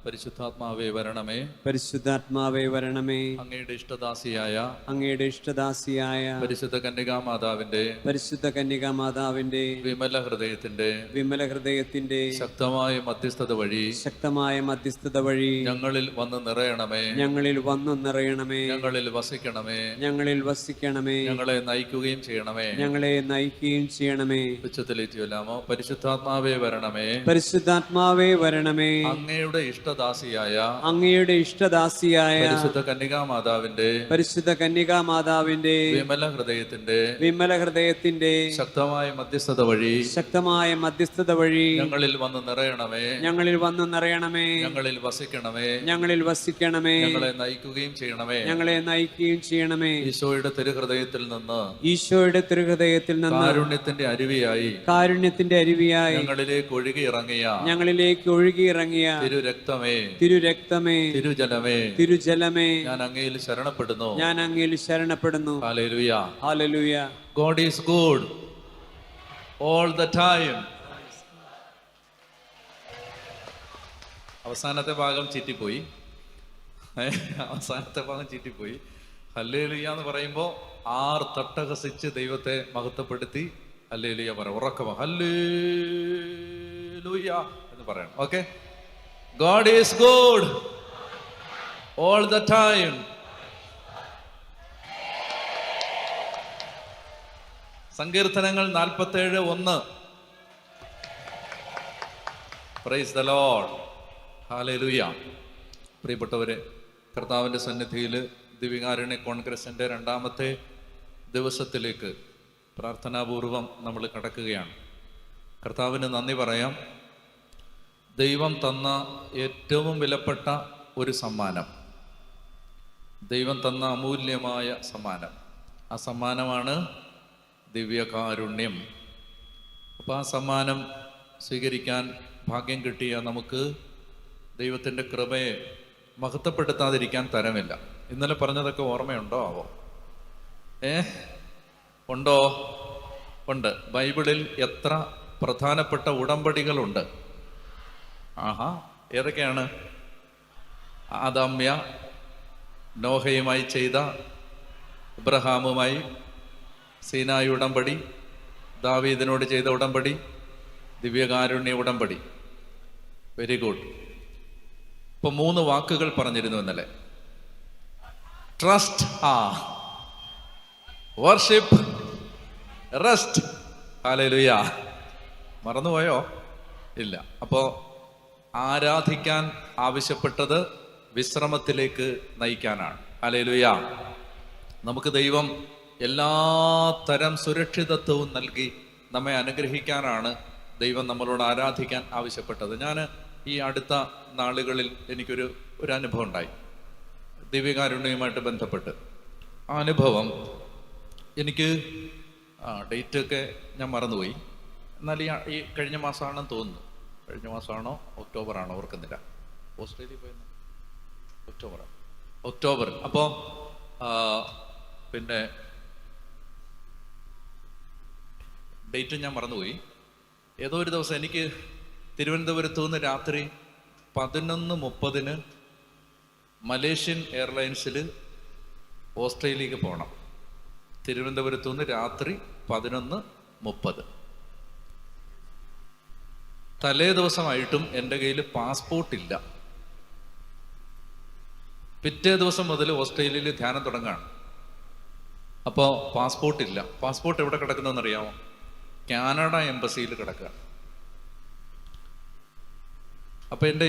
പരിശുദ്ധാത്മാവേ വരണമേ, പരിശുദ്ധാത്മാവേ വരണമേ. അങ്ങയുടെ ഇഷ്ടദാസിയായ പരിശുദ്ധ കന്യകാമാതാവിന്റെ കന്യകാമാതാവിന്റെ വിമല ഹൃദയത്തിന്റെ ശക്തമായ മധ്യസ്ഥത വഴി ഞങ്ങളിൽ വന്ന് നിറയണമേ, ഞങ്ങളിൽ വസിക്കണമേ, ഞങ്ങളെ നയിക്കുകയും ചെയ്യണമേ. ഉച്ചത്തിലേറ്റില്ലാമോ? പരിശുദ്ധാത്മാവേ വരണമേ, അങ്ങയുടെ ഇഷ്ടദാസിയായ പരിശുദ്ധ കന്യകാമാതാവിന്റെ വിമല ഹൃദയത്തിന്റെ ശക്തമായ മധ്യസ്ഥത വഴി ഞങ്ങളിൽ വന്ന് നിറയണമേ, ഞങ്ങളിൽ വസിക്കണമേ, ഞങ്ങളെ നയിക്കുകയും ചെയ്യണമേ. ഈശോയുടെ തിരുഹൃദയത്തിൽ നിന്ന് കാരുണ്യത്തിന്റെ അരുവിയായി ഞങ്ങളിലേക്ക് ഒഴുകി ഇറങ്ങിയ തിരുരക്തമേ, തിരുജലമേ, ഞാൻ അങ്ങയിൽ ശരണപ്പെടുന്നു. Hallelujah. God is good all the time. അവസാനത്തെ ഭാഗം ചീറ്റിപ്പോയി. ഹല്ലേലൂയ എന്ന് പറയുമ്പോൾ തട്ടഹസിച്ച് ദൈവത്തെ മഹത്വപ്പെടുത്തി ഹല്ലേലൂയ പറ. ഉറക്കമാ ഹല്ലേലൂയ എന്ന് പറയണം. Okay. God is good all the time. സങ്കീർത്തനങ്ങൾ 47:1. Praise the Lord. ഹല്ലേലൂയ. പ്രിയപ്പെട്ടവരെ, കർത്താവിൻ്റെ സന്നിധിയിൽ ദിവ്യകാരുണ്യ കോൺഗ്രസിൻ്റെ 2ാമത്തെ ദിവസത്തിലേക്ക് പ്രാർത്ഥനാപൂർവം നമ്മൾ കടക്കുകയാണ്. കർത്താവിന് നന്ദി പറയാം. ദൈവം തന്ന ഏറ്റവും വിലപ്പെട്ട ഒരു സമ്മാനം, ദൈവം തന്ന അമൂല്യമായ സമ്മാനം, ആ സമ്മാനമാണ് ദിവ്യകാരുണ്യം. അപ്പോൾ ആ സമ്മാനം സ്വീകരിക്കാൻ ഭാഗ്യം കിട്ടിയ നമുക്ക് ദൈവത്തിൻ്റെ കൃപയെ മഹത്വപ്പെടുത്താതിരിക്കാൻ തരമില്ല. ഇന്നലെ പറഞ്ഞതൊക്കെ ഓർമ്മയുണ്ടോ ആവോ? ഉണ്ട്. ബൈബിളിൽ എത്ര പ്രധാനപ്പെട്ട ഉടമ്പടികളുണ്ട്? ഏതൊക്കെയാണ്? ആദാമ്യ നോഹയുമായി ചെയ്ത, ഇബ്രഹാമുമായി സീനായി ഉടമ്പടി, ദാവീദിനോട് ചെയ്ത ഉടമ്പടി, ദിവ്യകാരുണ്യ ഉടമ്പടി. Very good. ഇപ്പൊ 3 വാക്കുകൾ പറഞ്ഞിരുന്നു ഇന്നലെ. Trust, worship, rest. ഹല്ലേലൂയ. മറന്നുപോയോ? ഇല്ല. അപ്പോ ആരാധിക്കാൻ ആവശ്യപ്പെട്ടത് വിശ്രമത്തിലേക്ക് നയിക്കാനാണ്. ഹല്ലേലൂയ. നമുക്ക് ദൈവം എല്ലാ തരം സുരക്ഷിതത്വവും നൽകി നമ്മെ അനുഗ്രഹിക്കാനാണ് ദൈവം നമ്മളോട് ആരാധിക്കാൻ ആവശ്യപ്പെട്ടത്. ഞാൻ ഈ അടുത്ത നാളുകളിൽ എനിക്കൊരു അനുഭവം ഉണ്ടായി ദിവ്യകാരുണ്യവുമായിട്ട് ബന്ധപ്പെട്ട്. ആ അനുഭവം എനിക്ക് ഡേറ്റൊക്കെ ഞാൻ മറന്നുപോയി. എന്നാൽ ഈ കഴിഞ്ഞ മാസമാണെന്ന് തോന്നുന്നു. കഴിഞ്ഞ മാസമാണോ ഒക്ടോബറാണോ ഓർക്കുന്നില്ല. ഓസ്ട്രേലിയ പോയെന്ന് ഒക്ടോബർ. അപ്പോൾ പിന്നെ ഡേറ്റ് ഞാൻ മറന്നുപോയി. ഏതോ ഒരു ദിവസം എനിക്ക് തിരുവനന്തപുരത്തു നിന്ന് രാത്രി 11:30 മലേഷ്യൻ എയർലൈൻസിൽ ഓസ്ട്രേലിയക്ക് പോകണം. തിരുവനന്തപുരത്തു നിന്ന് രാത്രി 11:30. തലേ ദിവസമായിട്ടും എൻ്റെ കയ്യിൽ പാസ്പോർട്ടില്ല. പിറ്റേ ദിവസം മുതൽ ഓസ്ട്രേലിയയിൽ ധ്യാനം തുടങ്ങാണ്. അപ്പോൾ പാസ്പോർട്ടില്ല. പാസ്പോർട്ട് എവിടെ കിടക്കുന്നതെന്നറിയാമോ? കാനഡ എംബസിയിൽ കിടക്കുക. അപ്പോൾ എൻ്റെ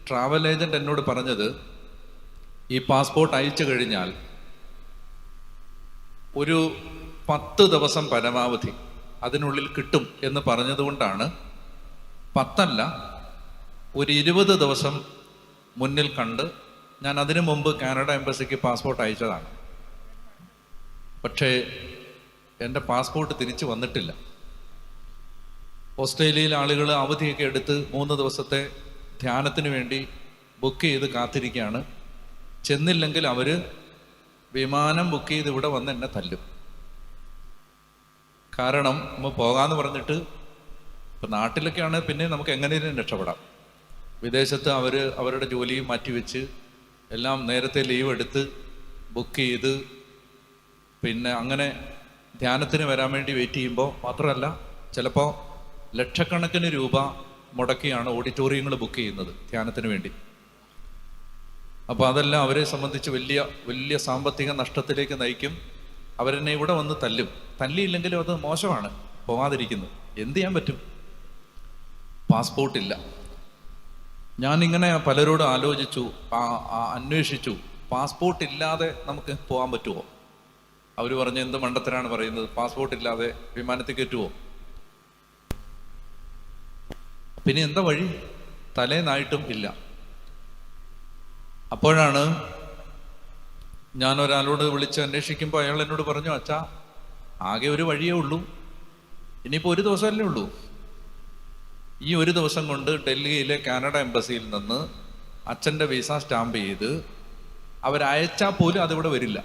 ട്രാവൽ ഏജന്റ് എന്നോട് പറഞ്ഞത്, ഈ പാസ്പോർട്ട് അയച്ചു കഴിഞ്ഞാൽ ഒരു 10 ദിവസം പരമാവധി അതിനുള്ളിൽ കിട്ടും എന്ന് പറഞ്ഞതുകൊണ്ടാണ് 10 അല്ല, ഒരു 20 ദിവസം മുന്നിൽ കണ്ട് ഞാൻ അതിനു മുമ്പ് കാനഡ എംബസിക്ക് പാസ്പോർട്ട് അയച്ചതാണ്. പക്ഷേ എൻ്റെ പാസ്പോർട്ട് തിരിച്ചു വന്നിട്ടില്ല. ഓസ്ട്രേലിയയിലെ ആളുകൾ അവധിയൊക്കെ എടുത്ത് 3 ദിവസത്തെ ധ്യാനത്തിന് വേണ്ടി ബുക്ക് ചെയ്ത് കാത്തിരിക്കുകയാണ്. ചെന്നില്ലെങ്കിൽ അവർ വിമാനം ബുക്ക് ചെയ്ത് ഇവിടെ വന്ന് എന്നെ തല്ലും. കാരണം നമ്മൾ പോകാമെന്ന് പറഞ്ഞിട്ട്, ഇപ്പം നാട്ടിലൊക്കെയാണ് പിന്നെ നമുക്ക് എങ്ങനെയും രക്ഷപ്പെടാം. വിദേശത്ത് അവരുടെ ജോലിയും മാറ്റിവെച്ച് എല്ലാം നേരത്തെ ലീവ് എടുത്ത് ബുക്ക് ചെയ്ത് പിന്നെ അങ്ങനെ ധ്യാനത്തിന് വരാൻ വേണ്ടി വെയിറ്റ് ചെയ്യുമ്പോൾ മാത്രമല്ല ചിലപ്പോൾ ലക്ഷക്കണക്കിന് രൂപ മുടക്കിയാണ് ഓഡിറ്റോറിയങ്ങൾ ബുക്ക് ചെയ്യുന്നത് ധ്യാനത്തിന് വേണ്ടി. അപ്പോൾ അതെല്ലാം അവരെ സംബന്ധിച്ച് വലിയ വലിയ സാമ്പത്തിക നഷ്ടത്തിലേക്ക് നയിക്കും. അവരെന്നെ ഇവിടെ വന്ന് തല്ലും. തല്ലിയില്ലെങ്കിലും അത് മോശമാണ്, പോവാതിരിക്കുന്നത്. എന്ത് ചെയ്യാൻ പറ്റും? പാസ്പോർട്ടില്ല. ഞാനിങ്ങനെ പലരോട് ആലോചിച്ചു, അന്വേഷിച്ചു, പാസ്പോർട്ട് ഇല്ലാതെ നമുക്ക് പോകാൻ പറ്റുമോ? അവർ പറഞ്ഞ് എന്ത് മണ്ടത്തരാണ് പറയുന്നത്, പാസ്പോർട്ട് ഇല്ലാതെ വിമാനത്തിൽ കയറ്റുമോ? പിന്നെ എന്താ വഴി? തലേന്നായിട്ടും ഇല്ല. അപ്പോഴാണ് ഞാൻ ഒരാളോട് വിളിച്ച് അന്വേഷിക്കുമ്പോൾ അയാൾ എന്നോട് പറഞ്ഞു, അച്ഛാ ആകെ ഒരു വഴിയേ ഉള്ളൂ, ഇനിയിപ്പോൾ ഒരു ദിവസമല്ലേ ഉള്ളൂ. ഈ ഒരു ദിവസം കൊണ്ട് ഡൽഹിയിലെ കാനഡ എംബസിയിൽ നിന്ന് അച്ഛൻ്റെ വിസ സ്റ്റാമ്പ് ചെയ്ത് അവരയച്ചാൽ പോലും അതിവിടെ വരില്ല.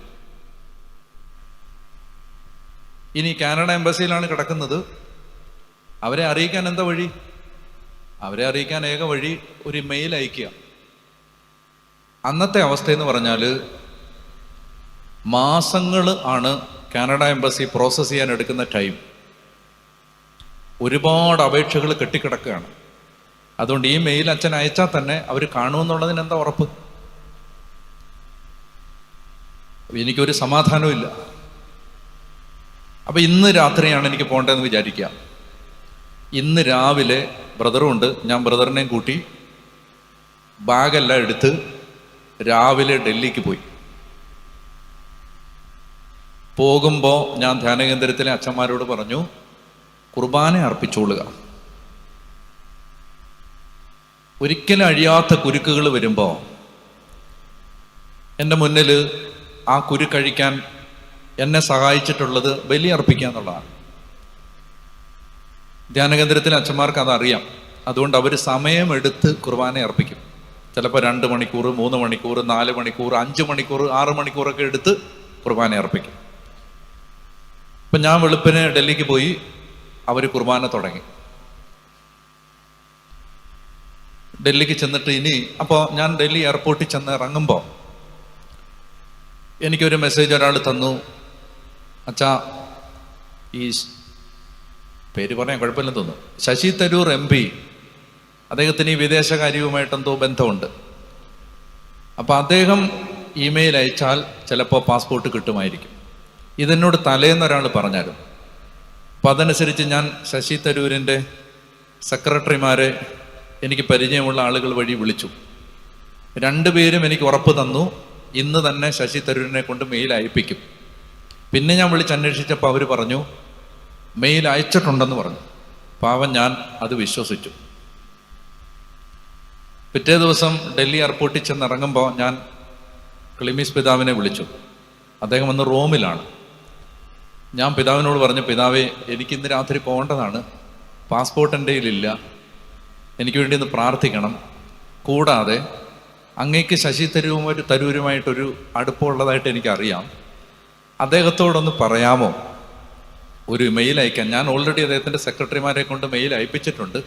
ഇനി കാനഡ എംബസിയിലാണ് കിടക്കുന്നത്. അവരെ അറിയിക്കാൻ എന്താ വഴി? അവരെ അറിയിക്കാൻ ഏക വഴി ഒരു മെയിൽ അയക്കുക. അന്നത്തെ അവസ്ഥയെന്ന് പറഞ്ഞാൽ മാസങ്ങൾ ആണ് കാനഡ എംബസി പ്രോസസ്സ് ചെയ്യാൻ എടുക്കുന്ന ടൈം. ഒരുപാട് അപേക്ഷകൾ കെട്ടിക്കിടക്കുകയാണ്. അതുകൊണ്ട് ഈ മെയിൽ അച്ഛൻ അയച്ചാൽ തന്നെ അവർ കാണുമെന്നുള്ളതിന് എന്താ ഉറപ്പ്? എനിക്കൊരു സമാധാനവും ഇല്ല. അപ്പം ഇന്ന് രാത്രിയാണ് എനിക്ക് പോകേണ്ടതെന്ന് വിചാരിക്കുക. ഇന്ന് രാവിലെ ബ്രദറും ഉണ്ട്, ഞാൻ ബ്രദറിനെയും കൂട്ടി ബാഗെല്ലാം എടുത്ത് രാവിലെ ഡൽഹിക്ക് പോയി. പോകുമ്പോൾ ഞാൻ ധ്യാനകേന്ദ്രത്തിലെ അച്ഛന്മാരോട് പറഞ്ഞു, കുർബാന അർപ്പിച്ചോളുക. ഒരിക്കലും അഴിയാത്ത കുരുക്കുകൾ വരുമ്പോൾ എൻ്റെ മുന്നിൽ ആ കുരുക്കഴിക്കാൻ എന്നെ സഹായിച്ചിട്ടുള്ളത് ബലി അർപ്പിക്കുക എന്നുള്ളതാണ്. ധ്യാനകേന്ദ്രത്തിലെ അച്ഛന്മാർക്ക് അതറിയാം. അതുകൊണ്ട് അവർ സമയമെടുത്ത് കുർബാന അർപ്പിക്കും. ചിലപ്പോൾ 2 മണിക്കൂർ, 3 മണിക്കൂർ, 4 മണിക്കൂർ, 5 മണിക്കൂർ, 6 മണിക്കൂറൊക്കെ എടുത്ത് കുർബാന അർപ്പിക്കും. ഇപ്പം ഞാൻ വെളുപ്പിന് ഡൽഹിക്ക് പോയി, അവർ കുർബാന തുടങ്ങി. ഡൽഹിക്ക് ചെന്നിട്ട് അപ്പോൾ ഞാൻ ഡൽഹി എയർപോർട്ടിൽ ചെന്ന് ഇറങ്ങുമ്പോൾ എനിക്കൊരു മെസ്സേജ് ഒരാൾ തന്നു, അച്ഛാ ഈ പേര് പറയാൻ കുഴപ്പമില്ലെന്ന് തോന്നുന്നു, ശശി തരൂർ MP, അദ്ദേഹത്തിന് ഈ വിദേശകാര്യവുമായിട്ട് എന്തോ ബന്ധമുണ്ട്. അപ്പോൾ അദ്ദേഹം ഇമെയിൽ അയച്ചാൽ ചിലപ്പോൾ പാസ്പോർട്ട് കിട്ടുമായിരിക്കും. ഇതെന്നോട് തലേന്നൊരാൾ പറഞ്ഞായിരുന്നു. അപ്പം അതനുസരിച്ച് ഞാൻ ശശി തരൂരിൻ്റെ സെക്രട്ടറിമാരെ എനിക്ക് പരിചയമുള്ള ആളുകൾ വഴി വിളിച്ചു. 2 പേരും എനിക്ക് ഉറപ്പ് തന്നു, ഇന്ന് തന്നെ ശശി തരൂരിനെ കൊണ്ട് മെയിൽ അയപ്പിക്കും. പിന്നെ ഞാൻ വിളിച്ചന്വേഷിച്ചപ്പോൾ അവർ പറഞ്ഞു മെയിൽ അയച്ചിട്ടുണ്ടെന്ന് പറഞ്ഞു. പാവം ഞാൻ അത് വിശ്വസിച്ചു. പിറ്റേ ദിവസം ഡൽഹി എയർപോർട്ടിൽ ചെന്ന് ഇറങ്ങുമ്പോൾ ഞാൻ ക്ലിമീസ് പിതാവിനെ വിളിച്ചു. അദ്ദേഹം വന്ന് റോമിലാണ്. ഞാൻ പിതാവിനോട് പറഞ്ഞു, പിതാവേ എനിക്കിന്ന് രാത്രി പോകേണ്ടതാണ്, പാസ്പോർട്ട് എൻ്റെ കയ്യിലില്ല, എനിക്ക് വേണ്ടി ഒന്ന് പ്രാർത്ഥിക്കണം. കൂടാതെ അങ്ങേക്ക് ശശി തരൂരുമായിട്ടൊരു അടുപ്പമുള്ളതായിട്ട് എനിക്കറിയാം, അദ്ദേഹത്തോടൊന്ന് പറയാമോ ഒരു മെയിൽ അയക്കാൻ? ഞാൻ ഓൾറെഡി അദ്ദേഹത്തിൻ്റെ സെക്രട്ടറിമാരെ കൊണ്ട് മെയിൽ അയപ്പിച്ചിട്ടുണ്ട്.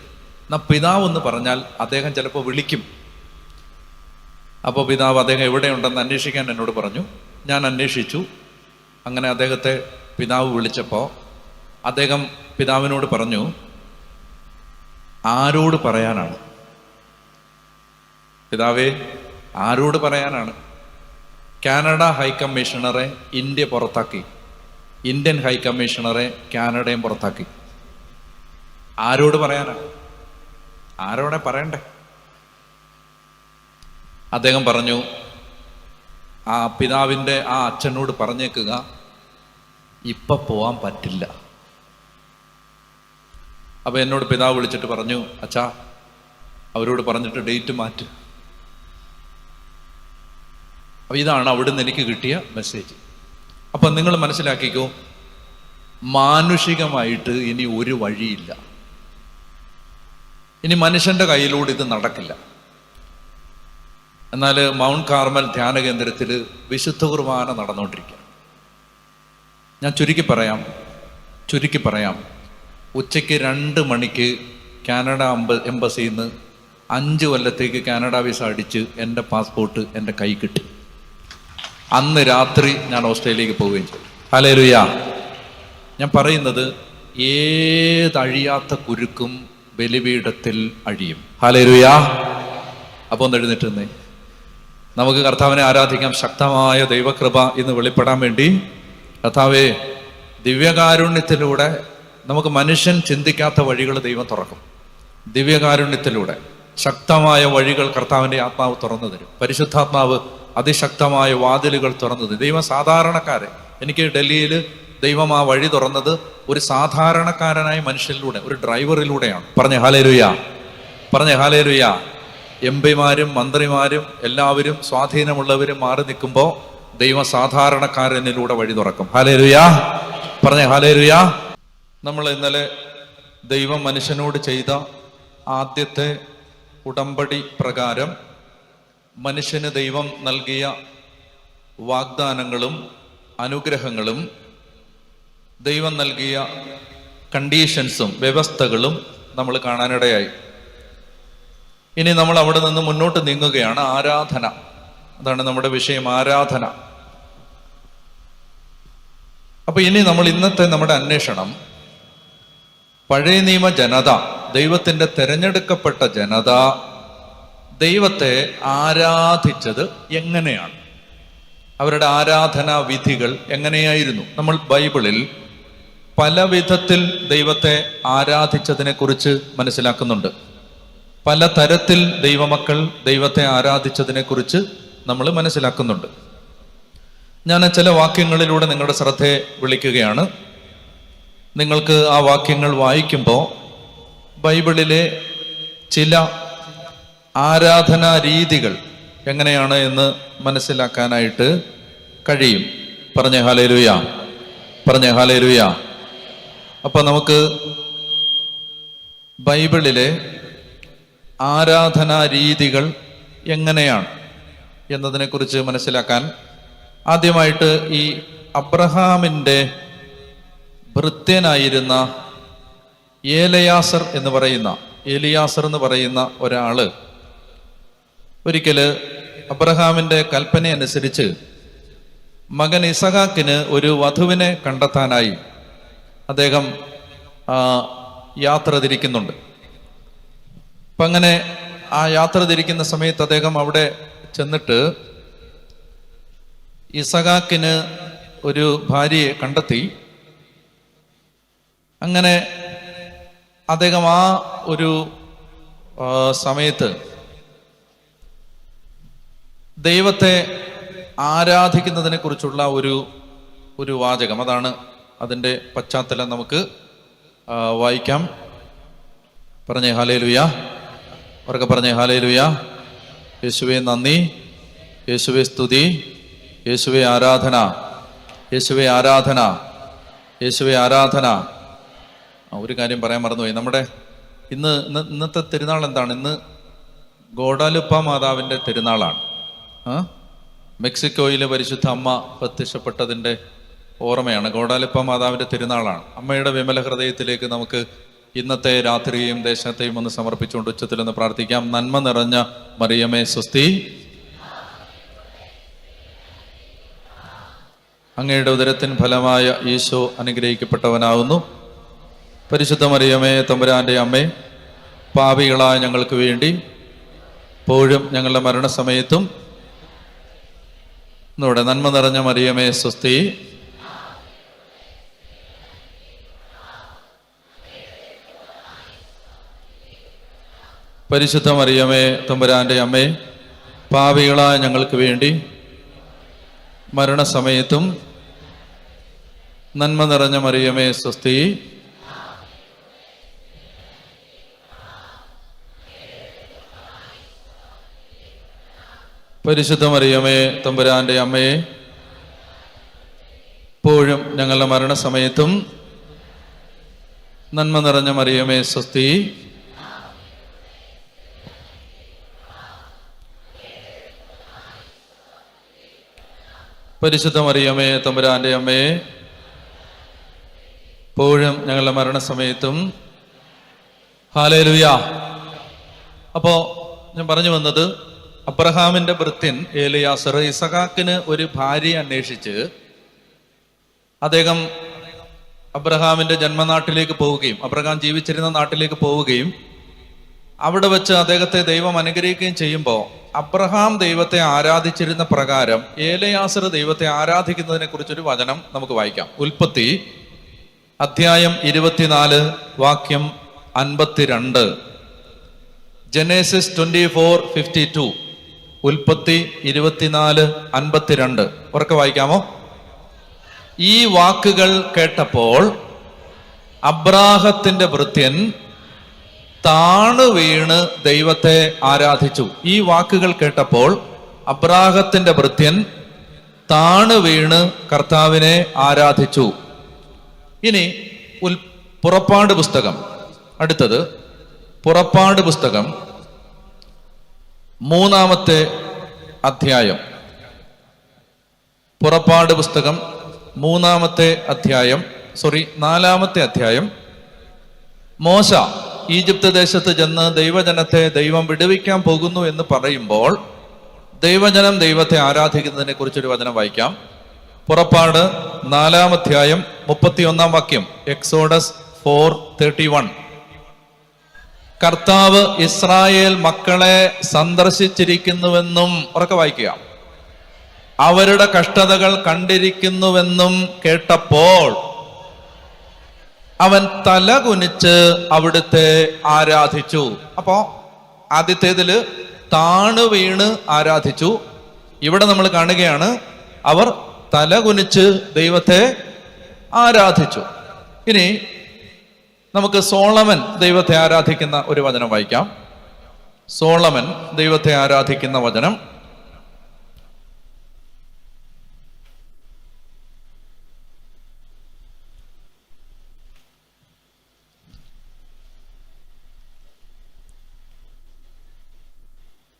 എന്നാൽ പിതാവ് ഒന്ന് പറഞ്ഞാൽ അദ്ദേഹം ചിലപ്പോൾ വിളിക്കും. അപ്പോൾ പിതാവ് അദ്ദേഹം എവിടെയുണ്ടെന്ന് അന്വേഷിക്കാൻ എന്നോട് പറഞ്ഞു. ഞാൻ അന്വേഷിച്ചു. അങ്ങനെ അദ്ദേഹത്തെ പിതാവ് വിളിച്ചപ്പോൾ അദ്ദേഹം പിതാവിനോട് പറഞ്ഞു, ആരോട് പറയാനാണ് പിതാവേ, ആരോട് പറയാനാണ്? കാനഡ ഹൈക്കമ്മീഷണറെ ഇന്ത്യ പുറത്താക്കി, ഇന്ത്യൻ ഹൈക്കമ്മീഷണറെ കാനഡയും പുറത്താക്കി. ആരോട് പറയാനാണ്? ആരോടെ പറയണ്ടേ? അദ്ദേഹം പറഞ്ഞു, ആ പിതാവിൻ്റെ ആ അച്ഛനോട് പറഞ്ഞേക്കുക, ഇപ്പം പോവാൻ പറ്റില്ല. അപ്പം എന്നോട് പിതാവ് വിളിച്ചിട്ട് പറഞ്ഞു, അച്ഛാ അവരോട് പറഞ്ഞിട്ട് ഡേറ്റ് മാറ്റ്. അപ്പം ഇതാണ് അവിടുന്ന് എനിക്ക് കിട്ടിയ മെസ്സേജ്. അപ്പം നിങ്ങൾ മനസ്സിലാക്കിക്കോ, മാനുഷികമായിട്ട് ഇനി ഒരു വഴിയില്ല. ഇനി മനുഷ്യൻ്റെ കയ്യിലൂടെ ഇത് നടക്കില്ല. എന്നാൽ മൗണ്ട് കാർമൽ ധ്യാന കേന്ദ്രത്തിൽ വിശുദ്ധ കുർബാന നടന്നുകൊണ്ടിരിക്കുക. ഞാൻ ചുരുക്കി പറയാം, ഉച്ചയ്ക്ക് 2 മണിക്ക് കാനഡ എംബസിയിൽ നിന്ന് 5 കൊല്ലത്തേക്ക് കാനഡ വിസ അടിച്ച് എൻ്റെ പാസ്പോർട്ട് എൻ്റെ കൈ കിട്ടി. അന്ന് രാത്രി ഞാൻ ഓസ്ട്രേലിയക്ക് പോവുകയും ചെയ്തു. ഹല്ലേലൂയ. ഞാൻ പറയുന്നത്, ഏതഴിയാത്ത കുരുക്കും ബലിപീഠത്തിൽ അഴിയും. ഹല്ലേലൂയ. അപ്പോൾ ഒന്ന് എഴുന്നേറ്റ് നിന്നേ. നമുക്ക് കർത്താവിനെ ആരാധിക്കാം. ശക്തമായ ദൈവകൃപ ഇന്ന് വെളിപ്പെടാൻ വേണ്ടി കർത്താവേ, ദിവ്യകാരുണ്യത്തിലൂടെ നമുക്ക് മനുഷ്യൻ ചിന്തിക്കാത്ത വഴികൾ ദൈവം തുറക്കും. ദിവ്യകാരുണ്യത്തിലൂടെ ശക്തമായ വഴികൾ കർത്താവിൻ്റെ ആത്മാവ് തുറന്നു തരും. പരിശുദ്ധാത്മാവ് അതിശക്തമായ വാതിലുകൾ തുറന്നു തരും. ദൈവം സാധാരണക്കാരെ, എനിക്ക് ഡൽഹിയിൽ ദൈവം ആ വഴി തുറന്നത് ഒരു സാധാരണക്കാരനായ മനുഷ്യരിലൂടെ, ഒരു ഡ്രൈവറിലൂടെയാണ്. പറഞ്ഞേ ഹല്ലേലൂയ, പറഞ്ഞേ ഹല്ലേലൂയ. എംപിമാരും മന്ത്രിമാരും എല്ലാവരും സ്വാധീനമുള്ളവരും മാറി നിൽക്കുമ്പോൾ ദൈവം സാധാരണക്കാരനിലൂടെ വഴി തുറക്കും. ഹല്ലേലൂയ, പറഞ്ഞേ ഹല്ലേലൂയ. നമ്മൾ ഇന്നലെ ദൈവം മനുഷ്യനോട് ചെയ്ത ആദ്യത്തെ ഉടമ്പടി പ്രകാരം മനുഷ്യന് ദൈവം നൽകിയ വാഗ്ദാനങ്ങളും അനുഗ്രഹങ്ങളും ദൈവം നൽകിയ കണ്ടീഷൻസും വ്യവസ്ഥകളും നമ്മൾ കാണാനിടയായി. ഇനി നമ്മൾ അവിടെ നിന്ന് മുന്നോട്ട് നീങ്ങുകയാണ്. ആരാധന, അതാണ് നമ്മുടെ വിഷയം, ആരാധന. അപ്പൊ ഇനി നമ്മൾ ഇന്നത്തെ നമ്മുടെ അന്വേഷണം, പഴയ നിയമ ജനത, ദൈവത്തിന്റെ തെരഞ്ഞെടുക്കപ്പെട്ട ജനത ദൈവത്തെ ആരാധിച്ചത് എങ്ങനെയാണ്, അവരുടെ ആരാധനാ വിധികൾ എങ്ങനെയായിരുന്നു. നമ്മൾ ബൈബിളിൽ പല വിധത്തിൽ ദൈവത്തെ ആരാധിച്ചതിനെ കുറിച്ച് മനസ്സിലാക്കുന്നുണ്ട്. പല തരത്തിൽ ദൈവമക്കൾ ദൈവത്തെ ആരാധിച്ചതിനെ കുറിച്ച് നമ്മൾ മനസ്സിലാക്കുന്നുണ്ട്. ഞാൻ ചില വാക്യങ്ങളിലൂടെ നിങ്ങളുടെ ശ്രദ്ധയെ വിളിക്കുകയാണ്. നിങ്ങൾക്ക് ആ വാക്യങ്ങൾ വായിക്കുമ്പോൾ ബൈബിളിലെ ചില ആരാധനാ രീതികൾ എങ്ങനെയാണ് എന്ന് മനസ്സിലാക്കാനായിട്ട് കഴിയും. പറഞ്ഞേ ഹല്ലേലൂയ, പറഞ്ഞേ ഹല്ലേലൂയ. അപ്പൊ നമുക്ക് ബൈബിളിലെ ആരാധനാ രീതികൾ എങ്ങനെയാണ് എന്നതിനെക്കുറിച്ച് മനസ്സിലാക്കാൻ ആദ്യമായിട്ട് ഈ അബ്രഹാമിൻ്റെ ഭൃത്യനായിരുന്ന ഏലിയാസർ എന്ന് പറയുന്ന ഒരാള് ഒരിക്കല് അബ്രഹാമിൻ്റെ കൽപ്പന അനുസരിച്ച് മകൻ ഇസഹാക്കിന് ഒരു വധുവിനെ കണ്ടെത്താനായി അദ്ദേഹം യാത്ര തിരിക്കുന്നുണ്ട്. അപ്പം അങ്ങനെ ആ യാത്ര തിരിക്കുന്ന സമയത്ത് അദ്ദേഹം അവിടെ ചെന്നിട്ട് ഇസഹാക്കിന് ഒരു ഭാര്യയെ കണ്ടെത്തി. അങ്ങനെ അദ്ദേഹം ആ ഒരു സമയത്ത് ദൈവത്തെ ആരാധിക്കുന്നതിനെ കുറിച്ചുള്ള ഒരു വാചകം, അതാണ് അതിൻ്റെ പശ്ചാത്തലം. നമുക്ക് വായിക്കാം. പറഞ്ഞേ ഹല്ലേലൂയ, അവർക്ക് പറഞ്ഞേ ഹല്ലേലൂയ. യേശുവേ നന്ദി, യേശുവേ സ്തുതി, യേശുവേ ആരാധന, യേശുവേ ആരാധന, യേശുവേ ആരാധന. ഒരു കാര്യം പറയാൻ മറന്നുപോയി. നമ്മുടെ ഇന്നത്തെ തിരുനാൾ എന്താണ്? ഇന്ന് ഗോഡാലുപ്പ മാതാവിൻ്റെ തിരുനാളാണ്. മെക്സിക്കോയിലെ പരിശുദ്ധ അമ്മ പ്രത്യക്ഷപ്പെട്ടതിൻ്റെ ഓർമ്മയാണ്. ഗോഡാലുപ്പ മാതാവിൻ്റെ തിരുനാളാണ്. അമ്മയുടെ വിമല ഹൃദയത്തിലേക്ക് നമുക്ക് ഇന്നത്തെ രാത്രിയെയും ദേശത്തെയും ഒന്ന് സമർപ്പിച്ചുകൊണ്ട് ഉച്ചത്തിലൊന്ന് പ്രാർത്ഥിക്കാം. നന്മ നിറഞ്ഞ മറിയമേ സ്വസ്തി, അങ്ങയുടെ ഉദരത്തിൻ ഫലമായ ഈശോ അനുഗ്രഹിക്കപ്പെട്ടവനാകുന്നു. പരിശുദ്ധ മറിയമേ തമ്പുരാന്റെ അമ്മേ, പാപികളായ ഞങ്ങൾക്ക് വേണ്ടി ഇപ്പോഴും ഞങ്ങളുടെ മരണസമയത്തും എന്നൂടെ നന്മ നിറഞ്ഞ മറിയമേ സ്വസ്തി. പരിശുദ്ധ മറിയമേ തമ്പുരാന്റെ അമ്മേ, പാപികളായ ഞങ്ങൾക്ക് വേണ്ടി മരണസമയത്തും നന്മ നിറഞ്ഞ മറിയമേ സ്വസ്തി. പരിശുദ്ധ മറിയമേ തമ്പുരാന്റെ അമ്മയെ, ഇപ്പോഴും ഞങ്ങളുടെ മരണസമയത്തും നന്മ നിറഞ്ഞ മറിയമേ സ്വസ്തി. പരിശുദ്ധ മറിയമേ തമ്പുരാന്റെ അമ്മയെ, ഇപ്പോഴും ഞങ്ങളുടെ മരണസമയത്തും. ഹല്ലേലൂയ. അപ്പോ ഞാൻ പറഞ്ഞു വന്നത്, അബ്രഹാമിന്റെ ഭൃത്യൻ ഏലിയാസർ ഇസഹാക്കിന് ഒരു ഭാര്യയെ അന്വേഷിച്ച് അദ്ദേഹം അബ്രഹാമിന്റെ ജന്മനാട്ടിലേക്ക് പോവുകയും അബ്രഹാം ജീവിച്ചിരുന്ന നാട്ടിലേക്ക് പോവുകയും അവിടെ വെച്ച് അദ്ദേഹത്തെ ദൈവം അനുഗ്രഹിക്കുകയും ചെയ്യുമ്പോൾ അബ്രഹാം ദൈവത്തെ ആരാധിച്ചിരുന്ന പ്രകാരം ഏലിയാസർ ദൈവത്തെ ആരാധിക്കുന്നതിനെ കുറിച്ചൊരു വചനം നമുക്ക് വായിക്കാം. ഉൽപ്പത്തി അധ്യായം 24 വാക്യം 52. ജെനസിസ് 24:52. ഉൽപ്പത്തി 24:52. ഉറക്കെ വായിക്കാമോ? ഈ വാക്കുകൾ കേട്ടപ്പോൾ അബ്രാഹത്തിന്റെ ഭൃത്യൻ താണു വീണ് ദൈവത്തെ ആരാധിച്ചു. ഈ വാക്കുകൾ കേട്ടപ്പോൾ അബ്രാഹത്തിന്റെ ഭൃത്യൻ താണു വീണ് കർത്താവിനെ ആരാധിച്ചു. ഇനി പുറപ്പാട് പുസ്തകം, അടുത്തത് പുറപ്പാട് പുസ്തകം 3-ാമത്തെ അധ്യായം. പുറപ്പാട് പുസ്തകം 3-ാമത്തെ അധ്യായം, 4-ാമത്തെ അധ്യായം. മോശ ഈജിപ്ത് ദേശത്ത് ചെന്ന് ദൈവജനത്തെ ദൈവം വിടുവിക്കാൻ പോകുന്നു എന്ന് പറയുമ്പോൾ ദൈവജനം ദൈവത്തെ ആരാധിക്കുന്നതിനെ കുറിച്ചൊരു വചനം വായിക്കാം. പുറപ്പാട് 4-ാം അധ്യായം 31-ാം വാക്യം. എക്സോഡസ് 4:31. കർത്താവ് ഇസ്രായേൽ മക്കളെ സന്ദർശിച്ചിരിക്കുന്നുവെന്നും, ഉറക്കെ വായിക്കുക, അവരുടെ കഷ്ടതകൾ കണ്ടിരിക്കുന്നുവെന്നും കേട്ടപ്പോൾ അവൻ തല കുനിച്ച് അവിടുത്തെ ആരാധിച്ചു. അപ്പോ ആദ്യത്തേതില് താണു വീണ് ആരാധിച്ചു. ഇവിടെ നമ്മൾ കാണുകയാണ് അവർ തല കുനിച്ച് ദൈവത്തെ ആരാധിച്ചു. ഇനി നമുക്ക് സോളമൻ ദൈവത്തെ ആരാധിക്കുന്ന ഒരു വചനം വായിക്കാം. സോളമൻ ദൈവത്തെ ആരാധിക്കുന്ന വചനം.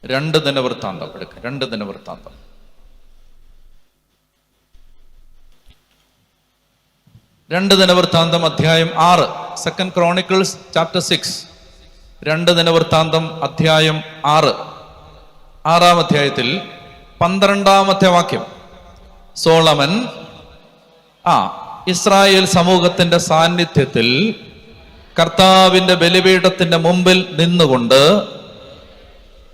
രണ്ട് ദിനവൃത്താന്തം എടുക്കുക. 2 ദിനവൃത്താന്തം 2 ദിനവൃത്താന്തം അധ്യായം 6. 2 Chronicles chapter 6. 2 ദിനവൃത്താന്തം അധ്യായം 6. 6-ാം അധ്യായത്തിൽ 12-ാമത്തെ വാക്യം. സോളമൻ ഇസ്രായേൽ സമൂഹത്തിന്റെ സാന്നിധ്യത്തിൽ കർത്താവിന്റെ ബലിപീഠത്തിന്റെ മുമ്പിൽ നിന്നുകൊണ്ട്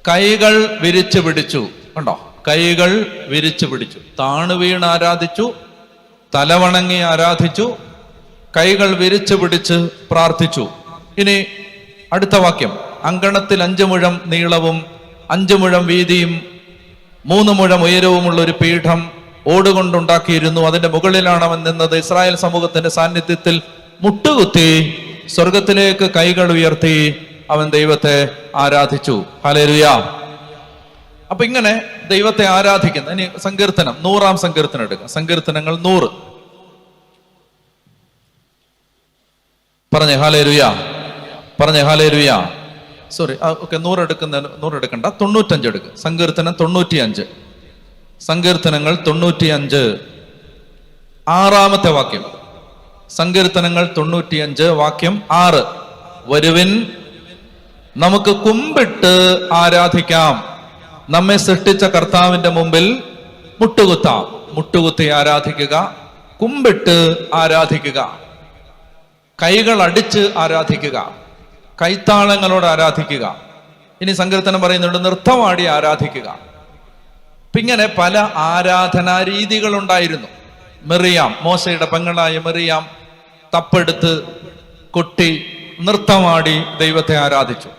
കൈകൾ വിരിച്ചു പിടിച്ചു. കണ്ടോ? കൈകൾ വിരിച്ചു പിടിച്ചു. താണു വീണ് ആരാധിച്ചു, തലവണങ്ങി ആരാധിച്ചു, കൈകൾ വിരിച്ചു പിടിച്ച് പ്രാർത്ഥിച്ചു. ഇനി അടുത്ത വാക്യം. അങ്കണത്തിൽ 5 മുഴം നീളവും 5 മുഴം വീതിയും 3 മുഴം ഉയരവുമുള്ള ഒരു പീഠം ഓടുകൊണ്ടുണ്ടാക്കിയിരുന്നു. അതിന്റെ മുകളിലാണ് അവൻ നിന്നത്. ഇസ്രായേൽ സമൂഹത്തിന്റെ സാന്നിധ്യത്തിൽ മുട്ടുകുത്തി സ്വർഗത്തിലേക്ക് കൈകൾ ഉയർത്തി അവൻ ദൈവത്തെ ആരാധിച്ചു. ഹല്ലേലൂയ. അപ്പൊ ഇങ്ങനെ ദൈവത്തെ ആരാധിക്കുന്ന. ഇനി സങ്കീർത്തനം 100-ാം സങ്കീർത്തനം എടുക്കുക. സങ്കീർത്തനങ്ങൾ 100. പറഞ്ഞേ ഹല്ലേലൂയ, പറഞ്ഞേ ഹല്ലേലൂയ. സോറി, ഓക്കെ, 100 എടുക്കണ്ട, 95 എടുക്കുക. സങ്കീർത്തനം 95. സങ്കീർത്തനങ്ങൾ 95 6-ാമത്തെ വാക്യം. സങ്കീർത്തനങ്ങൾ 95 വാക്യം 6. വരുവിൻ, നമുക്ക് കുമ്പിട്ട് ആരാധിക്കാം, നമ്മെ സൃഷ്ടിച്ച കർത്താവിന്റെ മുമ്പിൽ മുട്ടുകുത്താം. മുട്ടുകുത്തി ആരാധിക്കുക, കുമ്പിട്ട് ആരാധിക്കുക, കൈകൾ അടിച്ച് ആരാധിക്കുക, കൈത്താളങ്ങളോട് ആരാധിക്കുക. ഇനി സങ്കീർത്തനം പറയുന്നുണ്ട് നൃത്തമാടി ആരാധിക്കുക. ഇങ്ങനെ പല ആരാധനാ രീതികൾ ഉണ്ടായിരുന്നു. മിറിയാം, മോശയുടെ പെങ്ങളായ മിറിയാം തപ്പെടുത്ത് കൊട്ടി നൃത്തമാടി ദൈവത്തെ ആരാധിച്ചു.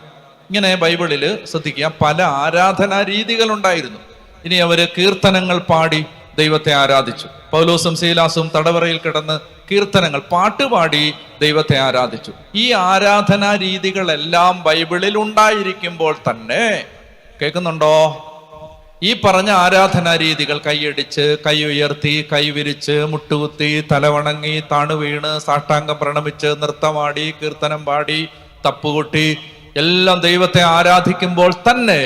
ഇങ്ങനെ ബൈബിളിൽ ശ്രദ്ധിക്കുക, പല ആരാധനാ രീതികൾ ഉണ്ടായിരുന്നു. ഇനി അവര് കീർത്തനങ്ങൾ പാടി ദൈവത്തെ ആരാധിച്ചു. പൗലോസും ശീലാസും തടവറയിൽ കിടന്ന് കീർത്തനങ്ങൾ പാട്ടുപാടി ദൈവത്തെ ആരാധിച്ചു. ഈ ആരാധനാ രീതികളെല്ലാം ബൈബിളിൽ ഉണ്ടായിരിക്കുമ്പോൾ തന്നെ, കേൾക്കുന്നുണ്ടോ, ഈ പറഞ്ഞ ആരാധനാ രീതികൾ കൈയടിച്ച്, കൈ ഉയർത്തി, കൈ വിരിച്ച്, മുട്ടുകുത്തി, തലവണങ്ങി, താണുവീണ്, സാഷ്ടാംഗം പ്രണമിച്ച്, നൃത്തമാടി, കീർത്തനം പാടി, തപ്പുകൊട്ടി എല്ലാം ദൈവത്തെ ആരാധിക്കുമ്പോൾ തന്നെ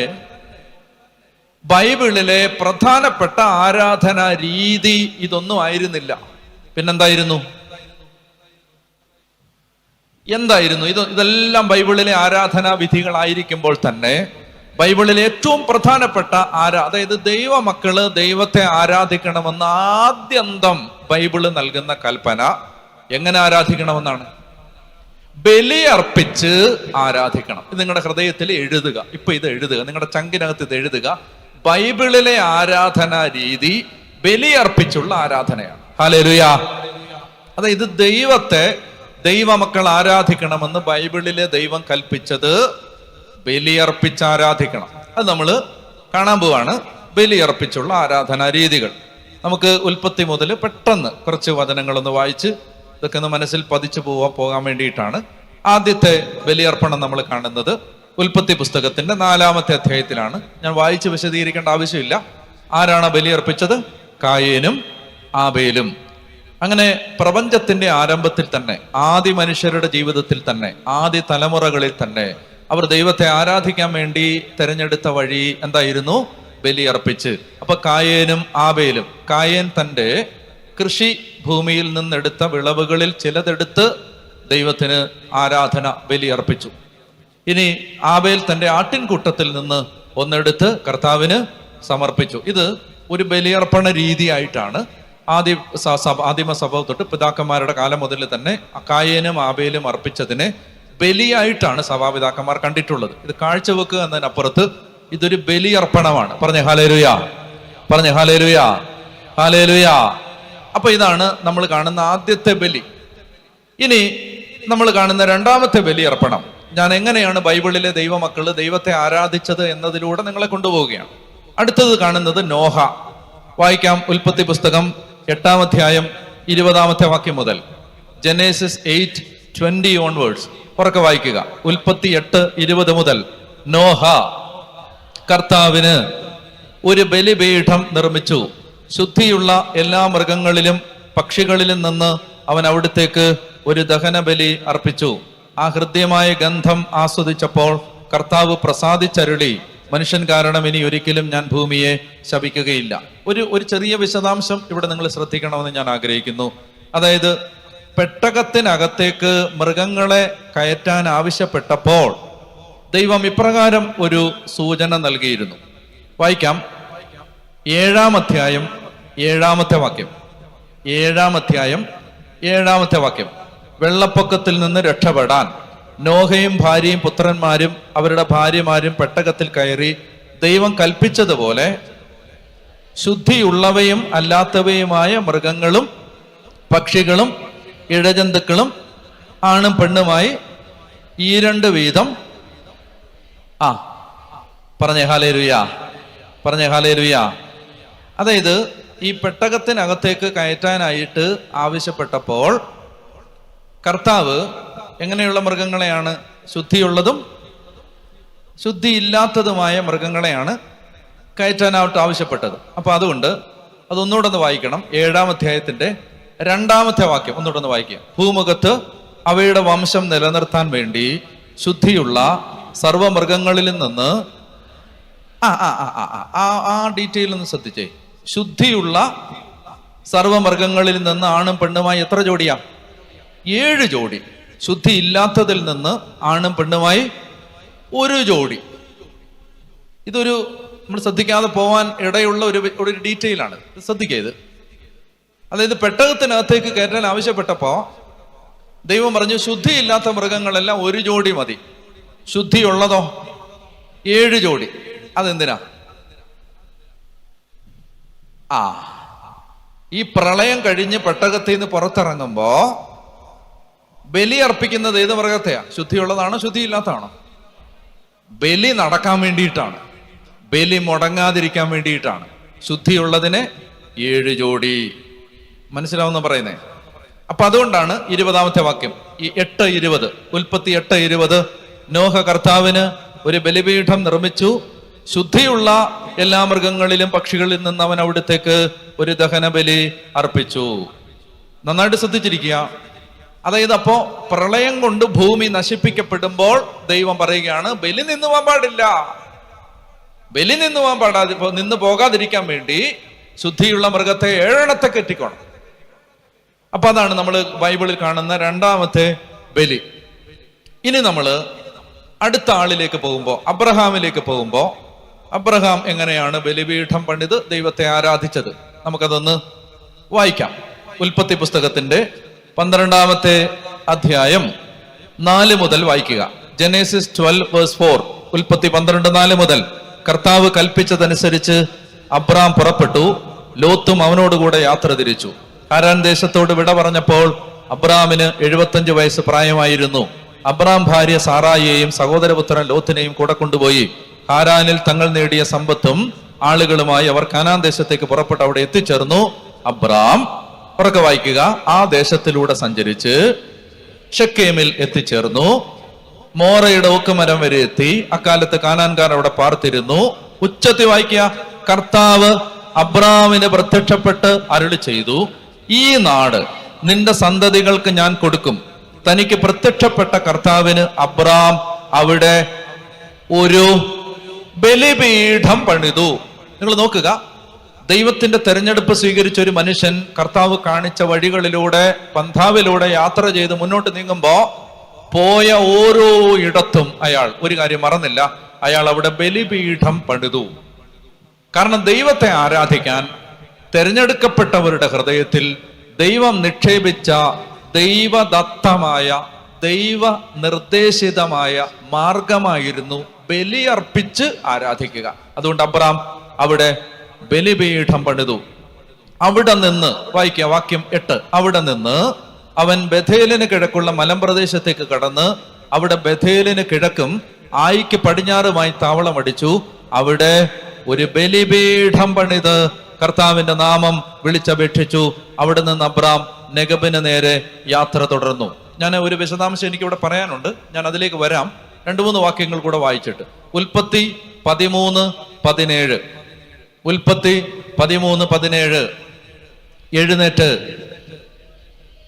ബൈബിളിലെ പ്രധാനപ്പെട്ട ആരാധനാ രീതി ഇതൊന്നും ആയിരുന്നില്ല. പിന്നെന്തായിരുന്നു? ഇതെല്ലാം ബൈബിളിലെ ആരാധനാ വിധികളായിരിക്കുമ്പോൾ തന്നെ ബൈബിളിൽ ഏറ്റവും പ്രധാനപ്പെട്ട അതായത് ദൈവമക്കള് ദൈവത്തെ ആരാധിക്കണമെന്ന് ആദ്യന്തം ബൈബിള് നൽകുന്ന കൽപ്പന എങ്ങനെ ആരാധിക്കണമെന്നാണ്? ബലി അർപ്പിച്ച് ആരാധിക്കണം. ഇത് നിങ്ങളുടെ ഹൃദയത്തിൽ എഴുതുക. ഇപ്പൊ ഇത് എഴുതുക, നിങ്ങളുടെ ചങ്കിനകത്ത് ഇത് എഴുതുക. ബൈബിളിലെ ആരാധനാ രീതി ബലി അർപ്പിച്ചുള്ള ആരാധനയാണ്. ഹല്ലേലൂയാ. അതായത് ദൈവമക്കൾ ആരാധിക്കണമെന്ന് ബൈബിളിലെ ദൈവം കൽപ്പിച്ചത് ബലിയർപ്പിച്ച് ആരാധിക്കണം. അത് നമ്മൾ കാണാൻ പോവാണ്. ബലിയർപ്പിച്ചുള്ള ആരാധനാ രീതികൾ. നമുക്ക് ഉൽപ്പത്തി മുതൽ പെട്ടെന്ന് കുറച്ച് വചനങ്ങളൊന്ന് വായിച്ച് ഇതൊക്കെ ഒന്ന് മനസ്സിൽ പതിച്ചു പോകാൻ വേണ്ടിയിട്ടാണ്. ആദ്യത്തെ ബലിയർപ്പണം നമ്മൾ കാണുന്നത് ഉൽപ്പത്തി പുസ്തകത്തിന്റെ 4-ാമത്തെ അധ്യായത്തിലാണ്. ഞാൻ വായിച്ച് വിശദീകരിക്കേണ്ട ആവശ്യമില്ല. ആരാണ് ബലിയർപ്പിച്ചത്? കായേനും ആബേലും. അങ്ങനെ പ്രപഞ്ചത്തിന്റെ ആരംഭത്തിൽ തന്നെ, ആദി മനുഷ്യരുടെ ജീവിതത്തിൽ തന്നെ, ആദി തലമുറകളിൽ തന്നെ അവർ ദൈവത്തെ ആരാധിക്കാൻ വേണ്ടി തെരഞ്ഞെടുത്ത വഴി എന്തായിരുന്നു? ബലിയർപ്പിച്ച്. അപ്പൊ കായേനും ആബേലും, കായേൻ തന്റെ കൃഷി ഭൂമിയിൽ നിന്നെടുത്ത വിളവുകളിൽ ചിലതെടുത്ത് ദൈവത്തിന് ആരാധന ബലിയർപ്പിച്ചു. ഇനി ആബേൽ തന്റെ ആട്ടിൻകൂട്ടത്തിൽ നിന്ന് ഒന്നെടുത്ത് കർത്താവിന് സമർപ്പിച്ചു. ഇത് ഒരു ബലിയർപ്പണ രീതിയായിട്ടാണ് ആദിമ സഭ തൊട്ട് പിതാക്കന്മാരുടെ കാലം മുതൽ തന്നെ കായേനും ആബേലും അർപ്പിച്ചതിനെ ബലിയായിട്ടാണ് സഭാപിതാക്കന്മാർ കണ്ടിട്ടുള്ളത്. ഇത് കാഴ്ചവെക്കുക എന്നതിനപ്പുറത്ത് ഇതൊരു ബലിയർപ്പണമാണ്. പറഞ്ഞേ ഹല്ലേലൂയാ, പറഞ്ഞേ ഹല്ലേലൂയാ, ഹല്ലേലൂയാ. അപ്പൊ ഇതാണ് നമ്മൾ കാണുന്ന ആദ്യത്തെ ബലി. ഇനി നമ്മൾ കാണുന്ന രണ്ടാമത്തെ ബലിയർപ്പണം. ഞാൻ എങ്ങനെയാണ് ബൈബിളിലെ ദൈവമക്കള് ദൈവത്തെ ആരാധിച്ചത് എന്നതിലൂടെ നിങ്ങളെ കൊണ്ടുപോവുകയാണ്. അടുത്തത് കാണുന്നത് നോഹ. വായിക്കാം. ഉൽപ്പത്തി പുസ്തകം 8-ാം അധ്യായം 20-ാമത്തെ വാക്യം മുതൽ. Genesis 8:20 onwards. ഉറക്കെ വായിക്കുക. ഉൽപ്പത്തി 8:20 മുതൽ. നോഹ കർത്താവിന് ഒരു ബലിപീഠം നിർമ്മിച്ചു. ശുദ്ധിയുള്ള എല്ലാ മൃഗങ്ങളിലും പക്ഷികളിലും നിന്ന് അവൻ അവിടത്തേക്ക് ഒരു ദഹനബലി അർപ്പിച്ചു. ആ ഹൃദ്യമായ ഗന്ധം ആസ്വദിച്ചപ്പോൾ കർത്താവ് പ്രസാദിച്ചരുളി, മനുഷ്യൻ കാരണം ഇനി ഒരിക്കലും ഞാൻ ഭൂമിയെ ശപിക്കുകയില്ല. ഒരു ചെറിയ വിശദാംശം ഇവിടെ നിങ്ങൾ ശ്രദ്ധിക്കണമെന്ന് ഞാൻ ആഗ്രഹിക്കുന്നു. അതായത് പെട്ടകത്തിനകത്തേക്ക് മൃഗങ്ങളെ കയറ്റാൻ ആവശ്യപ്പെട്ടപ്പോൾ ദൈവം ഇപ്രകാരം ഒരു സൂചന നൽകിയിരുന്നു. വായിക്കാം. 7-ാം അധ്യായം 7-ാമത്തെ വാക്യം. 7-ാം അധ്യായം 7-ാമത്തെ വാക്യം. വെള്ളപ്പൊക്കത്തിൽ നിന്ന് രക്ഷപ്പെടാൻ നോഹയും ഭാര്യയും പുത്രന്മാരും അവരുടെ ഭാര്യമാരും പെട്ടകത്തിൽ കയറി ദൈവം കൽപ്പിച്ചതുപോലെ ശുദ്ധിയുള്ളവയും അല്ലാത്തവയുമായ മൃഗങ്ങളും പക്ഷികളും ഇഴജന്തുക്കളും ആണും പെണ്ണുമായി 2 വീതം. പറഞ്ഞേ ഹല്ലേലൂയാ, പറഞ്ഞേ ഹല്ലേലൂയാ. അതായത് ഈ പെട്ടകത്തിനകത്തേക്ക് കയറ്റാനായിട്ട് ആവശ്യപ്പെട്ടപ്പോൾ കർത്താവ് എങ്ങനെയുള്ള മൃഗങ്ങളെയാണ്? ശുദ്ധിയുള്ളതും ശുദ്ധിയില്ലാത്തതുമായ മൃഗങ്ങളെയാണ് കയറ്റാനായിട്ട് ആവശ്യപ്പെട്ടത്. അപ്പൊ അതുകൊണ്ട് അതൊന്നുകൂടെ ഒന്ന് വായിക്കണം. 7-ാം അധ്യായത്തിന്റെ 2-ാമത്തെ വാക്യം ഒന്നുകൂടെ ഒന്ന് വായിക്കുക. ഭൂമുഖത്ത് അവയുടെ വംശം നിലനിർത്താൻ വേണ്ടി ശുദ്ധിയുള്ള സർവമൃഗങ്ങളിൽ നിന്ന് ആ ഡീറ്റെയിൽ ഒന്ന് ശ്രദ്ധിച്ചേ. ശുദ്ധിയുള്ള സർവമൃഗങ്ങളിൽ നിന്ന് ആണും പെണ്ണുമായി എത്ര ജോഡിയാ? 7 ജോഡി. ശുദ്ധി ഇല്ലാത്തതിൽ നിന്ന് ആണും പെണ്ണുമായി 1 ജോഡി. ഇതൊരു നമ്മൾ ശ്രദ്ധിക്കാതെ പോവാൻ ഇടയുള്ള ഒരു ഡീറ്റെയിൽ ആണ്. ശ്രദ്ധിക്കുക. അതായത് പെട്ടകത്തിനകത്തേക്ക് കയറ്റാൻ ആവശ്യപ്പെട്ടപ്പോ ദൈവം പറഞ്ഞു ശുദ്ധിയില്ലാത്ത മൃഗങ്ങളെല്ലാം 1 ജോഡി മതി, ശുദ്ധിയുള്ളതോ 7 ജോഡി. അതെന്തിനാ? ഈ പ്രളയം കഴിഞ്ഞ് പെട്ടകത്തിൽ നിന്ന് പുറത്തിറങ്ങുമ്പോ ബലി അർപ്പിക്കുന്നത് ഏത് മൃഗത്തെയാ? ശുദ്ധിയുള്ളതാണോ ശുദ്ധിയില്ലാത്തതാണോ? ബലി നടക്കാൻ വേണ്ടിയിട്ടാണ്, ബലി മുടങ്ങാതിരിക്കാൻ വേണ്ടിയിട്ടാണ്. ശുദ്ധിയുള്ളതിന് 7 ജോഡി. മനസ്സിലാവുന്ന പറയുന്നേ. അപ്പൊ അതുകൊണ്ടാണ് 20-ാമത്തെ വാക്യം, ഈ 8:20, ഉൽപ്പത്തി 8:20. നോഹ കർത്താവിന് ഒരു ബലിപീഠം നിർമ്മിച്ചു. ശുദ്ധിയുള്ള എല്ലാ മൃഗങ്ങളിലും പക്ഷികളിൽ നിന്ന് അവൻ അവിടത്തേക്ക് ഒരു ദഹനബലി അർപ്പിച്ചു. നന്നായിട്ട് ശ്രദ്ധിച്ചിരിക്കുക. അതായത് അപ്പോ പ്രളയം കൊണ്ട് ഭൂമി നശിപ്പിക്കപ്പെടുമ്പോൾ ദൈവം പറയുകയാണ് ബലി നിന്ന് പോകാൻ പാടില്ല, ബലി നിന്ന് പോകാതിരിക്കാൻ വേണ്ടി ശുദ്ധിയുള്ള മൃഗത്തെ 7 കെട്ടിക്കോണം. അപ്പൊ അതാണ് നമ്മൾ ബൈബിളിൽ കാണുന്ന 2-ാമത്തെ ബലി. ഇനി നമ്മൾ അടുത്ത ആളിലേക്ക് പോകുമ്പോൾ, അബ്രഹാമിലേക്ക് പോകുമ്പോൾ, അബ്രഹാം എങ്ങനെയാണ് ബലിപീഠം പണിത് ദൈവത്തെ ആരാധിച്ചത് നമുക്കതൊന്ന് വായിക്കാം. ഉൽപ്പത്തി പുസ്തകത്തിന്റെ 12-ാമത്തെ അധ്യായം 4 മുതൽ വായിക്കുക. ജനേസിസ് 12:4. ഉൽപ്പത്തി 12:4 മുതൽ. കർത്താവ് കൽപ്പിച്ചതനുസരിച്ച് അബ്രാം പുറപ്പെട്ടു. ലോത്തും അവനോടുകൂടെ യാത്ര തിരിച്ചു. ഹാരാൻ ദേശത്തോട് വിട പറഞ്ഞപ്പോൾ അബ്രാമിന് 75 വയസ്സ് പ്രായമായിരുന്നു. അബ്രാം ഭാര്യ സാറായിയെയും സഹോദരപുത്രൻ ലോത്തിനെയും കൂടെ കൊണ്ടുപോയി. ഹാരാനിൽ തങ്ങൾ നേടിയ സമ്പത്തും ആളുകളുമായി അവർ കാനാൻ ദേശത്തേക്ക് പുറപ്പെട്ട് അവിടെ എത്തിച്ചേർന്നു. അബ്രാം, ഉറക്കെ വായിക്കുക, ആ ദേശത്തിലൂടെ സഞ്ചരിച്ച് ഷെക്കേമിൽ എത്തിച്ചേർന്നു. മോറയുടെ ഓക്കുമരം വരെ എത്തി. അക്കാലത്ത് കാനാൻകാർ അവിടെ പാർത്തിരുന്നു. ഉച്ചത്തിൽ വായിക്കുക. കർത്താവ് അബ്രാമിന് പ്രത്യക്ഷപ്പെട്ട് അരുളി ചെയ്തു, ഈ നാട് നിന്റെ സന്തതികൾക്ക് ഞാൻ കൊടുക്കും. തനിക്ക് പ്രത്യക്ഷപ്പെട്ട കർത്താവിന് അബ്രാം അവിടെ ഒരു ബലിപീഠം പണിതു. നിങ്ങൾ നോക്കുക, ദൈവത്തിന്റെ തെരഞ്ഞെടുപ്പ് സ്വീകരിച്ച ഒരു മനുഷ്യൻ കർത്താവ് കാണിച്ച വഴികളിലൂടെ, പന്ഥാവിലൂടെ യാത്ര ചെയ്ത് മുന്നോട്ട് നീങ്ങുമ്പോ പോയ ഓരോ ഇടത്തും അയാൾ ഒരു കാര്യം മറന്നില്ല, അയാൾ അവിടെ ബലിപീഠം പണിതു. കാരണം ദൈവത്തെ ആരാധിക്കാൻ തെരഞ്ഞെടുക്കപ്പെട്ടവരുടെ ഹൃദയത്തിൽ ദൈവം നിക്ഷേപിച്ച ദൈവദത്തമായ, ദൈവ നിർദ്ദേശിതമായ മാർഗമായിരുന്നു ബലിയർപ്പിച്ച് ആരാധിക്കുക. അതുകൊണ്ട് അബ്രാം അവിടെ ബലിപീഠം പണിതു. അവിടെ നിന്ന് വായിക്കുക, വാക്യം 8. അവിടെ നിന്ന് അവൻ ബഥേലിന് കിഴക്കുള്ള മലമ്പ്രദേശത്തേക്ക് കടന്ന് അവിടെ ബഥേലിന് കിഴക്കും ആയിക്ക് പടിഞ്ഞാറുമായി താവളമടിച്ചു. അവിടെ ഒരു ബലിപീഠം പണിത് കർത്താവിന്റെ നാമം വിളിച്ചപേക്ഷിച്ചു. അവിടെ നിന്ന് അബ്രാം നെഗബിന് നേരെ യാത്ര തുടർന്നു. ഞാൻ ഒരു വിശദാംശം എനിക്കിവിടെ പറയാനുണ്ട്, ഞാൻ അതിലേക്ക് വരാം. 2-3 വാക്യങ്ങൾ കൂടെ വായിച്ചിട്ട്. ഉൽപ്പത്തി 13:17. ഉൽപ്പത്തി 13:17. എഴുന്നേറ്റ്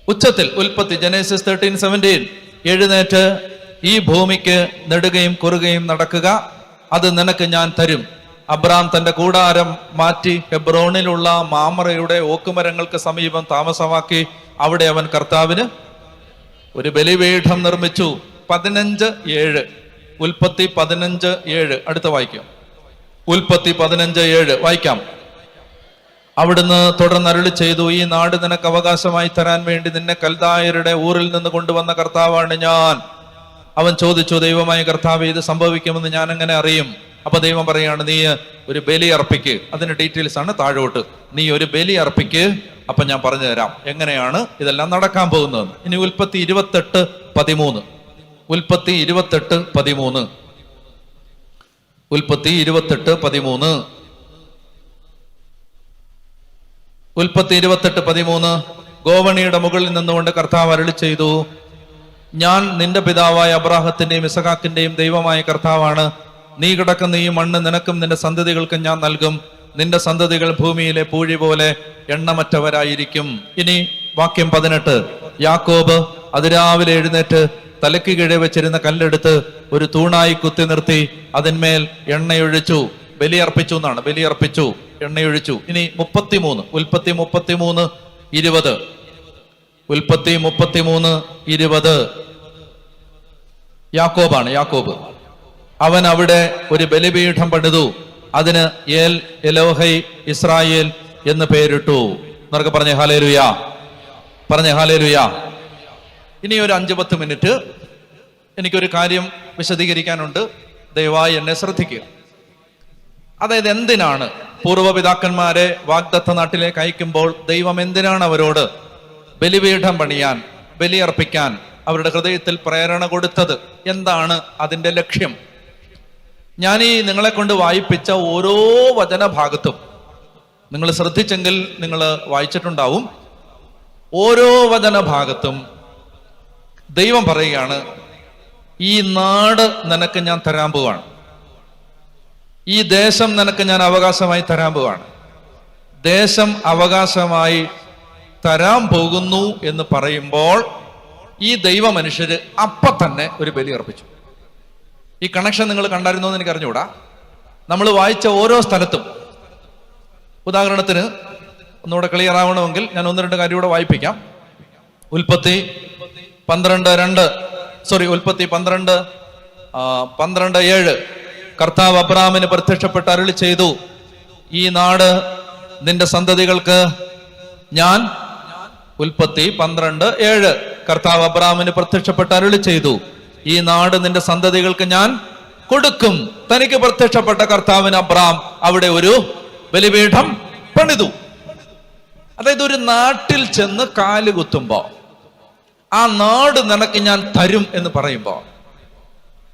ഉച്ചത്തിൽ, ഉൽപ്പത്തി ജനേസിസ് 13:17. എഴുന്നേറ്റ് ഈ ഭൂമിക്ക് നെടുകയും കുറുകയും നടക്കുക, അത് നിനക്ക് ഞാൻ തരും. അബ്രാം തന്റെ കൂടാരം മാറ്റി ഹെബ്രോണിലുള്ള മാമറയുടെ ഓക്കുമരങ്ങൾക്ക് സമീപം താമസമാക്കി. അവിടെ അവൻ കർത്താവിന് ഒരു ബലിപീഠം നിർമ്മിച്ചു. 15:7. ഉൽപ്പത്തി 15:7. അടുത്ത വായിക്കാം. ഉൽപ്പത്തി 15:7 വായിക്കാം. അവിടുന്ന് തുടർന്ന് അരുളി ചെയ്തു, ഈ നാട് നിനക്ക് അവകാശമായി തരാൻ വേണ്ടി നിന്നെ കൽദായരുടെ ഊരിൽ നിന്ന് കൊണ്ടുവന്ന കർത്താവാണ് ഞാൻ. അവൻ ചോദിച്ചു, ദൈവമായ കർത്താവ്, ഇത് സംഭവിക്കുമെന്ന് ഞാൻ എങ്ങനെ അറിയും? അപ്പൊ ദൈവം പറയാണ്, നീ ഒരു ബലി അർപ്പിക്ക്. അതിന്റെ ഡീറ്റെയിൽസ് ആണ് താഴോട്ട്. നീ ഒരു ബലി അർപ്പിക്ക്, അപ്പൊ ഞാൻ പറഞ്ഞു തരാം എങ്ങനെയാണ് ഇതെല്ലാം നടക്കാൻ പോകുന്നത്. ഇനി ഉൽപ്പത്തി 28:13. ഉൽപ്പത്തി 28:13. ഉൽപ്പത്തി 28:13. ഉൽപ്പത്തി 28:13. ഗോവണിയുടെ മുകളിൽ നിന്നുകൊണ്ട് കർത്താവ് അരുളി ചെയ്തു, ഞാൻ നിന്റെ പിതാവായ അബ്രാഹത്തിന്റെയും ഇസഹാക്കിന്റെയും ദൈവമായ കർത്താവാണ്. നീ കിടക്കുന്ന ഈ മണ്ണ് നിനക്കും നിന്റെ സന്തതികൾക്കും ഞാൻ നൽകും. നിന്റെ സന്തതികൾ ഭൂമിയിലെ പൂഴി പോലെ എണ്ണമറ്റവരായിരിക്കും. ഇനി വാക്യം 18. യാക്കോബ് അതിരാവിലെ എഴുന്നേറ്റ് തലയ്ക്ക് കീഴെ വെച്ചിരുന്ന കല്ലെടുത്ത് ഒരു തൂണായി കുത്തി നിർത്തി അതിന്മേൽ എണ്ണയൊഴിച്ചു. ബലിയർപ്പിച്ചു എന്നാണ്, ബലിയർപ്പിച്ചു, എണ്ണയൊഴിച്ചു. ഇനി 33. ഉൽപ്പത്തി 33:20. ഉൽപ്പത്തി 33:20. യാക്കോബാണ്, യാക്കോബ്. അവൻ അവിടെ ഒരു ബലിപീഠം പണിതു. അതിന് ഏൽ എലോഹൈ ഇസ്രായേൽ എന്ന് പേരിട്ടു. എന്നൊക്കെ പറഞ്ഞേ ഹല്ലേലൂയ, പറഞ്ഞേ ഹല്ലേലൂയ. ഇനി ഒരു 5-10 മിനിറ്റ് എനിക്കൊരു കാര്യം വിശദീകരിക്കാനുണ്ട്. ദയവായി എന്നെ ശ്രദ്ധിക്കുക. അതായത് എന്തിനാണ് പൂർവ്വപിതാക്കന്മാരെ വാഗ്ദത്ത നാട്ടിലേക്ക് അയക്കുമ്പോൾ ദൈവം എന്തിനാണ് അവരോട് ബലിപീഠം പണിയാൻ, ബലിയർപ്പിക്കാൻ അവരുടെ ഹൃദയത്തിൽ പ്രേരണ കൊടുത്തത്? എന്താണ് അതിന്റെ ലക്ഷ്യം? ഞാൻ ഈ നിങ്ങളെ കൊണ്ട് വായിപ്പിച്ച ഓരോ വചനഭാഗത്തും നിങ്ങൾ ശ്രദ്ധിച്ചെങ്കിൽ നിങ്ങൾ വായിച്ചിട്ടുണ്ടാവും. ഓരോ വചനഭാഗത്തും ദൈവം പറയുകയാണ്, ഈ നാട് നിനക്ക് ഞാൻ തരാൻ പോവാണ്, ഈ ദേശം നിനക്ക് ഞാൻ അവകാശമായി തരാൻ പോവാണ്. ദേശം അവകാശമായി തരാൻ പോകുന്നു എന്ന് പറയുമ്പോൾ ഈ ദൈവ മനുഷ്യര് അപ്പൊ തന്നെ ഒരു ബലി അർപ്പിച്ചു. ഈ കണക്ഷൻ നിങ്ങൾ കണ്ടായിരുന്നോ എന്ന് എനിക്ക് അറിഞ്ഞുകൂടാ. നമ്മൾ വായിച്ച ഓരോ സ്ഥലത്തും, ഉദാഹരണത്തിന് ഒന്നുകൂടെ ക്ലിയർ ആവണമെങ്കിൽ ഞാൻ 1-2 കാര്യം കൂടെ വായിപ്പിക്കാം. ഉൽപ്പത്തി 12:2. ഉൽപ്പത്തി 12:7 കർത്താവ് അബ്രാമിന് പ്രത്യക്ഷപ്പെട്ട് അരുളി ചെയ്തു, ഈ നാട് നിന്റെ സന്തതികൾക്ക് ഞാൻ, ഉൽപ്പത്തി 12:7 കർത്താവ് അബ്രാമിന് പ്രത്യക്ഷപ്പെട്ട് അരുളി ചെയ്തു, ഈ നാട് നിന്റെ സന്തതികൾക്ക് ഞാൻ കൊടുക്കും. തനിക്ക് പ്രത്യക്ഷപ്പെട്ട കർത്താവിന് അബ്രാം അവിടെ ഒരു ബലിപീഠം പണിതു. അതായത് ഒരു നാട്ടിൽ ചെന്ന് കാല് കുത്തുമ്പോ ആ നാട് നിനക്ക് ഞാൻ തരും എന്ന് പറയുമ്പോ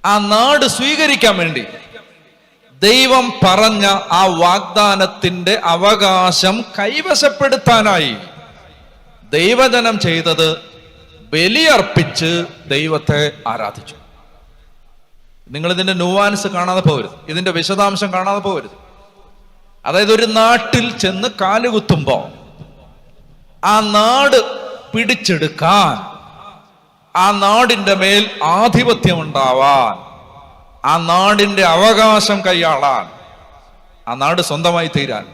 ആ നാട് സ്വീകരിക്കാൻ വേണ്ടി ദൈവം പറഞ്ഞ ആ വാഗ്ദാനത്തിന്റെ അവകാശം കൈവശപ്പെടുത്താനായി ദൈവജനം ചെയ്തത് ബലിയർപ്പിച്ച് ദൈവത്തെ ആരാധിച്ചു. നിങ്ങൾ ഇതിന്റെ ന്യൂവാൻസ് കാണാതെ പോകരുത്, ഇതിന്റെ വിശദാംശം കാണാതെ പോകരുത്. അതായത് ഒരു നാട്ടിൽ ചെന്ന് കാലുകുത്തുമ്പോ ആ നാട് പിടിച്ചെടുക്കാൻ, ആ നാടിന്റെ മേൽ ആധിപത്യം ഉണ്ടാവാൻ, ആ നാടിന്റെ അവകാശം കൈയാളാൻ, ആ നാട് സ്വന്തമായി തീരാൻ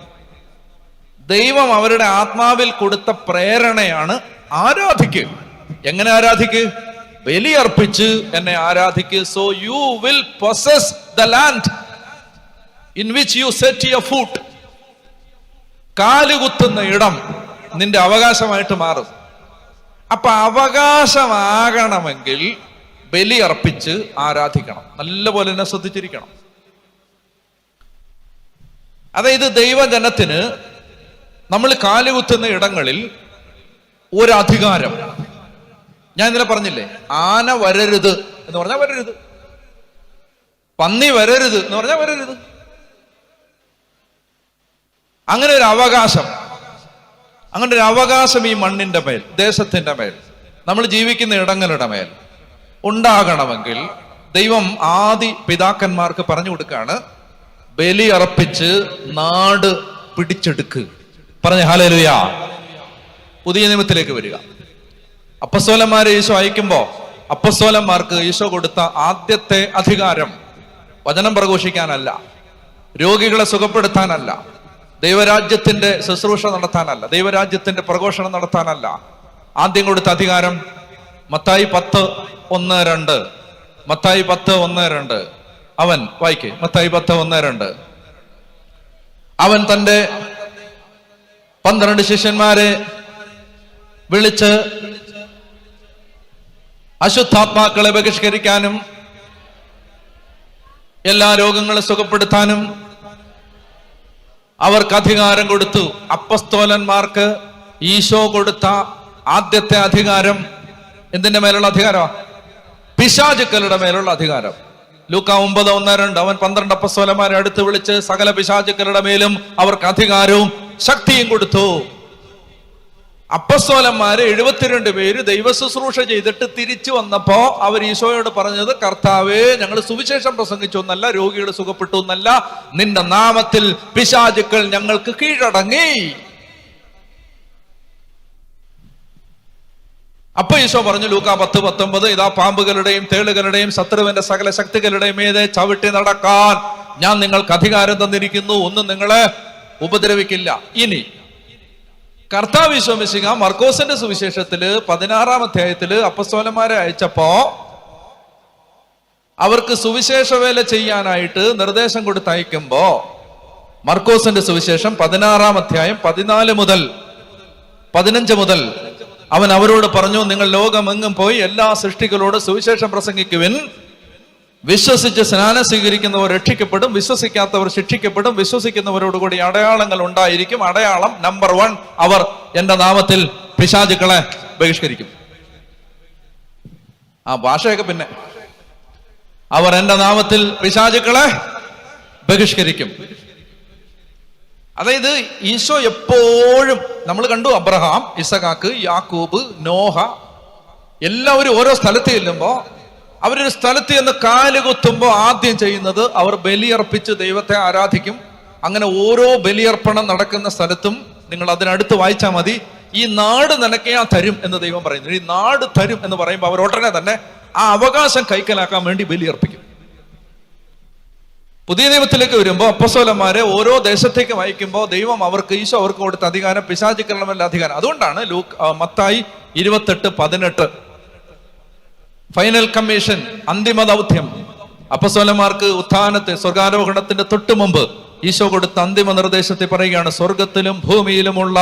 ദൈവം അവരുടെ ആത്മാവിൽ കൊടുത്ത പ്രേരണയാണ് ആരാധിക്കുക. എങ്ങനെ ആരാധിക്കുക? ബലിയർപ്പിച്ച് എന്നെ ആരാധിക്കുക. So you will possess the land in which you set your foot. കാലുകുത്തുന്ന ഇടം നിന്റെ അവകാശമായിട്ട് മാറും. അപ്പൊ അവകാശമാകണമെങ്കിൽ ബലി അർപ്പിച്ച് ആരാധിക്കണം. നല്ലപോലെ തന്നെ ശ്രദ്ധിച്ചിരിക്കണം. അതായത് ദൈവജനത്തിന് നമ്മൾ കാലുകുത്തുന്ന ഇടങ്ങളിൽ ഒരധികാരം, ഞാൻ ഇന്നലെ പറഞ്ഞില്ലേ, ആന വരരുത് എന്ന് പറഞ്ഞാൽ വരരുത്, പന്നി വരരുത് എന്ന് പറഞ്ഞാൽ വരരുത്. അങ്ങനെ ഒരു അവകാശം, അങ്ങനെ ഒരു അവകാശം ഈ മണ്ണിന്റെ മേൽ, ദേശത്തിന്റെ മേൽ, നമ്മൾ ജീവിക്കുന്ന ഇടങ്ങളുടെ മേൽ ഉണ്ടാകണമെങ്കിൽ ദൈവം ആദി പിതാക്കന്മാർക്ക് പറഞ്ഞു കൊടുക്കാണ്, ബലി അർപ്പിച്ച് നാട് പിടിച്ചെടുക്ക്. പറഞ്ഞ ഹല്ലേലൂയ. പുതിയ നിയമത്തിലേക്ക് വരിക. അപ്പസ്തോലന്മാരെ ഈശോ അയക്കുമ്പോ അപ്പസ്തോലന്മാർക്ക് ഈശോ കൊടുത്ത ആദ്യത്തെ അധികാരം വചനം പ്രഘോഷിക്കാനല്ല, രോഗികളെ സുഖപ്പെടുത്താനല്ല, ദൈവരാജ്യത്തിന്റെ ശുശ്രൂഷ നടത്താനല്ല, ദൈവരാജ്യത്തിന്റെ പ്രഘോഷണം നടത്താനല്ല. ആദ്യം കൊടുത്ത അധികാരം മത്തായി 10:1-2. മത്തായി 10:1-2. അവൻ വായിക്കേ, മത്തായി 10:1-2. അവൻ തന്റെ 12 ശിഷ്യന്മാരെ വിളിച്ച് അശുദ്ധാത്മാക്കളെ ബഹിഷ്കരിക്കാനും എല്ലാ രോഗങ്ങളെ സുഖപ്പെടുത്താനും അവർക്ക് അധികാരം കൊടുത്തു. അപ്പസ്തോലന്മാർക്ക് ഈശോ കൊടുത്ത ആദ്യത്തെ അധികാരം എന്തിന്റെ മേലുള്ള അധികാരം? പിശാചുക്കളുടെ മേലുള്ള അധികാരം. ലൂക്കാ 9:1-2. അവൻ 12 അപ്പസ്തോലന്മാരെ അടുത്ത് വിളിച്ച് സകല പിശാചുക്കളുടെ മേലും അവർക്ക് അധികാരവും ശക്തിയും കൊടുത്തു. അപ്പസ്തോലന്മാര് 72 പേര് ദൈവ ശുശ്രൂഷ ചെയ്തിട്ട് തിരിച്ചു വന്നപ്പോ അവർ ഈശോയോട് പറഞ്ഞത്, കർത്താവേ, ഞങ്ങൾ സുവിശേഷം പ്രസംഗിച്ചു എന്നല്ല, രോഗികളെ സുഖപ്പെട്ടു എന്നല്ല, നിന്റെ നാമത്തിൽ പിശാചുക്കൾ ഞങ്ങൾക്ക് കീഴടങ്ങി. അപ്പൊ ഈശോ പറഞ്ഞു ലൂക്കാ 10:19, ഇതാ പാമ്പുകളുടെയും തേളുകളുടെയും ശത്രുവിന്റെ സകല ശക്തികളുടെയും മീതെ ചവിട്ടി നടക്കാൻ ഞാൻ നിങ്ങൾക്ക് അധികാരം തന്നിരിക്കുന്നു, ഒന്നും നിങ്ങളെ ഉപദ്രവിക്കില്ല. ഇനി കർത്താവ് ഈശോ മിശിഹ മർക്കോസിന്റെ സുവിശേഷത്തില് 16-ാം അധ്യായത്തില് അപ്പസ്തോലന്മാരെ അയച്ചപ്പോ അവർക്ക് സുവിശേഷ വേല ചെയ്യാനായിട്ട് നിർദ്ദേശം കൊടുത്തയക്കുമ്പോ മർക്കോസിന്റെ സുവിശേഷം 16-ാം അധ്യായം 14 മുതൽ 15 മുതൽ അവൻ അവരോട് പറഞ്ഞു, നിങ്ങൾ ലോകമെങ്ങും പോയി എല്ലാ സൃഷ്ടികളോട് സുവിശേഷം പ്രസംഗിക്കുവിൻ. വിശ്വസിച്ച് സ്നാനം സ്വീകരിക്കുന്നവർ രക്ഷിക്കപ്പെടും, വിശ്വസിക്കാത്തവർ ശിക്ഷിക്കപ്പെടും. വിശ്വസിക്കുന്നവരോടുകൂടി അടയാളങ്ങൾ ഉണ്ടായിരിക്കും. അടയാളം നമ്പർ 1, അവർ എന്റെ നാമത്തിൽ പിശാചുക്കളെ ബഹിഷ്കരിക്കും. ആ ഭാഷയൊക്കെ പിന്നെ, അവർ എന്റെ നാമത്തിൽ പിശാചുക്കളെ ബഹിഷ്കരിക്കും. അതായത് ഈശോ എപ്പോഴും, നമ്മൾ കണ്ടു, അബ്രഹാം, ഇസഹാക്ക്, യാക്കൂബ്, നോഹ എല്ലാവരും ഓരോ സ്ഥലത്ത് ചെല്ലുമ്പോ, അവരൊരു സ്ഥലത്ത് ചെന്ന് കാലുകുത്തുമ്പോ ആദ്യം ചെയ്യുന്നത് അവർ ബലിയർപ്പിച്ച് ദൈവത്തെ ആരാധിക്കും. അങ്ങനെ ഓരോ ബലിയർപ്പണം നടക്കുന്ന സ്ഥലത്തും നിങ്ങൾ അതിനടുത്ത് വായിച്ചാൽ മതി, ഈ നാട് നിനക്ക് ഞാൻ തരും എന്ന് ദൈവം പറയുന്നു. ഈ നാട് തരും എന്ന് പറയുമ്പോൾ അവർ ഉടനെ തന്നെ ആ അവകാശം കൈക്കലാക്കാൻ വേണ്ടി ബലിയർപ്പിക്കും. പുതിയ നിയമത്തിലേക്ക് വരുമ്പോൾ അപ്പസ്തോലന്മാരെ ഓരോ ദേശത്തേക്ക് അയക്കുമ്പോൾ ദൈവം അവർക്ക്, ഈശോ അവർക്ക് കൊടുത്ത അധികാരം പിശാചുക്കളുടെ മേലുള്ള അധികാരം. അതുകൊണ്ടാണ് മത്തായി 28:18 ഫൈനൽ കമ്മീഷൻ, അന്തിമ ദൗത്യം, അപ്പസ്തലന്മാർക്ക് ഉത്ഥാനത്തെ, സ്വർഗാരോഹണത്തിന്റെ തൊട്ടു മുമ്പ് ഈശോ കൊടുത്ത അന്തിമ നിർദ്ദേശത്തെ പറയുകയാണ്, സ്വർഗത്തിലും ഭൂമിയിലുമുള്ള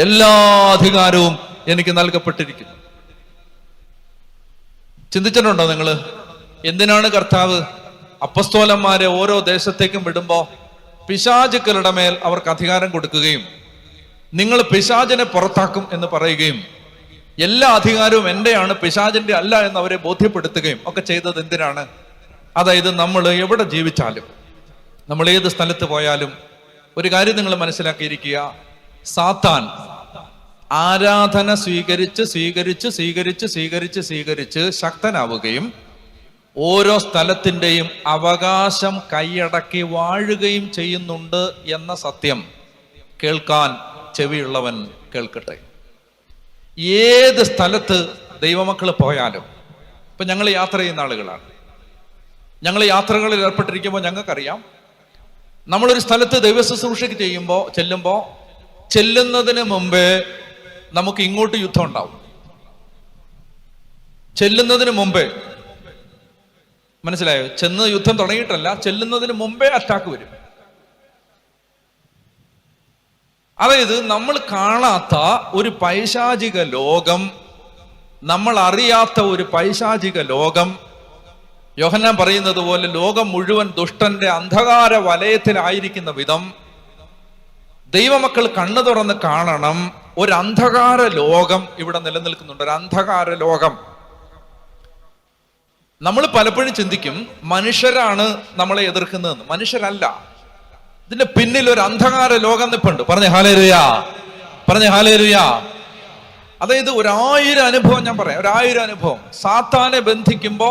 എല്ലാ അധികാരവും എനിക്ക് നൽകപ്പെട്ടിരിക്കുന്നു. ചിന്തിച്ചിട്ടുണ്ടോ നിങ്ങള്? എന്തിനാണ് കർത്താവ് അപ്പസ്തോലന്മാരെ ഓരോ ദേശത്തേക്കും വിടുമ്പോ പിശാചുക്കളുടെ മേൽ അവർക്ക് അധികാരം കൊടുക്കുകയും നിങ്ങൾ പിശാചിനെ പുറത്താക്കും എന്ന് പറയുകയും എല്ലാ അധികാരവും എന്റെയാണ്, പിശാചിന്റെ അല്ല എന്ന് അവരെ ബോധ്യപ്പെടുത്തുകയും ഒക്കെ ചെയ്തത് എന്തിനാണ്? അതായത് നമ്മൾ എവിടെ ജീവിച്ചാലും, നമ്മൾ ഏത് സ്ഥലത്ത് പോയാലും ഒരു കാര്യം നിങ്ങൾ മനസ്സിലാക്കിയിരിക്കുക, സാത്താൻ ആരാധന സ്വീകരിച്ച് സ്വീകരിച്ച് സ്വീകരിച്ച് സ്വീകരിച്ച് സ്വീകരിച്ച് ശക്തനാവുകയും ഓരോ സ്ഥലത്തിൻ്റെയും അവകാശം കൈയടക്കി വാഴുകയും ചെയ്യുന്നുണ്ട് എന്ന സത്യം കേൾക്കാൻ ചെവിയുള്ളവൻ കേൾക്കട്ടെ. ഏത് സ്ഥലത്ത് ദൈവമക്കൾ പോയാലും, ഇപ്പൊ ഞങ്ങൾ യാത്ര ചെയ്യുന്ന ആളുകളാണ്, ഞങ്ങൾ യാത്രകളിൽ ഏർപ്പെട്ടിരിക്കുമ്പോൾ ഞങ്ങൾക്കറിയാം, നമ്മളൊരു സ്ഥലത്ത് ദൈവശുശ്രൂഷയ്ക്ക് ചെല്ലുമ്പോൾ ചെല്ലുന്നതിന് മുമ്പേ നമുക്ക് ഇങ്ങോട്ട് യുദ്ധം ഉണ്ടാവും. ചെല്ലുന്നതിന് മുമ്പേ, മനസ്സിലായോ? ചെന്ന് യുദ്ധം തുടങ്ങിയിട്ടല്ല, ചെല്ലുന്നതിന് മുമ്പേ അറ്റാക്ക് വരും. അതായത് നമ്മൾ കാണാത്ത ഒരു പൈശാചിക ലോകം, നമ്മൾ അറിയാത്ത ഒരു പൈശാചിക ലോകം, യോഹന്നാൻ പറയുന്നത് പോലെ ലോകം മുഴുവൻ ദുഷ്ടന്റെ അന്ധകാര വലയത്തിലായിരിക്കുന്ന വിധം ദൈവമക്കൾ കണ്ണു തുറന്ന് കാണണം. ഒരു അന്ധകാര ലോകം ഇവിടെ നിലനിൽക്കുന്നുണ്ട്, ഒരു അന്ധകാര ലോകം. നമ്മൾ പലപ്പോഴും ചിന്തിക്കും മനുഷ്യരാണ് നമ്മളെ എതിർക്കുന്നതെന്ന്. മനുഷ്യരല്ല, ഇതിന്റെ പിന്നിൽ ഒരു അന്ധകാര ലോകം നിപ്പുണ്ട്. പറഞ്ഞ ഹല്ലേലൂയ, പറഞ്ഞ ഹല്ലേലൂയ. അതായത് 1000 അനുഭവം ഞാൻ പറയാം, 1000 അനുഭവം. സാത്താനെ ബന്ധിക്കുമ്പോ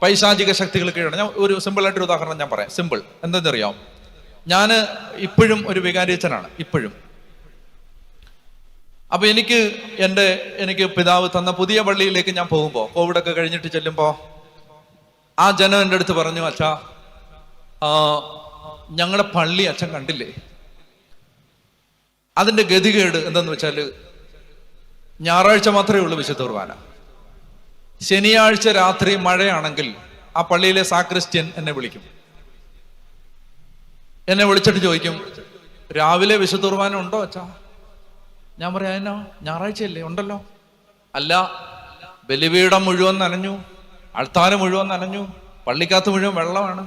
പൈശാചിക ശക്തികൾ കീഴടങ്ങും. ഞാൻ ഒരു സിമ്പിൾ ആയിട്ടൊരു ഉദാഹരണം ഞാൻ പറയാം. സിമ്പിൾ എന്തെന്നറിയാം, ഞാൻ ഇപ്പോഴും ഒരു വികാരിയച്ഛനാണ്, ഇപ്പോഴും. അപ്പൊ എനിക്ക് പിതാവ് തന്ന പുതിയ പള്ളിയിലേക്ക് ഞാൻ പോകുമ്പോ, കോവിഡൊക്കെ കഴിഞ്ഞിട്ട് ചെല്ലുമ്പോ ആ ജനം എൻ്റെ അടുത്ത് പറഞ്ഞു, അച്ഛാ ഞങ്ങളുടെ പള്ളി അച്ഛൻ കണ്ടില്ലേ, അതിന്റെ ഗതികേട് എന്തെന്ന് വെച്ചാൽ ഞായറാഴ്ച മാത്രമേ ഉള്ളൂ വിശുദ്ധ കുർബാന. ശനിയാഴ്ച രാത്രി മഴയാണെങ്കിൽ ആ പള്ളിയിലെ സാക്രിസ്റ്റ്യൻ എന്നെ വിളിക്കും. എന്നെ വിളിച്ചിട്ട് ചോദിക്കും, രാവിലെ വിശുദ്ധ കുർബാന ഉണ്ടോ അച്ഛാ? ഞാൻ പറയാം, എന്നാ ഞായറാഴ്ചയല്ലേ, ഉണ്ടല്ലോ. അല്ല, ബലിപീഠം മുഴുവൻ നനഞ്ഞു, അൾത്താര മുഴുവൻ നനഞ്ഞു, പള്ളിക്കകത്ത് മുഴുവൻ വെള്ളമാണ്.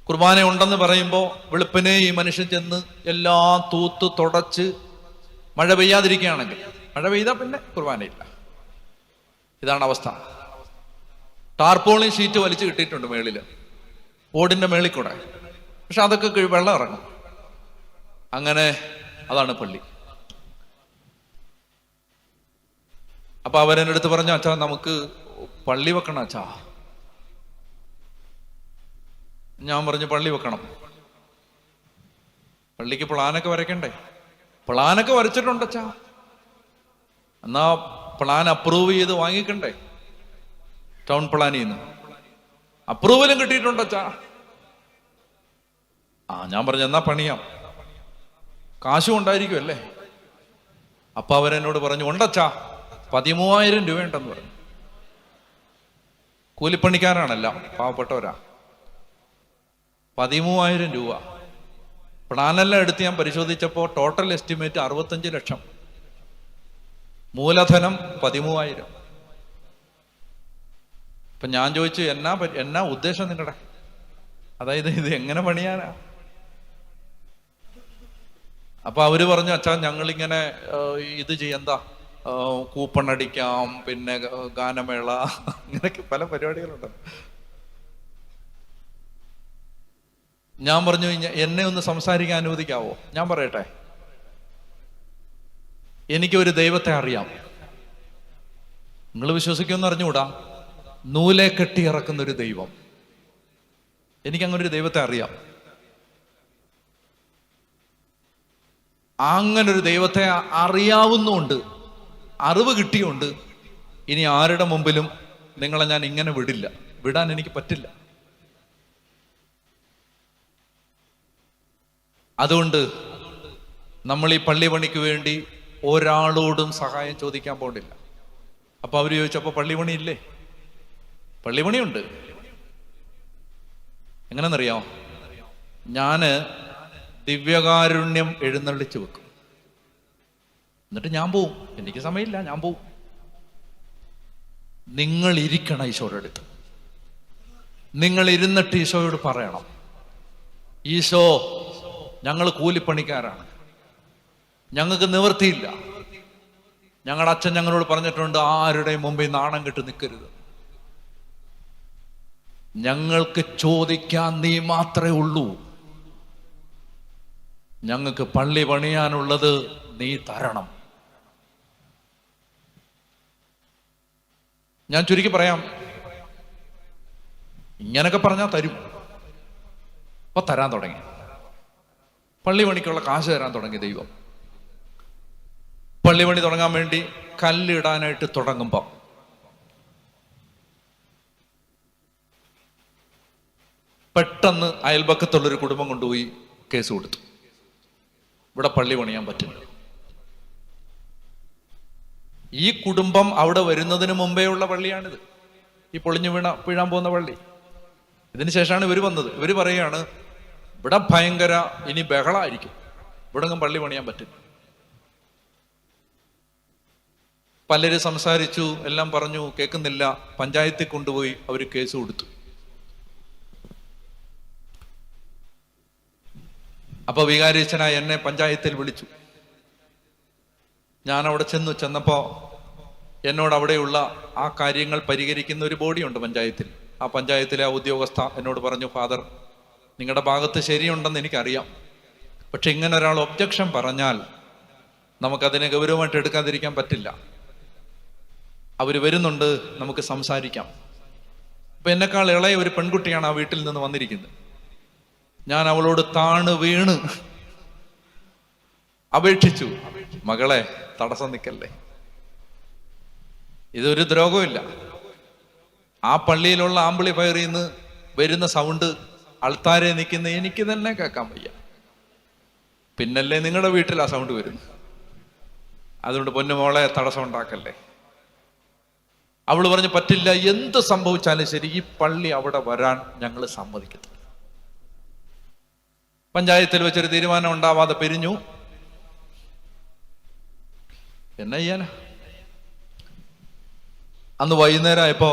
കുർബാന ഉണ്ടെന്ന് പറയുമ്പോൾ വെളുപ്പിനെ ഈ മനുഷ്യൻ ചെന്ന് എല്ലാം തൂത്ത് തുടച്ച്, മഴ പെയ്യാതിരിക്കുകയാണെങ്കിൽ, മഴ പെയ്താൽ പിന്നെ കുർബാനയില്ല. ഇതാണ് അവസ്ഥ. ടാർപോളിൻ ഷീറ്റ് വലിച്ചു കിട്ടിയിട്ടുണ്ട് മേളില്, ഓടിന്റെ മേളിൽ കൂടെ. പക്ഷെ അതൊക്കെ വെള്ളം ഇറങ്ങും. അങ്ങനെ അതാണ് പള്ളി. അപ്പൊ അവരെൻ്റെ അടുത്ത് പറഞ്ഞു, അച്ഛാ നമുക്ക് പള്ളി വെക്കണം അച്ഛാ. ഞാൻ പറഞ്ഞു, പള്ളി വെക്കണം. പള്ളിക്ക് പ്ലാനൊക്കെ വരയ്ക്കണ്ടേ? പ്ലാനൊക്കെ വരച്ചിട്ടുണ്ട് അച്ഛാ. എന്നാ പ്ലാൻ അപ്രൂവ് ചെയ്ത് വാങ്ങിക്കണ്ടേ? ടൗൺ പ്ലാനിൽ നിന്ന് അപ്രൂവലും കിട്ടിയിട്ടുണ്ട് അച്ഛാ. ഞാൻ പറഞ്ഞു, എന്നാ പണിയാം, കാശും ഉണ്ടായിരിക്കും അല്ലേ. അപ്പൊ അവരെന്നോട് പറഞ്ഞു, ഉണ്ടച്ചാ 13,000 രൂപയുണ്ടെന്ന് പറഞ്ഞു. കൂലിപ്പണിക്കാരാണല്ല, പാവപ്പെട്ടവരാ. 13,000 രൂപ. പ്ലാനെല്ലാം എടുത്ത് ഞാൻ പരിശോധിച്ചപ്പോൾ ടോട്ടൽ എസ്റ്റിമേറ്റ് 65 ലക്ഷം, മൂലധനം 13,000. ഇപ്പൊ ഞാൻ ചോദിച്ചു, എന്നാ ഉദ്ദേശം നിങ്ങളുടെ? അതായത് ഇത് എങ്ങനെ പണിയാനാ? അപ്പൊ അവര് പറഞ്ഞു, അച്ഛാ ഞങ്ങളിങ്ങനെ ഇത് ചെയ്യന്താ, കൂപ്പൺ അടിക്കാം, പിന്നെ ഗാനമേള, ഇങ്ങനെയൊക്കെ പല പരിപാടികളുണ്ട്. ഞാൻ പറഞ്ഞു, എന്നെ ഒന്ന് സംസാരിക്കാൻ അനുവദിക്കാവോ? ഞാൻ പറയട്ടെ, എനിക്ക് ഒരു ദൈവത്തെ അറിയാം. നിങ്ങൾ വിശ്വസിക്കുമെന്ന് അറിഞ്ഞുകൂടാ, നൂലെ കെട്ടി ഇറക്കുന്ന ഒരു ദൈവം. എനിക്കങ്ങനെ ഒരു ദൈവത്തെ അറിയാം. അങ്ങനൊരു ദൈവത്തെ അറിയാവുന്നുണ്ട്, അറിവ് കിട്ടിയുണ്ട്. ഇനി ആരുടെ മുമ്പിലും നിങ്ങളെ ഞാൻ ഇങ്ങനെ വിടാൻ എനിക്ക് പറ്റില്ല. അതുകൊണ്ട് നമ്മൾ ഈ പള്ളി പണിക്ക് വേണ്ടി ഒരാളോടും സഹായം ചോദിക്കാൻ പോകണ്ടില്ല. അപ്പൊ അവര് ചോദിച്ചു, അപ്പൊ പള്ളി പണിയില്ലേ? പള്ളിപണിയുണ്ട്. എങ്ങനെയെന്നറിയാമോ? ഞാന് ദിവ്യകാരുണ്യം എഴുന്നള്ളിച്ച് വെക്കും. എന്നിട്ട് ഞാൻ പോവും. എനിക്ക് സമയമില്ല, ഞാൻ പോവും. നിങ്ങൾ ഇരിക്കണം ഈശോയുടെ അടുത്ത്. നിങ്ങൾ ഇരുന്നിട്ട് ഈശോയോട് പറയണം, ഈശോ, ഞങ്ങൾ കൂലിപ്പണിക്കാരാണ്, ഞങ്ങൾക്ക് നിവൃത്തിയില്ല. ഞങ്ങളുടെ അച്ഛൻ ഞങ്ങളോട് പറഞ്ഞിട്ടുണ്ട്, ആരുടെയും മുമ്പിൽ നാണം കെട്ട് നിൽക്കരുത്. ഞങ്ങൾക്ക് ചോദിക്കാൻ നീ മാത്രമേ ഉള്ളൂ. ഞങ്ങൾക്ക് പള്ളി പണിയാനുള്ളത് നീ തരണം. ഞാൻ ചുരുക്കി പറയാം, ഇങ്ങനൊക്കെ പറഞ്ഞാൽ തരും. അപ്പൊ തരാൻ തുടങ്ങി. പള്ളി പണിക്കുള്ള കാശ് തരാൻ തുടങ്ങി ദൈവം. പള്ളി പണി തുടങ്ങാൻ വേണ്ടി കല്ലിടാനായിട്ട് തുടങ്ങുമ്പോ പെട്ടെന്ന് അയൽപക്കത്തുള്ളൊരു കുടുംബം കൊണ്ടുപോയി കേസ് കൊടുത്തു. ഇവിടെ പള്ളി പണിയാൻ പറ്റില്ല. ഈ കുടുംബം അവിടെ വരുന്നതിന് മുമ്പേ ഉള്ള പള്ളിയാണിത്, ഈ പൊളിഞ്ഞു വീഴാൻ പോകുന്ന പള്ളി. ഇതിന് ശേഷമാണ് ഇവർ വന്നത്. ഇവർ പറയുകയാണ്, ഇവിടെ ഭയങ്കര ഇനി ബഹളമായിരിക്കും, ഇവിടെ ഒന്നും പള്ളി പണിയാൻ പറ്റില്ല. പലരും സംസാരിച്ചു, എല്ലാം പറഞ്ഞു, കേൾക്കുന്നില്ല. പഞ്ചായത്തിൽ കൊണ്ടുപോയി അവർ കേസ് കൊടുത്തു. അപ്പൊ വികാരിച്ചനായി എന്നെ പഞ്ചായത്തിൽ വിളിച്ചു. ഞാൻ അവിടെ ചെന്നപ്പോ എന്നോട് അവിടെയുള്ള ആ കാര്യങ്ങൾ പരിഹരിക്കുന്ന ഒരു ബോഡിയുണ്ട് പഞ്ചായത്തിൽ. ആ പഞ്ചായത്തിലെ ആ ഉദ്യോഗസ്ഥ എന്നോട് പറഞ്ഞു, ഫാദർ, നിങ്ങളുടെ ഭാഗത്ത് ശരിയുണ്ടെന്ന് എനിക്കറിയാം, പക്ഷെ ഇങ്ങനെ ഒരാൾ ഒബ്ജക്ഷൻ പറഞ്ഞാൽ നമുക്കതിനെ ഗൗരവമായിട്ട് എടുക്കാതിരിക്കാൻ പറ്റില്ല. അവർ വരുന്നുണ്ട്, നമുക്ക് സംസാരിക്കാം. അപ്പൊ എന്നെക്കാൾ ഇളയ ഒരു പെൺകുട്ടിയാണ് ആ വീട്ടിൽ നിന്ന് വന്നിരിക്കുന്നത്. ഞാൻ അവളോട് താണ് വീണ് അപേക്ഷിച്ചു, മകളെ, തടസ്സം നിൽക്കല്ലേ, ഇതൊരു ദ്രോഹമില്ല. ആ പള്ളിയിലുള്ള ആംപ്ലിഫയറിൽ നിന്ന് വരുന്ന സൗണ്ട് അൾത്താരെ നിൽക്കുന്ന എനിക്ക് തന്നെ കേൾക്കാൻ വയ്യ, പിന്നല്ലേ നിങ്ങളുടെ വീട്ടിൽ ആ സൗണ്ട് വരും. അതുകൊണ്ട് പൊന്നുമോളെ, തടസ്സം ഉണ്ടാക്കല്ലേ. അവള് പറഞ്ഞു, പറ്റില്ല, എന്ത് സംഭവിച്ചാലും ശരി ഈ പള്ളി അവിടെ വരാൻ ഞങ്ങൾ സമ്മതിക്കത്തില്ല. പഞ്ചായത്തിൽ വെച്ചൊരു തീരുമാനം ഉണ്ടാവാതെ പിരിഞ്ഞു. എന്നാ ചെയ്യാനാ? അന്ന് വൈകുന്നേരം ആയപ്പോ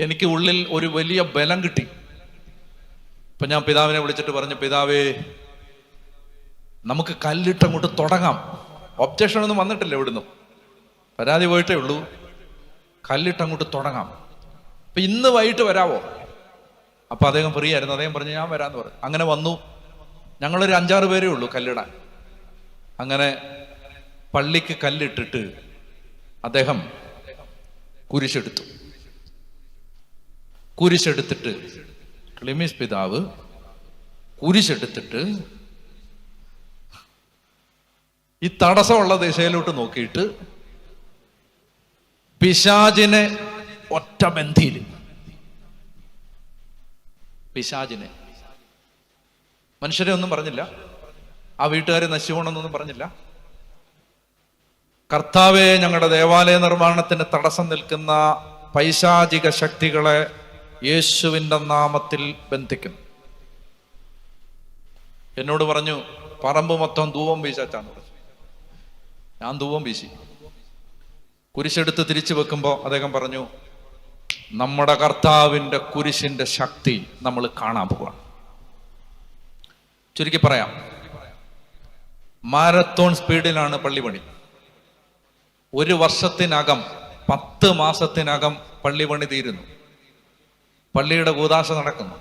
എനിക്ക് ഉള്ളിൽ ഒരു വലിയ ബലം കിട്ടി. ഇപ്പൊ ഞാൻ പിതാവിനെ വിളിച്ചിട്ട് പറഞ്ഞു, പിതാവേ, നമുക്ക് കല്ലിട്ടങ്ങോട്ട് തുടങ്ങാം. ഒബ്ജക്ഷൻ ഒന്നും വന്നിട്ടില്ല, ഇവിടുന്ന് പരാതി പോയിട്ടേ ഉള്ളൂ. കല്ലിട്ടങ്ങോട്ട് തുടങ്ങാം. അപ്പൊ ഇന്ന് വൈകിട്ട് വരാവോ? അപ്പൊ അദ്ദേഹം ഫ്രീ ആയിരുന്നു. അദ്ദേഹം പറഞ്ഞു, ഞാൻ വരാന്ന് പറഞ്ഞു. അങ്ങനെ വന്നു. ഞങ്ങളൊരു 5-6 പേരേ ഉള്ളൂ കല്ലിടാൻ. അങ്ങനെ പള്ളിക്ക് കല്ലിട്ടിട്ട് അദ്ദേഹം കുരിശെടുത്തിട്ട് ക്ലിമീസ് പിതാവ് കുരിശെടുത്തിട്ട് ഈ തടസ്സമുള്ള ദിശയിലോട്ട് നോക്കിയിട്ട് പിശാചിനെ ഒറ്റ ബന്ധിയിൽ, പിശാചിനെ, മനുഷ്യരെ ഒന്നും പറഞ്ഞില്ല, ആ വീട്ടുകാരെ നശിച്ചുപോകണമെന്നൊന്നും പറഞ്ഞില്ല. കർത്താവെ, ഞങ്ങളുടെ ദേവാലയ നിർമ്മാണത്തിന് തടസ്സം നിൽക്കുന്ന പൈശാചിക ശക്തികളെ യേശുവിൻ്റെ നാമത്തിൽ ബന്ധിക്കും. എന്നോട് പറഞ്ഞു, പറമ്പ് മൊത്തം ധൂപം വീശാച്ചാന്ന് പറഞ്ഞു. ഞാൻ ധൂപം വീശി. കുരിശെടുത്ത് തിരിച്ചു വെക്കുമ്പോൾ അദ്ദേഹം പറഞ്ഞു, നമ്മുടെ കർത്താവിൻ്റെ കുരിശിന്റെ ശക്തി നമ്മൾ കാണാൻ പോവാണ്. ചുരുക്കി പറയാം, മാരത്തോൺ സ്പീഡിലാണ് പള്ളിപണി. 1 വർഷത്തിനകം 10 മാസത്തിനകം പള്ളിപണി തീരുന്നു. പള്ളിയുടെ കൂദാശ നടക്കുന്നു.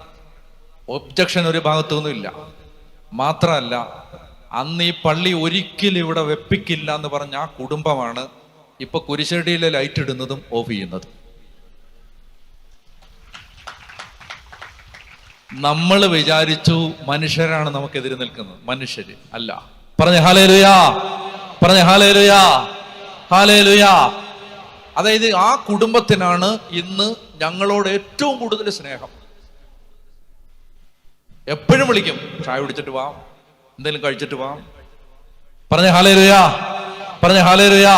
ഒബ്ജക്ഷൻ ഒരു ഭാഗത്തുനിന്നുമില്ല. മാത്രമല്ല, അന്ന് ഈ പള്ളി ഒരിക്കലും ഇവിടെ വെപ്പിക്കില്ല എന്ന് പറഞ്ഞ ആ കുടുംബമാണ് ഇപ്പൊ കുരിശടിയിലെ ലൈറ്റ് ഇടുന്നതും ഓഫ് ചെയ്യുന്നതും. നമ്മൾ വിചാരിച്ചു മനുഷ്യരാണ് നമുക്കെതിരെ നിൽക്കുന്നത്. മനുഷ്യര് അല്ല. പറഞ്ഞ ഹല്ലേലൂയാ, പറഞ്ഞ ഹല്ലേലൂയാ, ഹല്ലേലൂയാ. അതായത് ആ കുടുംബത്തിനാണ് ഇന്ന് ഞങ്ങളോട് ഏറ്റവും കൂടുതൽ സ്നേഹം. എപ്പോഴും വിളിക്കും, ചായ കുടിച്ചിട്ട് വാ, എന്തെങ്കിലും കഴിച്ചിട്ട് വാ. പറഞ്ഞ ഹല്ലേലൂയാ, പറഞ്ഞ ഹല്ലേലൂയാ.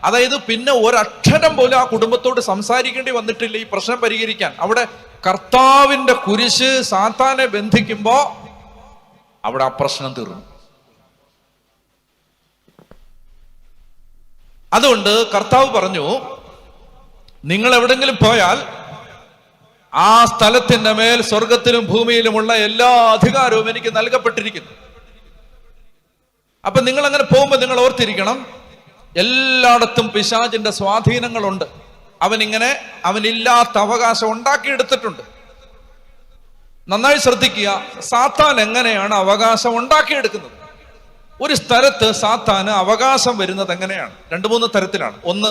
അതായത് പിന്നെ ഒരക്ഷരം പോലും ആ കുടുംബത്തോട് സംസാരിക്കേണ്ടി വന്നിട്ടില്ല ഈ പ്രശ്നം പരിഹരിക്കാൻ. അവിടെ കർത്താവിന്റെ കുരിശ് സാത്താനെ ബന്ധിക്കുമ്പോ അവിടെ ആ പ്രശ്നം തീർന്നു. അതുകൊണ്ട് കർത്താവ് പറഞ്ഞു, നിങ്ങൾ എവിടെങ്കിലും പോയാൽ ആ സ്ഥലത്തിന്റെ മേൽ സ്വർഗത്തിലും ഭൂമിയിലുമുള്ള എല്ലാ അധികാരവും എനിക്ക് നൽകപ്പെട്ടിരിക്കുന്നു. അപ്പൊ നിങ്ങൾ അങ്ങനെ പോകുമ്പോൾ നിങ്ങൾ ഓർത്തിരിക്കണം, എല്ലായിടത്തും പിശാചിന്റെ സ്വാധീനങ്ങളുണ്ട്. അവനില്ലാത്ത അവകാശം ഉണ്ടാക്കിയെടുത്തിട്ടുണ്ട്. നന്നായി ശ്രദ്ധിക്കുക, സാത്താൻ എങ്ങനെയാണ് അവകാശം ഉണ്ടാക്കിയെടുക്കുന്നത്? ഒരു സ്ഥലത്ത് സാത്താന് അവകാശം വരുന്നത് എങ്ങനെയാണ്? 2-3 തരത്തിലാണ്. ഒന്ന്,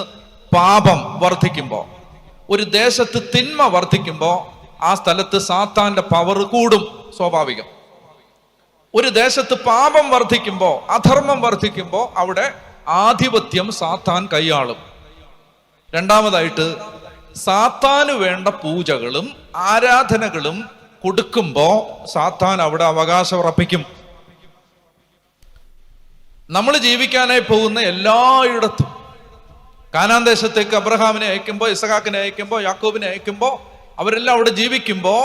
പാപം വർദ്ധിക്കുമ്പോ, ഒരു ദേശത്ത് തിന്മ വർദ്ധിക്കുമ്പോ ആ സ്ഥലത്ത് സാത്താന്റെ പവർ കൂടും, സ്വാഭാവികം. ഒരു ദേശത്ത് പാപം വർദ്ധിക്കുമ്പോ, അധർമ്മം വർദ്ധിക്കുമ്പോ അവിടെ ആധിപത്യം സാത്താൻ കൈയാളും. രണ്ടാമതായിട്ട്, സാത്താന് വേണ്ട പൂജകളും ആരാധനകളും കൊടുക്കുമ്പോ സാത്താൻ അവിടെ അവകാശം ഉറപ്പിക്കും. നമ്മൾ ജീവിക്കാനായി പോകുന്ന എല്ലായിടത്തും, കാനാൻ ദേശത്തേക്ക് അബ്രഹാമിനെ അയക്കുമ്പോ, ഇസഹാക്കിനെ അയക്കുമ്പോ, യാക്കോബിനെ അയക്കുമ്പോ, അവരെല്ലാം അവിടെ ജീവിക്കുമ്പോ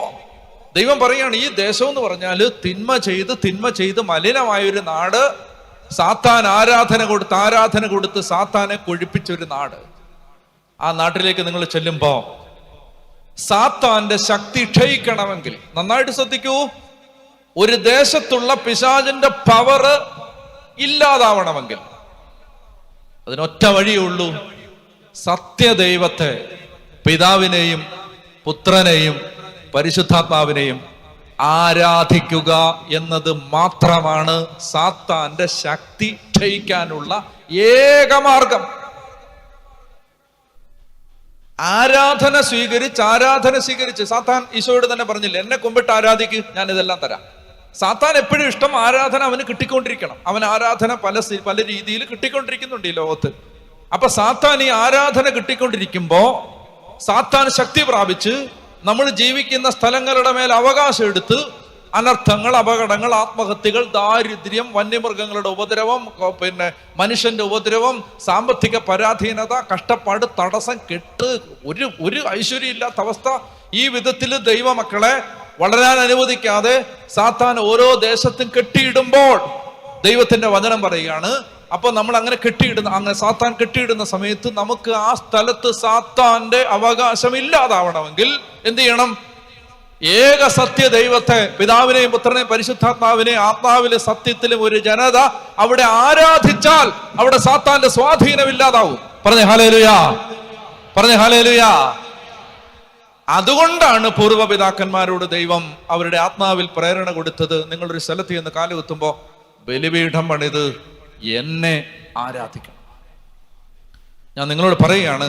ദൈവം പറയുകയാണ്, ഈ ദേശം എന്ന് പറഞ്ഞാല് തിന്മ ചെയ്ത് മലിനമായൊരു നാട്, സാത്താൻ ആരാധന കൊടുത്ത് സാത്താനെ കൊഴിപ്പിച്ചൊരു നാട്. ആ നാട്ടിലേക്ക് നിങ്ങൾ ചെല്ലുമ്പോ സാത്താന്റെ ശക്തി ക്ഷയിക്കണമെങ്കിൽ, നന്നായിട്ട് ശ്രദ്ധിക്കൂ, ഒരു ദേശത്തുള്ള പിശാചിന്റെ പവർ ഇല്ലാതാവണമെങ്കിൽ അതിനൊറ്റ വഴിയേ ഉള്ളൂ, സത്യദൈവത്തെ, പിതാവിനെയും പുത്രനെയും പരിശുദ്ധാത്മാവിനെയും ആരാധിക്കുക എന്നത് മാത്രമാണ് സാത്താന്റെ ശക്തി ക്ഷയിക്കാനുള്ള ഏക മാർഗം. ആരാധന സ്വീകരിച്ച് സാത്താൻ ഈശോയോട് തന്നെ പറഞ്ഞില്ല, എന്നെ കുമ്പിട്ട് ആരാധിക്ക്, ഞാൻ ഇതെല്ലാം തരാം. സാത്താൻ എപ്പോഴും ഇഷ്ടം ആരാധന അവന് കിട്ടിക്കൊണ്ടിരിക്കണം. അവൻ ആരാധന പല രീതിയിൽ കിട്ടിക്കൊണ്ടിരിക്കുന്നുണ്ട് ഈ ലോകത്ത്. അപ്പൊ സാത്താൻ ഈ ആരാധന കിട്ടിക്കൊണ്ടിരിക്കുമ്പോ സാത്താൻ ശക്തി പ്രാപിച്ച് നമ്മൾ ജീവിക്കുന്ന സ്ഥലങ്ങളുടെ മേൽ അവകാശം എടുത്ത് അനർത്ഥങ്ങൾ, അപകടങ്ങൾ, ആത്മഹത്യകൾ, ദാരിദ്ര്യം, വന്യമൃഗങ്ങളുടെ ഉപദ്രവം, പിന്നെ മനുഷ്യന്റെ ഉപദ്രവം, സാമ്പത്തിക പരാധീനത, കഷ്ടപ്പാട്, തടസ്സം, കെട്ട്, ഒരു ഐശ്വര്യം ഇല്ലാത്ത അവസ്ഥ, ഈ വിധത്തിൽ ദൈവമക്കളെ വളരാൻ അനുവദിക്കാതെ സാത്താൻ ഓരോ ദേശത്തും കെട്ടിയിടുമ്പോൾ ദൈവത്തിന്റെ വചനം പറയുകയാണ്, അപ്പൊ നമ്മൾ അങ്ങനെ സാത്താൻ കെട്ടിയിടുന്ന സമയത്ത് നമുക്ക് ആ സ്ഥലത്ത് സാത്താന്റെ അവകാശം ഇല്ലാതാവണമെങ്കിൽ എന്ത് ചെയ്യണം? ഏക സത്യ ദൈവത്തെ, പിതാവിനെയും പുത്രനെയും പരിശുദ്ധാത്മാവിനെയും ആത്മാവിലെ സത്യത്തിലും ഒരു ജനത അവിടെ ആരാധിച്ചാൽ അവിടെ സാത്താന്റെ സ്വാധീനം ഇല്ലാതാവും. പറഞ്ഞേ ഹല്ലേലൂയാ, പറഞ്ഞേ ഹല്ലേലൂയാ. അതുകൊണ്ടാണ് പൂർവ്വപിതാക്കന്മാരോട് ദൈവം അവരുടെ ആത്മാവിൽ പ്രേരണ കൊടുത്തത്, നിങ്ങളൊരു സ്ഥലത്ത് ചെന്ന് കാലുകുത്തുമ്പോ ബലിപീഠം പണിത് എന്നെ ആരാധിക്കണം. ഞാൻ നിങ്ങളോട് പറയുകയാണ്,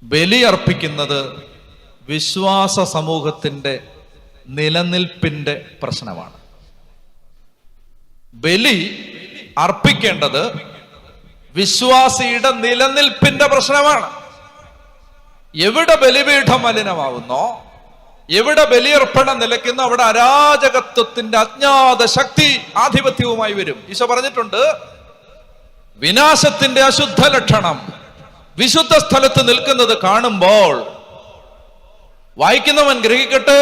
ബലി അർപ്പിക്കുന്നത് വിശ്വാസ സമൂഹത്തിന്റെ നിലനിൽപ്പിന്റെ പ്രശ്നമാണ്. ബലി അർപ്പിക്കേണ്ടത് വിശ്വാസിയുടെ നിലനിൽപ്പിന്റെ പ്രശ്നമാണ്. എവിടെ ബലിപീഠം മലിനമാവുന്നോ, എവിടെ ബലിയർപ്പണം നിലയ്ക്കുന്നോ അവിടെ അരാജകത്വത്തിന്റെ അജ്ഞാത ശക്തി ആധിപത്യവുമായി വരും. ഈശോ പറഞ്ഞിട്ടുണ്ട്, വിനാശത്തിന്റെ അശുദ്ധ ലക്ഷണം വിശുദ്ധ സ്ഥലത്ത് നിൽക്കുന്നത് കാണുമ്പോൾ വായിക്കുന്നവൻ ഗ്രഹിക്കട്ടെ,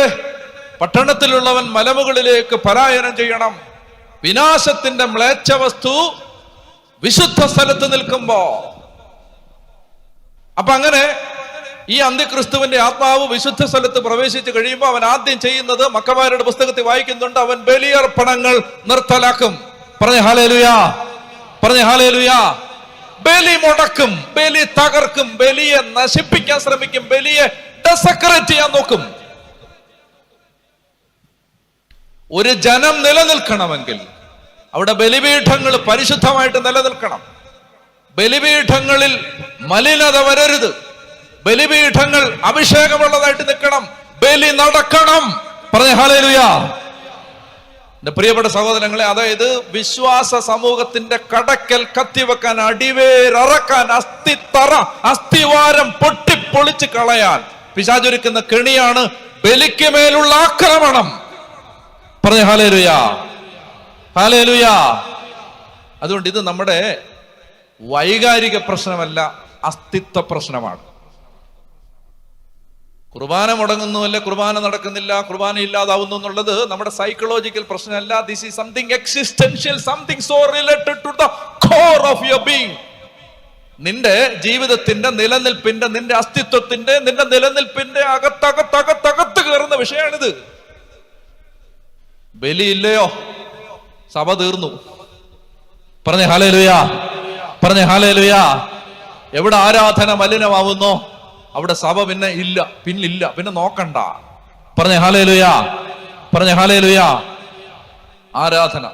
പട്ടണത്തിലുള്ളവൻ മലമുകളിലേക്ക് പലായനം ചെയ്യണം. വിനാശത്തിന്റെ മ്ലേച്ഛ വസ്തു വിശുദ്ധ സ്ഥലത്ത് നിൽക്കുമ്പോ, അപ്പൊ അങ്ങനെ ഈ അന്ത്യക്രിസ്തുവിന്റെ ആത്മാവ് വിശുദ്ധ സ്ഥലത്ത് പ്രവേശിച്ച് കഴിയുമ്പോൾ അവൻ ആദ്യം ചെയ്യുന്നത്, മക്കമാരുടെ പുസ്തകത്തിൽ വായിക്കുന്നുണ്ട്, അവൻ ബലിയർപ്പണങ്ങൾ നിർത്തലാക്കും. പറഞ്ഞേ ഹല്ലേലൂയാ, പറഞ്ഞേ ഹല്ലേലൂയാ. ബലി മുടക്കും, ബലി തകർക്കും, ബലിയെ നശിപ്പിക്കാൻ ശ്രമിക്കും, ബലിയെ ഡെസക്രേറ്റ് ചെയ്യാൻ നോക്കും. ഒരു ജനം നിലനിൽക്കണമെങ്കിൽ അവിടെ ബലിപീഠങ്ങൾ പരിശുദ്ധമായിട്ട് നിലനിൽക്കണം. ബലിപീഠങ്ങളിൽ മലിനത വരരുത്. ബലിപീഠങ്ങൾ അഭിഷേകമുള്ളതായിട്ട് നിൽക്കണം. ബലി നടക്കണം. പറഞ്ഞേ ഹല്ലേലൂയാ. എന്റെ പ്രിയപ്പെട്ട സഹോദരങ്ങളെ, അതായത് വിശ്വാസ സമൂഹത്തിന്റെ കടക്കൽ കത്തിവെക്കാൻ, അടിവേരറക്കാൻ, അസ്ഥിവാരം പൊട്ടിപ്പൊളിച്ച് കളയാൻ പിശാചൊരുക്കുന്ന കെണിയാണ് ബലിക്ക് മേലുള്ള ആക്രമണം. പറഞ്ഞേ ഹല്ലേലൂയാ, ഹല്ലേലൂയാ. അതുകൊണ്ട് ഇത് നമ്മുടെ വൈകാരിക പ്രശ്നമല്ല, അസ്തിത്വ പ്രശ്നമാണ്. കുർബാന മുടങ്ങുന്നുവല്ല, കുർബാന നടക്കുന്നില്ല, കുർബാന ഇല്ലാതാവുന്നു എന്നുള്ളത് നമ്മുടെ സൈക്കോളജിക്കൽ പ്രശ്നമല്ല. This is something existential, something so related to the core of your being. നിന്റെ ജീവിതത്തിന്റെ നിലനിൽപ്പിന്റെ, നിന്റെ അസ്തിത്വത്തിന്റെ, നിന്റെ നിലനിൽപ്പിന്റെ അകത്തകത്തകത്തകത്ത് കയറുന്ന വിഷയമാണിത്. ബലിയില്ലയോ സഭ തീർന്നു. പറഞ്ഞേ ഹല്ലേലൂയ, പറഞ്ഞേ ഹല്ലേലൂയ. എവിടെ ആരാധന മലിനമാവുന്നോ അവിടെ സഭ പിന്നെ ഇല്ല, പിന്നില്ല, പിന്നെ നോക്കണ്ട. പറഞ്ഞേ ഹല്ലേലൂയ, പറഞ്ഞേ ഹല്ലേലൂയ. ആരാധന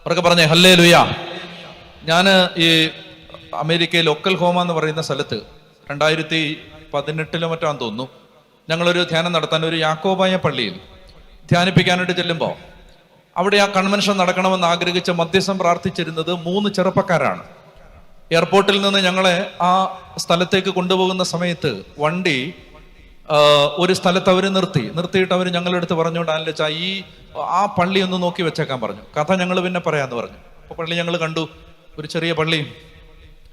അവർക്ക് പറഞ്ഞേ ഹല്ലേലൂയ. ഞാന് ഈ അമേരിക്കയിൽ ഒക്കൽഹോമ എന്ന് പറയുന്ന സ്ഥലത്ത് 2018 മറ്റാന്ന് തോന്നുന്നു, ഞങ്ങളൊരു ധ്യാനം നടത്താൻ ഒരു യാക്കോബായ പള്ളിയിൽ ധ്യാനിപ്പിക്കാനായിട്ട് ചെല്ലുമ്പോൾ അവിടെ ആ കൺവെൻഷൻ നടക്കണമെന്ന് ആഗ്രഹിച്ച് മധ്യസ്ഥം പ്രാർത്ഥിച്ചിരുന്നത് 3 ചെറുപ്പക്കാരാണ്. എയർപോർട്ടിൽ നിന്ന് ഞങ്ങളെ ആ സ്ഥലത്തേക്ക് കൊണ്ടുപോകുന്ന സമയത്ത് വണ്ടി ഒരു സ്ഥലത്ത് അവർ നിർത്തിയിട്ട് അവർ ഞങ്ങളുടെ അടുത്ത് പറഞ്ഞുകൊണ്ട് ആലോചിച്ചാ ആ പള്ളി ഒന്ന് നോക്കി വെച്ചേക്കാൻ പറഞ്ഞു. കഥ ഞങ്ങൾ പിന്നെ പറയാന്ന് പറഞ്ഞു. അപ്പൊ പള്ളി ഞങ്ങൾ കണ്ടു, ഒരു ചെറിയ പള്ളി.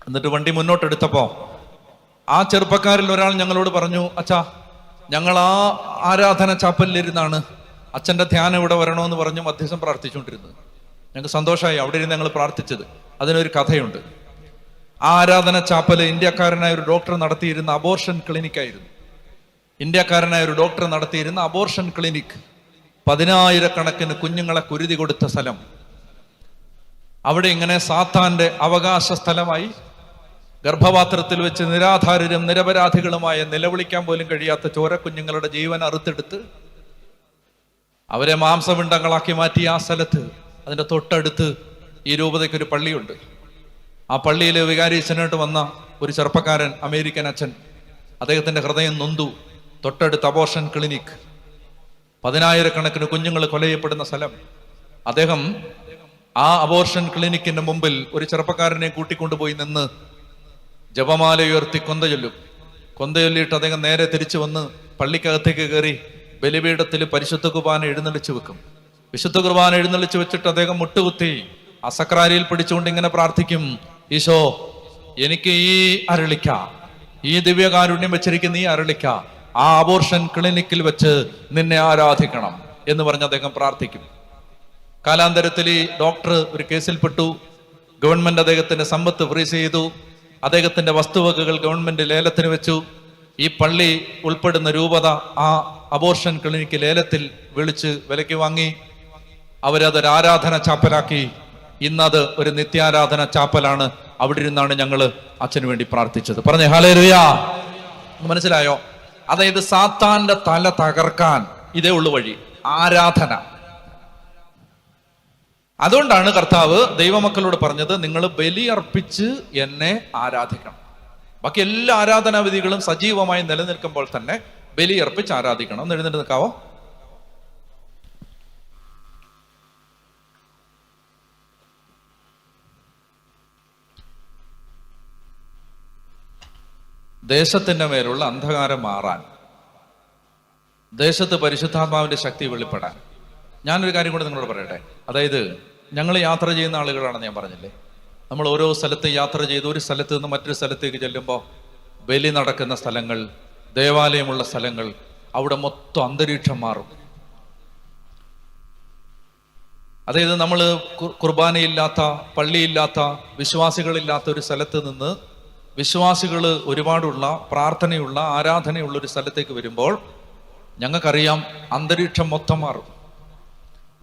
എന്നിട്ട് വണ്ടി മുന്നോട്ടെടുത്തപ്പോ ആ ചെറുപ്പക്കാരിൽ ഒരാൾ ഞങ്ങളോട് പറഞ്ഞു, അച്ഛാ ഞങ്ങൾ ആ ആരാധന ചാപ്പലിലിരുന്നാണ് അച്ഛൻ്റെ ധ്യാനം ഇവിടെ വരണമെന്ന് പറഞ്ഞു മധ്യസ്ഥം പ്രാർത്ഥിച്ചുകൊണ്ടിരുന്നത്. ഞങ്ങൾക്ക് സന്തോഷമായി. അവിടെ ഇരുന്ന് ഞങ്ങൾ പ്രാർത്ഥിച്ചത്. അതിനൊരു കഥയുണ്ട്. ആ ആരാധന ചാപ്പല് ഇന്ത്യക്കാരനായ ഒരു ഡോക്ടർ നടത്തിയിരുന്ന അബോർഷൻ ക്ലിനിക്കായിരുന്നു. ഇന്ത്യക്കാരനായ ഒരു ഡോക്ടർ നടത്തിയിരുന്ന അബോർഷൻ ക്ലിനിക്. 10,000 കുഞ്ഞുങ്ങളെ കുരുതി കൊടുത്ത സ്ഥലം. അവിടെ ഇങ്ങനെ സാത്താന്റെ അവകാശ സ്ഥലമായി ഗർഭപാത്രത്തിൽ വെച്ച് നിരാധാരരും നിരപരാധികളുമായ നിലവിളിക്കാൻ പോലും കഴിയാത്ത ചോരക്കുഞ്ഞുങ്ങളുടെ ജീവൻ അറുത്തെടുത്ത് അവരെ മാംസപിണ്ഡങ്ങളാക്കി മാറ്റി ആ സ്ഥലത്ത്. അതിന്റെ തൊട്ടടുത്ത് ഈ രൂപതയ്ക്കൊരു പള്ളിയുണ്ട്. ആ പള്ളിയിൽ വികാരിച്ചനായിട്ട് വന്ന ഒരു ചെറുപ്പക്കാരൻ, അമേരിക്കൻ അച്ഛൻ, അദ്ദേഹത്തിന്റെ ഹൃദയം നൊന്തു. തൊട്ടടുത്ത് അബോർഷൻ ക്ലിനിക്, 10,000 കുഞ്ഞുങ്ങൾ കൊല ചെയ്യപ്പെടുന്ന സ്ഥലം. അദ്ദേഹം ആ അബോർഷൻ ക്ലിനിക്കിന്റെ മുമ്പിൽ ഒരു ചെറുപ്പക്കാരനെ കൂട്ടിക്കൊണ്ടുപോയി നിന്ന് ജപമാല ഉയർത്തി കൊന്ത ചൊല്ലിയിട്ട് അദ്ദേഹം നേരെ തിരിച്ചു വന്ന് പള്ളിക്കകത്തേക്ക് കയറി ബലിപീഠത്തിൽ പരിശുദ്ധ കുർബാന എഴുന്നള്ളിച്ചു വെക്കും. വിശുദ്ധ കുർബാന എഴുന്നള്ളിച്ചു വെച്ചിട്ട് അദ്ദേഹം മുട്ടുകുത്തി അസക്രാരിയിൽ പിടിച്ചുകൊണ്ട് ഇങ്ങനെ പ്രാർത്ഥിക്കും, ഈശോ എനിക്ക് ഈ അരളിക്ക, ഈ ദിവ്യകാരുണ്യം വെച്ചിരിക്കുന്ന ഈ അരളിക്ക ആ അബോർഷൻ ക്ലിനിക്കിൽ വെച്ച് നിന്നെ ആരാധിക്കണം എന്ന് പറഞ്ഞ് അദ്ദേഹം പ്രാർത്ഥിക്കും. കാലാന്തരത്തിൽ ഈ ഡോക്ടർ ഒരു കേസിൽപ്പെട്ടു. ഗവൺമെന്റ് അദ്ദേഹത്തിന്റെ സമ്പത്ത് ഫ്രീസ് ചെയ്തു. അദ്ദേഹത്തിന്റെ വസ്തുവകകൾ ഗവൺമെന്റ് ലേലത്തിന് വെച്ചു. ഈ പള്ളി ഉൾപ്പെടുന്ന രൂപത ആ അബോർഷൻ ക്ലിനിക്ക് ലേലത്തിൽ വിളിച്ച് വിലയ്ക്ക് വാങ്ങി. അവരതൊരു ആരാധന ചാപ്പലാക്കി. ഇന്നത് ഒരു നിത്യാരാധന ചാപ്പലാണ്. അവിടെ ഇരുന്നാണ് ഞങ്ങൾ അച്ഛന് വേണ്ടി പ്രാർത്ഥിച്ചത്. പറഞ്ഞേ ഹല്ലേലൂയ. മനസ്സിലായോ? അതായത് സാത്താന്റെ തല തകർക്കാൻ ഇതേ ഉള്ളു വഴി, ആരാധന. അതുകൊണ്ടാണ് കർത്താവ് ദൈവമക്കളോട് പറഞ്ഞത്, നിങ്ങൾ ബലിയർപ്പിച്ച് എന്നെ ആരാധിക്കണം. ബാക്കി എല്ലാ ആരാധനാവിധികളും സജീവമായി നിലനിൽക്കുമ്പോൾ തന്നെ ബലിയർപ്പിച്ച് ആരാധിക്കണം. ഒന്ന് എഴുന്നേറ്റ് നിൽക്കാവോ? ദേശത്തിന്റെ മേലുള്ള അന്ധകാരം മാറാൻ, ദേശത്ത് പരിശുദ്ധാത്മാവിന്റെ ശക്തി വെളിപ്പെടാൻ ഞാനൊരു കാര്യം കൂടെ നിങ്ങളോട് പറയട്ടെ. അതായത് ഞങ്ങൾ യാത്ര ചെയ്യുന്ന ആളുകളാണെന്ന് ഞാൻ പറഞ്ഞില്ലേ. നമ്മൾ ഓരോ സ്ഥലത്ത് യാത്ര ചെയ്ത് ഒരു സ്ഥലത്ത് നിന്ന് മറ്റൊരു സ്ഥലത്തേക്ക് ചെല്ലുമ്പോൾ ബലി നടക്കുന്ന സ്ഥലങ്ങൾ, ദേവാലയമുള്ള സ്ഥലങ്ങൾ, അവിടെ മൊത്തം അന്തരീക്ഷം മാറും. അതായത് നമ്മൾ കുർബാനയില്ലാത്ത, പള്ളിയില്ലാത്ത, വിശ്വാസികളില്ലാത്ത ഒരു സ്ഥലത്ത് നിന്ന് വിശ്വാസികൾ ഒരുപാടുള്ള, പ്രാർത്ഥനയുള്ള, ആരാധനയുള്ള ഒരു സ്ഥലത്തേക്ക് വരുമ്പോൾ ഞങ്ങൾക്കറിയാം അന്തരീക്ഷം മൊത്തം മാറും.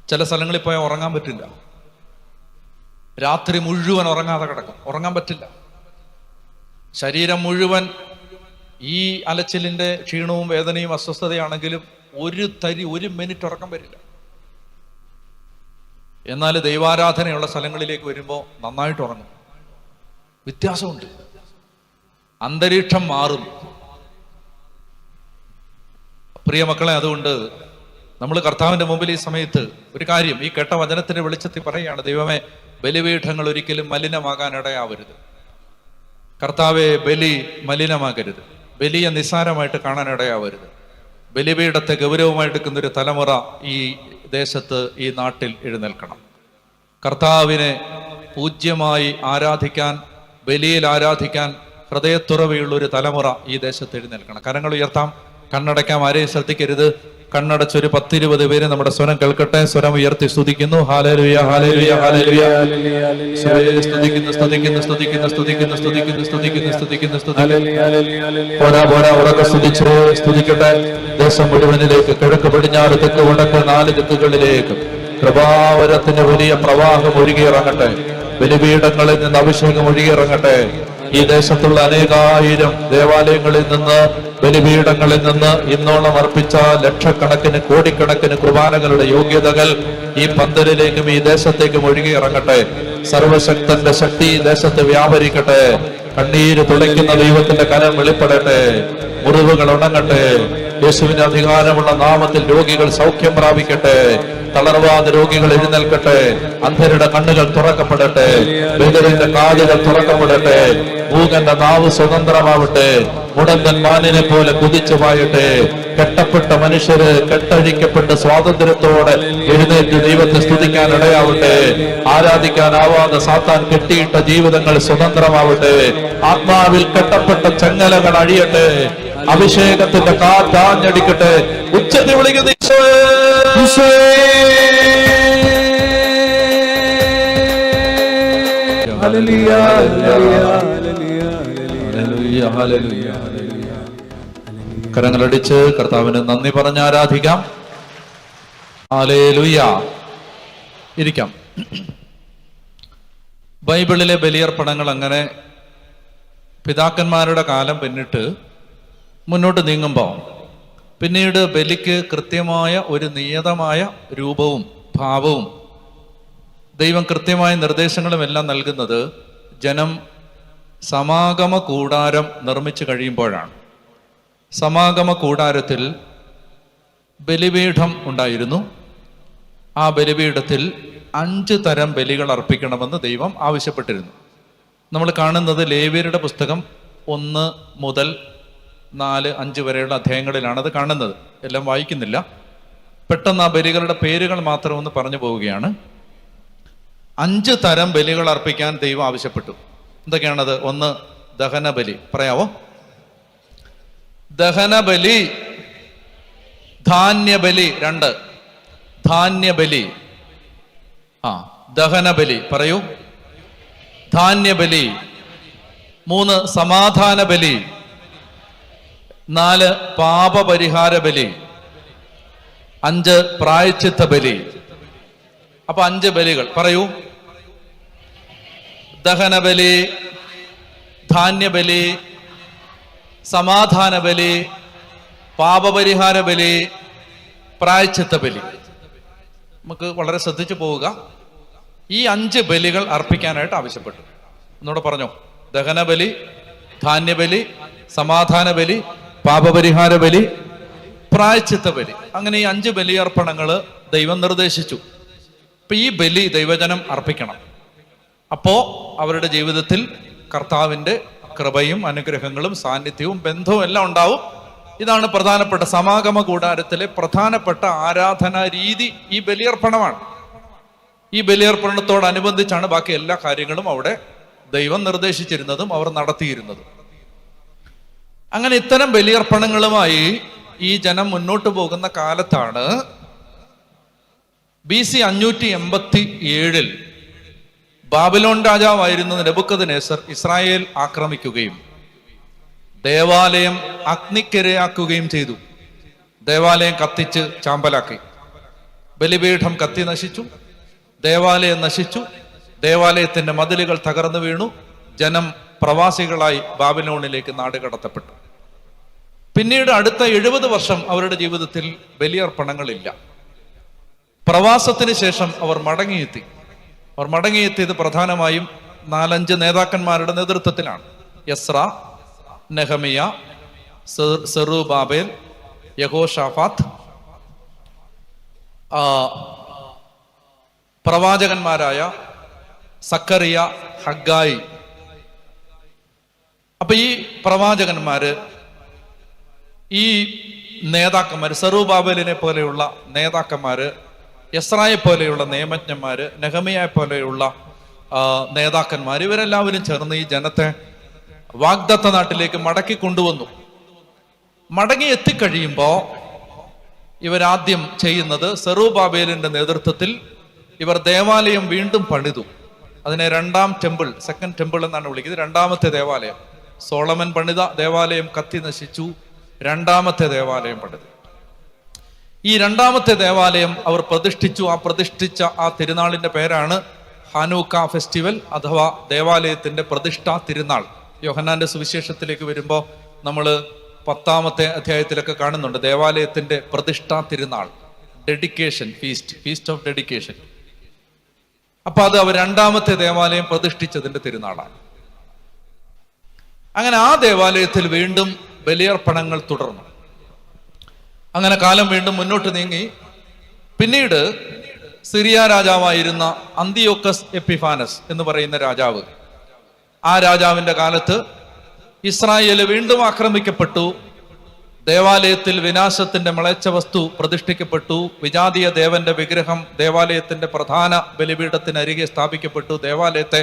ചില സ്ഥലങ്ങളിൽ പോയാൽ ഉറങ്ങാൻ പറ്റില്ല. രാത്രി മുഴുവൻ ഉറങ്ങാതെ കിടക്കും, ഉറങ്ങാൻ പറ്റില്ല. ശരീരം മുഴുവൻ ഈ അലച്ചിലിന്റെ ക്ഷീണവും വേദനയും അസ്വസ്ഥതയാണെങ്കിലും ഒരു മിനിറ്റ് ഉറക്കം വരില്ല. എന്നാൽ ദൈവാരാധനയുള്ള സ്ഥലങ്ങളിലേക്ക് വരുമ്പോൾ നന്നായിട്ട് ഉറങ്ങും. വ്യത്യാസമുണ്ട്, അന്തരീക്ഷം മാറും. പ്രിയ മക്കളെ, അതുകൊണ്ട് നമ്മൾ കർത്താവിന്റെ മുമ്പിൽ ഈ സമയത്ത് ഒരു കാര്യം, ഈ കേട്ട വചനത്തിന്റെ വെളിച്ചത്തിൽ പറയുകയാണ്, ദൈവമേ, ബലിപീഠങ്ങൾ ഒരിക്കലും മലിനമാകാൻ ഇടയാവരുത്. കർത്താവെ, ബലി മലിനമാകരുത്. ബലിയെ നിസ്സാരമായിട്ട് കാണാൻ ഇടയാവരുത്. ബലിപീഠത്തെ ഗൗരവമായെടുക്കുന്ന ഒരു തലമുറ ഈ ദേശത്ത്, ഈ നാട്ടിൽ എഴുന്നേൽക്കണം. കർത്താവിനെ പൂജ്യമായി ആരാധിക്കാൻ, ബലിയിൽ ആരാധിക്കാൻ ഹൃദയത്തുറവിയുള്ള ഒരു തലമുറ ഈ ദേശത്ത് എഴുന്നേൽക്കണം. കരങ്ങൾ ഉയർത്താം, കണ്ണടയ്ക്കാം, ആരെയും ശ്രദ്ധിക്കരുത്. കണ്ണടച്ചൊരു 10-20 പേര് നമ്മുടെ സ്വരം കേൾക്കട്ടെ. സ്വരം ഉയർത്തി സ്തുതിക്കുന്നു. Hallelujah, hallelujah, hallelujah. സ്തുതിക്കുന്നു, സ്തുതിക്കുന്നു, സ്തുതിക്കുന്നു, സ്തുതിക്കുന്നു, സ്തുതിക്കുന്നു, സ്തുതിക്കുന്നു, സ്തുതിക്കുന്നു, സ്തുതിക്കുന്നു. പോരാ പോരാ, ഉറക്കെ സ്തുതിച്ച് സ്തുതിക്കട്ടെ. ദേശം മുഴുവനിലേക്ക്, കിഴക്ക് പടിഞ്ഞാറ് തെക്ക് വടക്ക് 4 ദിക്കുകളിലേക്ക് കൃപാവരത്തിന്റെ വലിയ പ്രവാഹം ഒഴുകിയിറങ്ങട്ടെ. ബലിപീഠങ്ങളിൽ നിന്ന് അഭിഷേകം ഒഴുകിയിറങ്ങട്ടെ. ഈ ദേശത്തുള്ള അനേകായിരം ദേവാലയങ്ങളിൽ നിന്ന്, ബലിപീഠങ്ങളിൽ നിന്ന് ഇന്നോളം അർപ്പിച്ച ലക്ഷക്കണക്കിന് കോടിക്കണക്കിന് കുർബാനകളുടെ യോഗ്യതകൾ ഈ പന്തലിലേക്കും ഈ ദേശത്തേക്കും ഒഴുകിയിറങ്ങട്ടെ. സർവശക്തന്റെ ശക്തി ഈ ദേശത്ത് വ്യാപരിക്കട്ടെ. കണ്ണീര് തുളയ്ക്കുന്ന ദൈവത്തിന്റെ കരം വെളിപ്പെടട്ടെ. മുറിവുകൾ ഉണങ്ങട്ടെ. യേശുവിന്റെ അധികാരമുള്ള നാമത്തിൽ രോഗികൾ സൗഖ്യം പ്രാപിക്കട്ടെ. തളർവാദ രോഗികൾ എഴുന്നേൽക്കട്ടെ. അന്ധരുടെ കണ്ണുകൾ തുറക്കപ്പെടട്ടെ. ബദിരന്റെ കാതുകൾ തുറക്കപ്പെടട്ടെ. മൂകന്റെ നാവ് സ്വതന്ത്രമാവട്ടെ. മുടന്തൻ മാനിനെ പോലെ കുതിച്ചു പായട്ടെ. കെട്ടപ്പെട്ട മനുഷ്യര് കെട്ടഴിക്കപ്പെട്ട് സ്വാതന്ത്ര്യത്തോടെ എഴുന്നേറ്റ് ദൈവത്തെ സ്തുതിക്കാൻ ഇടയാവട്ടെ. ആരാധിക്കാനാവാതെ സാത്താൻ കെട്ടിയിട്ട ജീവിതങ്ങൾ സ്വതന്ത്രമാവട്ടെ. ആത്മാവിൽ കെട്ടപ്പെട്ട ചങ്ങലകൾ അഴിയട്ടെ. അഭിഷേകത്തിന്റെ കാറ്റാഞ്ഞടിക്കട്ടെ. ഉച്ചത്തിൽ വിളിക്കുന്ന കരങ്ങളടിച്ച് കർത്താവിന് നന്ദി പറഞ്ഞ് ആരാധിക്കാം. ഹല്ലേലൂയ. ഇരിക്കാം. ബൈബിളിലെ ബലിയർപ്പണങ്ങൾ അങ്ങനെ പിതാക്കന്മാരുടെ കാലം പിന്നിട്ട് മുന്നോട്ട് നീങ്ങുമ്പോൾ പിന്നീട് ബലിക്ക് കൃത്യമായ ഒരു നിയതമായ രൂപവും ഭാവവും ദൈവം കൃത്യമായ നിർദ്ദേശങ്ങളും എല്ലാം നൽകുന്നത് ജനം സമാഗമ കൂടാരം നിർമ്മിച്ചു കഴിയുമ്പോഴാണ്. സമാഗമ കൂടാരത്തിൽ ബലിപീഠം ഉണ്ടായിരുന്നു. ആ ബലിപീഠത്തിൽ 5 തരം ബലികൾ അർപ്പിക്കണമെന്ന് ദൈവം ആവശ്യപ്പെട്ടിരുന്നു. നമ്മൾ കാണുന്നത് ലേവ്യരുടെ പുസ്തകം 1 മുതൽ 4, 5 വരെയുള്ള അധ്യായങ്ങളിലാണ് അത് കാണുന്നത്. എല്ലാം വായിക്കുന്നില്ല. പെട്ടെന്ന് ആ ബലികളുടെ പേരുകൾ മാത്രം ഒന്ന് പറഞ്ഞു പോവുകയാണ്. 5 തരം ബലികൾ അർപ്പിക്കാൻ ദൈവം ആവശ്യപ്പെട്ടു. എന്തൊക്കെയാണത്? 1 ദഹനബലി. പറയാവോ? ദഹനബലി. ധാന്യബലി. 2 ധാന്യബലി. ദഹനബലി. പറയൂ. ധാന്യബലി. 3 സമാധാന ബലി. 4 പാപപരിഹാര ബലി. 5 പ്രായശ്ചിത്ത ബലി. അപ്പൊ 5 ബലികൾ പറയൂ. ദഹനബലി, ധാന്യബലി, സമാധാന ബലി, പാപപരിഹാര ബലി, പ്രായശ്ചിത്ത ബലി. നമുക്ക് വളരെ ശ്രദ്ധിച്ചു പോവുക. ഈ 5 ബലികൾ അർപ്പിക്കാനായിട്ട് ആവശ്യപ്പെട്ടു. എന്നോട് പറഞ്ഞോ. ദഹനബലി, ധാന്യബലി, സമാധാന ബലി, പാപപരിഹാര ബലി, പ്രായശ്ചിത്ത ബലി. അങ്ങനെ ഈ 5 ബലിയർപ്പണങ്ങൾ ദൈവം നിർദ്ദേശിച്ചു. അപ്പൊ ഈ ബലി ദൈവജനം അർപ്പിക്കണം. അപ്പോ അവരുടെ ജീവിതത്തിൽ കർത്താവിന്റെ കൃപയും അനുഗ്രഹങ്ങളും സാന്നിധ്യവും ബന്ധവും എല്ലാം ഉണ്ടാവും. ഇതാണ് പ്രധാനപ്പെട്ട സമാഗമ കൂടാരത്തിലെ പ്രധാനപ്പെട്ട ആരാധനാ രീതി. ഈ ബലിയർപ്പണമാണ്. ഈ ബലിയർപ്പണത്തോടനുബന്ധിച്ചാണ് ബാക്കി എല്ലാ കാര്യങ്ങളും അവിടെ ദൈവം നിർദ്ദേശിച്ചിരുന്നതും അവർ നടത്തിയിരുന്നതും. അങ്ങനെ ഇത്തരം ബലിയർപ്പണങ്ങളുമായി ഈ ജനം മുന്നോട്ട് പോകുന്ന കാലത്താണ് BC 587 ബാബിലോൺ രാജാവായിരുന്ന നെബൂഖദ്നേസർ ഇസ്രായേൽ ആക്രമിക്കുകയും ദേവാലയം അഗ്നിക്കിരയാക്കുകയും ചെയ്തു. ദേവാലയം കത്തിച്ച് ചാമ്പലാക്കി. ബലിപീഠം കത്തി നശിച്ചു. ദേവാലയം നശിച്ചു. ദേവാലയത്തിന്റെ മതിലുകൾ തകർന്നു വീണു. ജനം പ്രവാസികളായി ബാബിലോണിലേക്ക് നാട് കടത്തപ്പെട്ടു. പിന്നീട് അടുത്ത 70 വർഷം അവരുടെ ജീവിതത്തിൽ ബലിയർപ്പണങ്ങളില്ല. പ്രവാസത്തിന് ശേഷം അവർ മടങ്ങിയെത്തി. അവർ മടങ്ങിയെത്തിയത് പ്രധാനമായും 4-5 നേതാക്കന്മാരുടെ നേതൃത്വത്തിലാണ്. യസ്ര, നെഹമിയ, സെറുബാബേൽ, യഹോഷാഫാത്ത്, പ്രവാചകന്മാരായ സക്കറിയ, ഹഗ്ഗായി. അപ്പൊ ഈ പ്രവാചകന്മാര്, ഈ നേതാക്കന്മാര്, സെറുബാബേലിനെ പോലെയുള്ള നേതാക്കന്മാര്, യസ്രായെ പോലെയുള്ള നിയമജ്ഞന്മാര്, നെഹമിയെ പോലെയുള്ള നേതാക്കന്മാർ, ഇവരെല്ലാവരും ചേർന്ന് ഈ ജനത്തെ വാഗ്ദത്ത നാട്ടിലേക്ക് മടക്കി കൊണ്ടുവന്നു. മടങ്ങി എത്തിക്കഴിയുമ്പോൾ ഇവരാദ്യം ചെയ്യുന്നത് സെറൂബാബേലിന്റെ നേതൃത്വത്തിൽ ഇവർ ദേവാലയം വീണ്ടും പണിതു. അതിനെ രണ്ടാം ടെമ്പിൾ, സെക്കൻഡ് ടെമ്പിൾ എന്നാണ് വിളിക്കുന്നത്. രണ്ടാമത്തെ ദേവാലയം. സോളമൻ പണിത ദേവാലയം കത്തി നശിച്ചു, രണ്ടാമത്തെ ദേവാലയം പണിതു. ഈ രണ്ടാമത്തെ ദേവാലയം അവർ പ്രതിഷ്ഠിച്ചു. പ്രതിഷ്ഠിച്ച ആ തിരുനാളിന്റെ പേരാണ് ഹാനൂക്ക ഫെസ്റ്റിവൽ അഥവാ ദേവാലയത്തിന്റെ പ്രതിഷ്ഠാ തിരുനാൾ. യോഹന്നാന്റെ സുവിശേഷത്തിലേക്ക് വരുമ്പോൾ നമ്മൾ 10-ാമത്തെ അധ്യായത്തിലൊക്കെ കാണുന്നുണ്ട് ദേവാലയത്തിന്റെ പ്രതിഷ്ഠാ തിരുനാൾ, dedication feast, feast of dedication. അപ്പൊ അത് അവർ രണ്ടാമത്തെ ദേവാലയം പ്രതിഷ്ഠിച്ചതിന്റെ തിരുനാളാണ്. അങ്ങനെ ആ ദേവാലയത്തിൽ വീണ്ടും ബലിയർപ്പണങ്ങൾ തുടർന്നു. അങ്ങനെ കാലം വീണ്ടും മുന്നോട്ട് നീങ്ങി. പിന്നീട് സിറിയ രാജാവായിരുന്ന അന്തിയോക്കസ് എപ്പിഫാനസ് എന്ന് പറയുന്ന രാജാവ്, ആ രാജാവിന്റെ കാലത്ത് ഇസ്രായേൽ വീണ്ടും ആക്രമിക്കപ്പെട്ടു. ദേവാലയത്തിൽ വിനാശത്തിന്റെ മ്ലേച്ഛ വസ്തു പ്രതിഷ്ഠിക്കപ്പെട്ടു. വിജാതീയ ദേവന്റെ വിഗ്രഹം ദേവാലയത്തിന്റെ പ്രധാന ബലിപീഠത്തിനരികെ സ്ഥാപിക്കപ്പെട്ടു. ദേവാലയത്തെ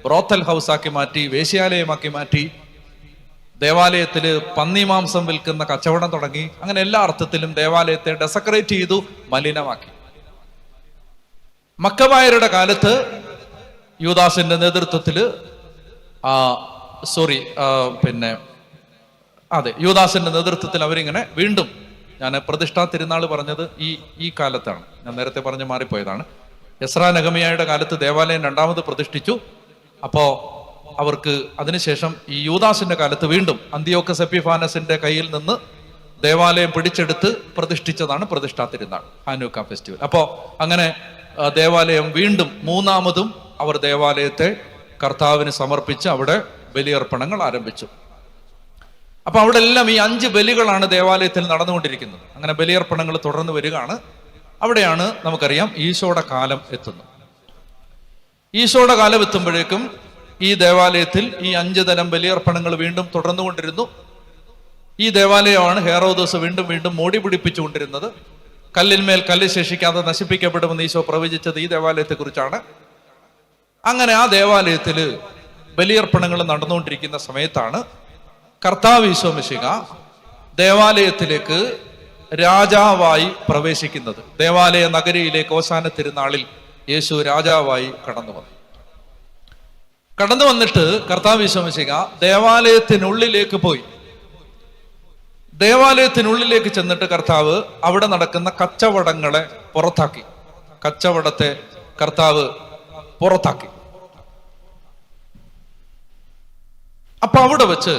ബ്രോത്തൽ ഹൗസാക്കി മാറ്റി, വേശ്യാലയമാക്കി മാറ്റി. ദേവാലയത്തില് പന്നിമാംസം വിൽക്കുന്ന കച്ചവടം തുടങ്ങി. അങ്ങനെ എല്ലാ അർത്ഥത്തിലും ദേവാലയത്തെ ഡെസക്രേറ്റ് ചെയ്തു, മലിനമാക്കി. മക്കബായരുടെ കാലത്ത് യൂദാസിന്റെ നേതൃത്വത്തില് യൂദാസിന്റെ നേതൃത്വത്തിൽ അവരിങ്ങനെ വീണ്ടും, ഞാൻ പ്രതിഷ്ഠാ തിരുനാൾ പറഞ്ഞത് ഈ കാലത്താണ്, ഞാൻ നേരത്തെ പറഞ്ഞ് മാറിപ്പോയതാണ്. എസ്രാ നെഹമ്യായുടെ കാലത്ത് ദേവാലയം രണ്ടാമത് പ്രതിഷ്ഠിച്ചു. അപ്പോ അവർക്ക് അതിനുശേഷം ഈ യൂദാസിന്റെ കാലത്ത് വീണ്ടും അന്തിയോക്കസ് എപ്പിഫാനസിന്റെ കയ്യിൽ നിന്ന് ദേവാലയം പിടിച്ചെടുത്ത് പ്രതിഷ്ഠിച്ചതാണ് പ്രതിഷ്ഠാ തിരുനാൾ, ഹാനൂക്ക ഫെസ്റ്റിവൽ. അപ്പോ അങ്ങനെ ദേവാലയം വീണ്ടും മൂന്നാമതും അവർ ദേവാലയത്തെ കർത്താവിന് സമർപ്പിച്ച് അവിടെ ബലിയർപ്പണങ്ങൾ ആരംഭിച്ചു. അപ്പൊ അവിടെ എല്ലാം ഈ 5 ബലികളാണ് ദേവാലയത്തിൽ നടന്നുകൊണ്ടിരിക്കുന്നത്. അങ്ങനെ ബലിയർപ്പണങ്ങൾ തുടർന്ന് വരികയാണ്. അവിടെയാണ് നമുക്കറിയാം ഈശോയുടെ കാലം എത്തുന്നത്. ഈശോയുടെ കാലം എത്തുമ്പോഴേക്കും ഈ ദേവാലയത്തിൽ ഈ 5 തരം ബലിയർപ്പണങ്ങൾ വീണ്ടും തുടർന്നുകൊണ്ടിരുന്നു. ഈ ദേവാലയമാണ് ഹെറോദോസ് വീണ്ടും വീണ്ടും മോടി പിടിപ്പിച്ചുകൊണ്ടിരുന്നത്. കല്ലിന്മേൽ കല്ല് ശേഷിക്കാതെ നശിപ്പിക്കപ്പെടുമെന്ന് ഈശോ പ്രവചിച്ചത് ഈ ദേവാലയത്തെ കുറിച്ചാണ്. അങ്ങനെ ആ ദേവാലയത്തിൽ ബലിയർപ്പണങ്ങൾ നടന്നുകൊണ്ടിരിക്കുന്ന സമയത്താണ് കർത്താവ് ഈശോ മിശിഹ ദേവാലയത്തിലേക്ക് രാജാവായി പ്രവേശിക്കുന്നത്. ദേവാലയ നഗരിയിലേക്ക് ഓശാന തിരുനാളിൽ യേശു രാജാവായി കടന്നു വന്നിട്ട് കർത്താവ് ഈശോ മിശിഹ ദേവാലയത്തിനുള്ളിലേക്ക് പോയി. ദേവാലയത്തിനുള്ളിലേക്ക് ചെന്നിട്ട് കർത്താവ് അവിടെ നടക്കുന്ന കച്ചവടങ്ങളെ പുറത്താക്കി. കച്ചവടത്തെ കർത്താവ് പുറത്താക്കി. അപ്പൊ അവിടെ വെച്ച്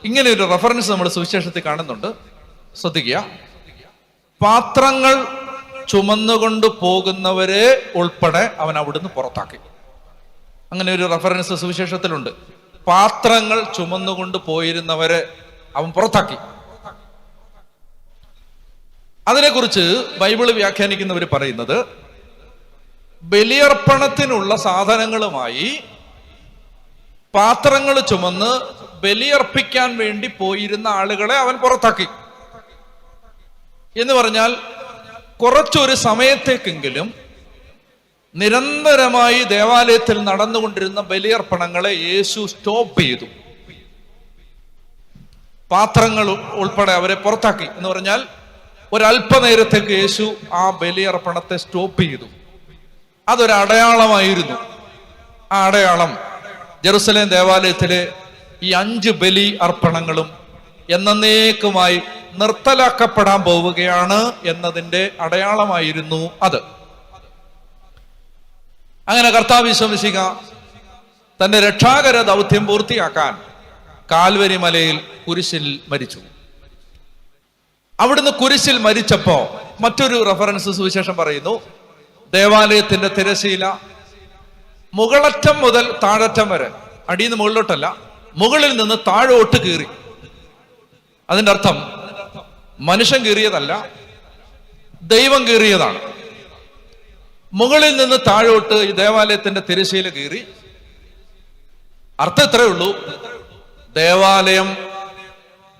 ഇങ്ങനെ ഒരു റെഫറൻസ് നമ്മൾ സുവിശേഷത്തിൽ കാണുന്നുണ്ട്, ശ്രദ്ധിക്കുക. പാത്രങ്ങൾ ചുമന്നുകൊണ്ട് പോകുന്നവരെ ഉൾപ്പെടെ അവൻ അവിടുന്ന് പുറത്താക്കി. അങ്ങനെ ഒരു റെഫറൻസ് സുവിശേഷത്തിലുണ്ട്. പാത്രങ്ങൾ ചുമന്നുകൊണ്ട് പോയിരുന്നവരെ അവൻ പുറത്താക്കി. അതിനെക്കുറിച്ച് ബൈബിള് വ്യാഖ്യാനിക്കുന്നവർ പറയുന്നത്, ബലിയർപ്പണത്തിനുള്ള സാധനങ്ങളുമായി പാത്രങ്ങൾ ചുമന്ന് ബലിയർപ്പിക്കാൻ വേണ്ടി പോയിരുന്ന ആളുകളെ അവൻ പുറത്താക്കി എന്ന് പറഞ്ഞാൽ, കുറച്ചൊരു സമയത്തേക്കെങ്കിലും നിരന്തരമായി ദേവാലയത്തിൽ നടന്നുകൊണ്ടിരുന്ന ബലിയർപ്പണങ്ങളെ യേശു സ്റ്റോപ്പ് ചെയ്തു. പാത്രങ്ങൾ ഉൾപ്പെടെ അവരെ പുറത്താക്കി എന്ന് പറഞ്ഞാൽ, ഒരല്പനേരത്തേക്ക് യേശു ആ ബലിയർപ്പണത്തെ സ്റ്റോപ്പ് ചെയ്തു. അതൊരടയാളമായിരുന്നു. ആ അടയാളം ജെറുസലേം ദേവാലയത്തിലെ ഈ 5 ബലി അർപ്പണങ്ങളും എന്നേക്കുമായി നിർത്തലാക്കപ്പെടാൻ പോവുകയാണ് എന്നതിന്റെ അടയാളമായിരുന്നു അത്. അങ്ങനെ കർത്താവ് ഈശോ മിശിഹ തന്റെ രക്ഷാകര ദൗത്യം പൂർത്തിയാക്കാൻ കാൽവരി മലയിൽ കുരിശിൽ മരിച്ചു. അവിടുന്ന് കുരിശിൽ മരിച്ചപ്പോ മറ്റൊരു റെഫറൻസ് സുവിശേഷം പറയുന്നു, ദേവാലയത്തിന്റെ തിരശീല മുകളറ്റം മുതൽ താഴറ്റം വരെ, അടിയിൽ നിന്ന് മുകളിലോട്ടല്ല, മുകളിൽ നിന്ന് താഴോട്ട് കീറി. അതിന്റെ അർത്ഥം മനുഷ്യൻ കീറിയതല്ല, ദൈവം കീറിയതാണ്. മുകളിൽ നിന്ന് താഴോട്ട് ഈ ദേവാലയത്തിന്റെ തിരശീല കീറി. അർത്ഥം ഇത്രയേ ഉള്ളൂ, ദേവാലയം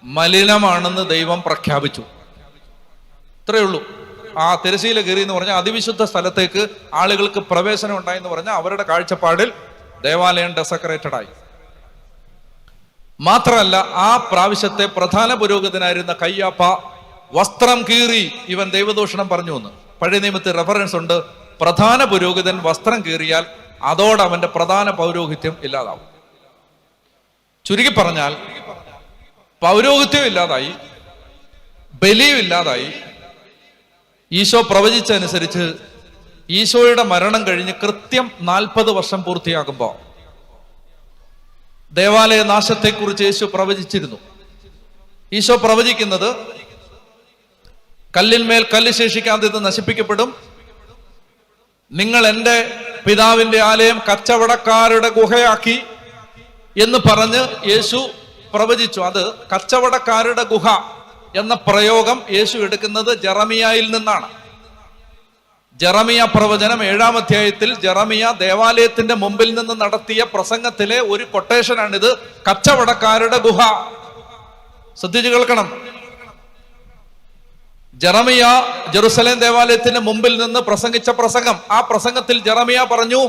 മലിനമാണെന്ന് ദൈവം പ്രഖ്യാപിച്ചു. ഇത്രയേ ഉള്ളൂ. ആ തിരശീല കീറി എന്ന് പറഞ്ഞാൽ അതിവിശുദ്ധ സ്ഥലത്തേക്ക് ആളുകൾക്ക് പ്രവേശനം ഉണ്ടായെന്ന് പറഞ്ഞാൽ അവരുടെ കാഴ്ചപ്പാടിൽ ദേവാലയം ഡെസക്രേറ്റഡ് ആയി. മാത്രമല്ല, ആ പ്രാവശ്യത്തെ പ്രധാന പുരോഹിതനായിരുന്ന കയ്യാപ്പ വസ്ത്രം കീറി ഇവൻ ദൈവദൂഷണം പറഞ്ഞു എന്ന്. പഴയ നിയമത്തിൽ റെഫറൻസ് ഉണ്ട്. പ്രധാന പുരോഹിതൻ വസ്ത്രം കീറിയാൽ അതോടെ അവന്റെ പ്രധാന പൗരോഹിത്യം ഇല്ലാതാവും. ചുരുക്കി പറഞ്ഞാൽ പൗരോഹിത്യം ഇല്ലാതായി, ബലിയും ഇല്ലാതായി. ഈശോ പ്രവചിച്ചനുസരിച്ച് ഈശോയുടെ മരണം കഴിഞ്ഞ് കൃത്യം 40 വർഷം പൂർത്തിയാകുമ്പോൾ ദേവാലയ നാശത്തെക്കുറിച്ച് യേശു പ്രവചിച്ചിരുന്നു. ഈശോ പ്രവചിക്കുന്നത് കല്ലിന്മേൽ കല്ല് ശേഷിക്കാതെ ഇത് നശിപ്പിക്കപ്പെടും, നിങ്ങൾ എൻ്റെ പിതാവിന്റെ ആലയം കച്ചവടക്കാരുടെ ഗുഹയാക്കി എന്ന് പറഞ്ഞ് യേശു പ്രവചിച്ചു. അത് കച്ചവടക്കാരുടെ ഗുഹ എന്ന പ്രയോഗം യേശു എടുക്കുന്നത് ജെറമിയായിൽ നിന്നാണ്. ജെറമിയ പ്രവചനം 7-ാം അധ്യായത്തിൽ ജെറമിയ ദേവാലയത്തിന്റെ മുമ്പിൽ നിന്ന് നടത്തിയ പ്രസംഗത്തിലെ ഒരു കൊട്ടേഷനാണിത്. കച്ചവടക്കാരുടെ ഗുഹ. ശ്രദ്ധിച്ചു കേൾക്കണം. ജെറമിയ ജെറുസലേം ദേവാലയത്തിന്റെ മുമ്പിൽ നിന്ന് പ്രസംഗിച്ച പ്രസംഗം. ആ പ്രസംഗത്തിൽ ജെറമിയ പറഞ്ഞു,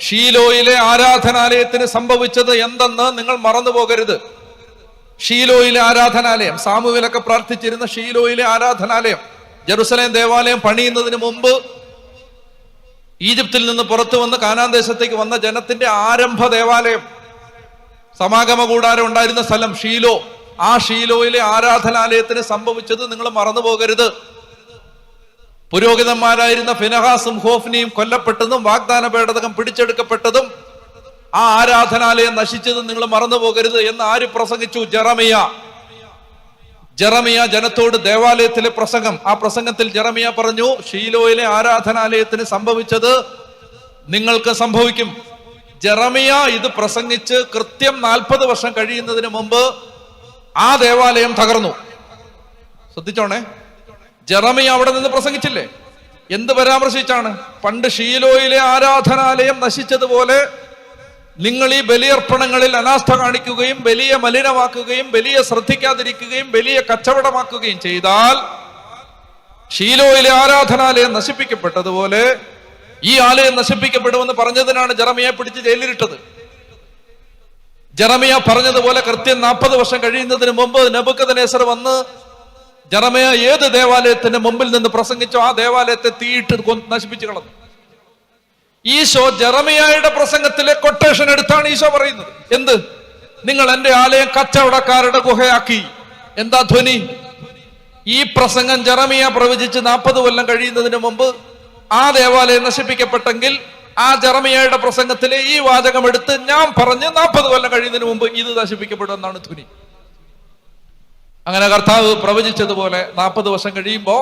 ഷീലോയിലെ ആരാധനാലയത്തിന് സംഭവിച്ചത് എന്തെന്ന് നിങ്ങൾ മറന്നു പോകരുത്. ഷീലോയിലെ ആരാധനാലയം, സാമുവേലൊക്കെ പ്രാർത്ഥിച്ചിരുന്ന ഷീലോയിലെ ആരാധനാലയം, ജെറുസലേം ദേവാലയം പണിയുന്നതിന് മുമ്പ് ഈജിപ്തിൽ നിന്ന് പുറത്തു വന്ന് കാനാൻ ദേശത്തേക്ക് വന്ന ജനത്തിന്റെ ആരംഭ ദേവാലയം, സമാഗമ കൂടാരം ഉണ്ടായിരുന്ന സ്ഥലം ഷീലോ. ആ ഷീലോയിലെ ആരാധനാലയത്തിന് സംഭവിച്ചത് നിങ്ങൾ മറന്നു പോകരുത്. പുരോഹിതന്മാരായിരുന്ന ഫിനഹാസും ഹോഫ്നിയും കൊല്ലപ്പെട്ടതും വാഗ്ദാന പേടകം പിടിച്ചെടുക്കപ്പെട്ടതും ആ ആരാധനാലയം നശിച്ചതും നിങ്ങൾ മറന്നു പോകരുത് എന്ന് ആര് പ്രസംഗിച്ചു? ജെറമിയ. ജെറമിയ ജനത്തോട് ദേവാലയത്തിലെ പ്രസംഗം. ആ പ്രസംഗത്തിൽ ജെറമിയ പറഞ്ഞു, ഷീലോയിലെ ആരാധനാലയത്തിന് സംഭവിച്ചത് നിങ്ങൾക്ക് സംഭവിക്കും. ജെറമിയ ഇത് പ്രസംഗിച്ച് കൃത്യം 40 വർഷം കഴിയുന്നതിന് മുമ്പ് ആ ദേവാലയം തകർന്നു. ശ്രദ്ധിച്ചോണേ, ജെറമിയ അവിടെ നിന്ന് പ്രസംഗിച്ചില്ലേ? എന്ത് പരാമർശിച്ചാണ്? പണ്ട് ഷീലോയിലെ ആരാധനാലയം നശിച്ചതുപോലെ നിങ്ങൾ ഈ ബലിയർപ്പണങ്ങളിൽ അനാസ്ഥ കാണിക്കുകയും ബലിയെ മലിനമാക്കുകയും ബലിയെ ശ്രദ്ധിക്കാതിരിക്കുകയും ബലിയെ കച്ചവടമാക്കുകയും ചെയ്താൽ ഷീലോയിലെ ആരാധനാലയം നശിപ്പിക്കപ്പെട്ടതുപോലെ ഈ ആലയം നശിപ്പിക്കപ്പെടുമെന്ന് പറഞ്ഞതിനാണ് ജെറമിയെ പിടിച്ച് ജയിലിലിട്ടത്. ജെറമിയ പറഞ്ഞതുപോലെ കൃത്യം 40 വർഷം കഴിയുന്നതിന് മുമ്പ് നെബൂഖദ്നേസർ വന്ന് ജെറമിയ ഏത് ദേവാലയത്തിന്റെ മുമ്പിൽ നിന്ന് പ്രസംഗിച്ചോ ആ ദേവാലയത്തെ തീയിട്ട് നശിപ്പിച്ചു കളഞ്ഞു. ഈശോ ജെറമിയായുടെ പ്രസംഗത്തിലെ കൊട്ടേഷൻ എടുത്താണ് ഈശോ പറയുന്നത്. എന്ത്? നിങ്ങൾ എൻ്റെ ആലയം കച്ചവടക്കാരുടെ ഗുഹയാക്കി. എന്താ ധ്വനി? ഈ പ്രസംഗം ജെറമിയ പ്രവചിച്ച് 40 കൊല്ലം കഴിയുന്നതിന് മുമ്പ് ആ ദേവാലയം നശിപ്പിക്കപ്പെട്ടെങ്കിൽ ആ ജെറമിയയുടെ പ്രസംഗത്തിലെ ഈ വാചകം എടുത്ത് ഞാൻ പറഞ്ഞ് 40 കൊല്ലം കഴിയുന്നതിന് മുമ്പ് ഇത് നശിപ്പിക്കപ്പെടും എന്നാണ് ധ്വനി. അങ്ങനെ കർത്താവ് പ്രവചിച്ചതുപോലെ 40 വർഷം കഴിയുമ്പോ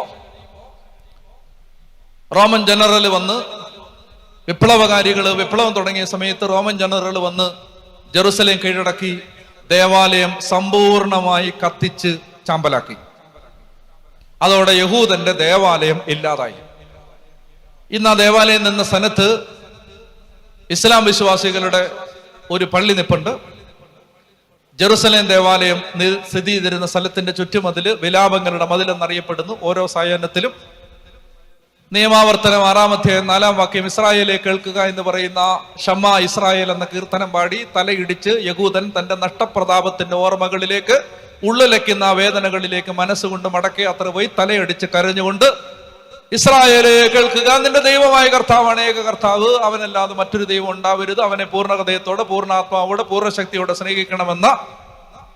റോമൻ ജനറൽ വന്ന്, വിപ്ലവം തുടങ്ങിയ സമയത്ത് റോമൻ ജനറൽ വന്ന് ജെറുസലേം കീഴടക്കി ദേവാലയം സമ്പൂർണമായി കത്തിച്ച് ചാമ്പലാക്കി. അതോടെ യഹൂദന്റെ ദേവാലയം ഇല്ലാതായി. ഇന്ന് ആ ദേവാലയം നിന്ന സ്ഥലത്ത് ഇസ്ലാം വിശ്വാസികളുടെ ഒരു പള്ളി നിപ്പുണ്ട്. ജെറുസലേം ദേവാലയം സ്ഥിതി ചെയ്തിരുന്ന സ്ഥലത്തിന്റെ ചുറ്റുമതില് വിലാപങ്ങളുടെ മതിലെന്നറിയപ്പെടുന്നു. ഓരോ സായാഹ്നത്തിലും നിയമാവർത്തനം 6-ാം അധ്യായം 4-ാം വാക്യം ഇസ്രായേലെ കേൾക്കുക എന്ന് പറയുന്ന ഷമ്മാ ഇസ്രായേൽ എന്ന കീർത്തനം പാടി തലയിടിച്ച് യഹൂദൻ തന്റെ നഷ്ടപ്രതാപത്തിന്റെ ഓർമ്മകളിലേക്ക്, ഉള്ളിലേക്കുന്ന ആ വേദനകളിലേക്ക് മനസ്സുകൊണ്ട് മടക്കി അത്ര പോയി തലയടിച്ച് കരഞ്ഞുകൊണ്ട് ഇസ്രായേലെ കേൾക്കുക, നിന്റെ ദൈവമായ കർത്താവാണ് ഏക കർത്താവ്, അവനല്ലാതെ മറ്റൊരു ദൈവം ഉണ്ടാവരുത്, അവനെ പൂർണ്ണ ഹൃദയത്തോടെ പൂർണ്ണാത്മാവോടെ പൂർണ്ണശക്തിയോടെ സ്നേഹിക്കണമെന്ന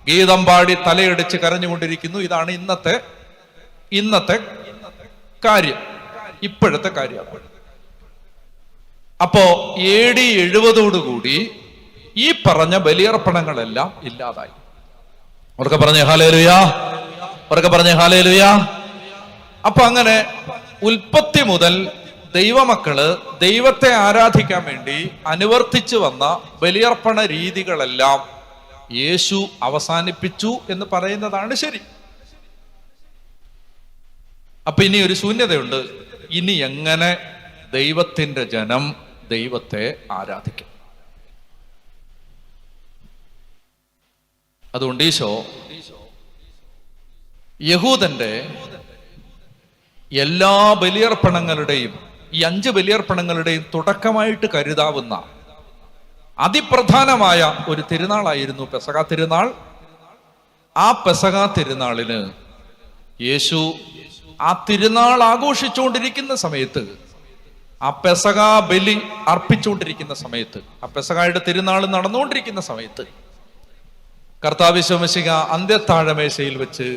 ഗീതം പാടി തലയടിച്ച് കരഞ്ഞുകൊണ്ടിരിക്കുന്നു. ഇതാണ് ഇന്നത്തെ കാര്യം, ഇപ്പോഴത്തെ കാര്യമാണ്. അപ്പോ AD 70 ഈ പറഞ്ഞ ബലിയർപ്പണങ്ങളെല്ലാം ഇല്ലാതായി. അവർക്ക് പറഞ്ഞ ഹല്ലേലൂയാ, അവർക്ക് പറഞ്ഞ ഹല്ലേലൂയാ. അപ്പൊ അങ്ങനെ ഉൽപ്പത്തി മുതൽ ദൈവമക്കള് ദൈവത്തെ ആരാധിക്കാൻ വേണ്ടി അനുവർത്തിച്ചു വന്ന ബലിയർപ്പണ രീതികളെല്ലാം യേശു അവസാനിപ്പിച്ചു എന്ന് പറയുന്നതാണ് ശരി. അപ്പൊ ഇനി ഒരു ശൂന്യതയുണ്ട്. ഇനി എങ്ങനെ ദൈവത്തിന്റെ ജനം ദൈവത്തെ ആരാധിക്കും? അതുകൊണ്ട് ഈശോ യഹൂദന്റെ എല്ലാ ബലിയർപ്പണങ്ങളുടെയും ഈ 5 ബലിയർപ്പണങ്ങളുടെയും തുടക്കമായിട്ട് കരുതാവുന്ന അതിപ്രധാനമായ ഒരു തിരുനാളായിരുന്നു പെസഹ തിരുനാൾ. ആ പെസഹ തിരുനാളിന് യേശു ആ തിരുനാൾ ആഘോഷിച്ചുകൊണ്ടിരിക്കുന്ന സമയത്ത്, ആ പെസഹ ബലി അർപ്പിച്ചുകൊണ്ടിരിക്കുന്ന സമയത്ത്, ആ പെസഹയുടെ തിരുനാൾ നടന്നുകൊണ്ടിരിക്കുന്ന സമയത്ത് കർത്താവ് യേശു മിശിഹ അന്ത്യത്താഴമേശയിൽ വെച്ച്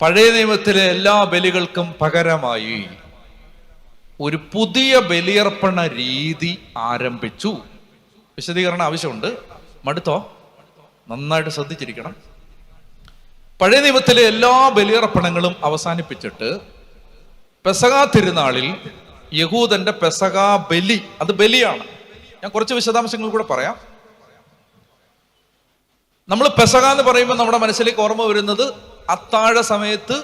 പഴയ നിയമത്തിലെ എല്ലാ ബലികൾക്കും പകരമായി ഒരു പുതിയ ബലിയർപ്പണ രീതി ആരംഭിച്ചു. വിശദീകരണം ആവശ്യമുണ്ട്. മടുത്തോ? നന്നായിട്ട് ശ്രദ്ധിച്ചിരിക്കണം. പഴയ നിയമത്തിലെ എല്ലാ ബലിയർപ്പണങ്ങളും അവസാനിപ്പിച്ചിട്ട് പെസഹ തിരുനാളിൽ യഹൂദന്റെ പെസഹ ബലി, അത് ബലിയാണ്. ഞാൻ കുറച്ച് വിശദാംശങ്ങൾ കൂടെ പറയാം. നമ്മൾ പെസഹ എന്ന് പറയുമ്പോൾ നമ്മുടെ മനസ്സിലേക്ക് ഓർമ്മ വരുന്നത് അത്താഴ സമയത്ത്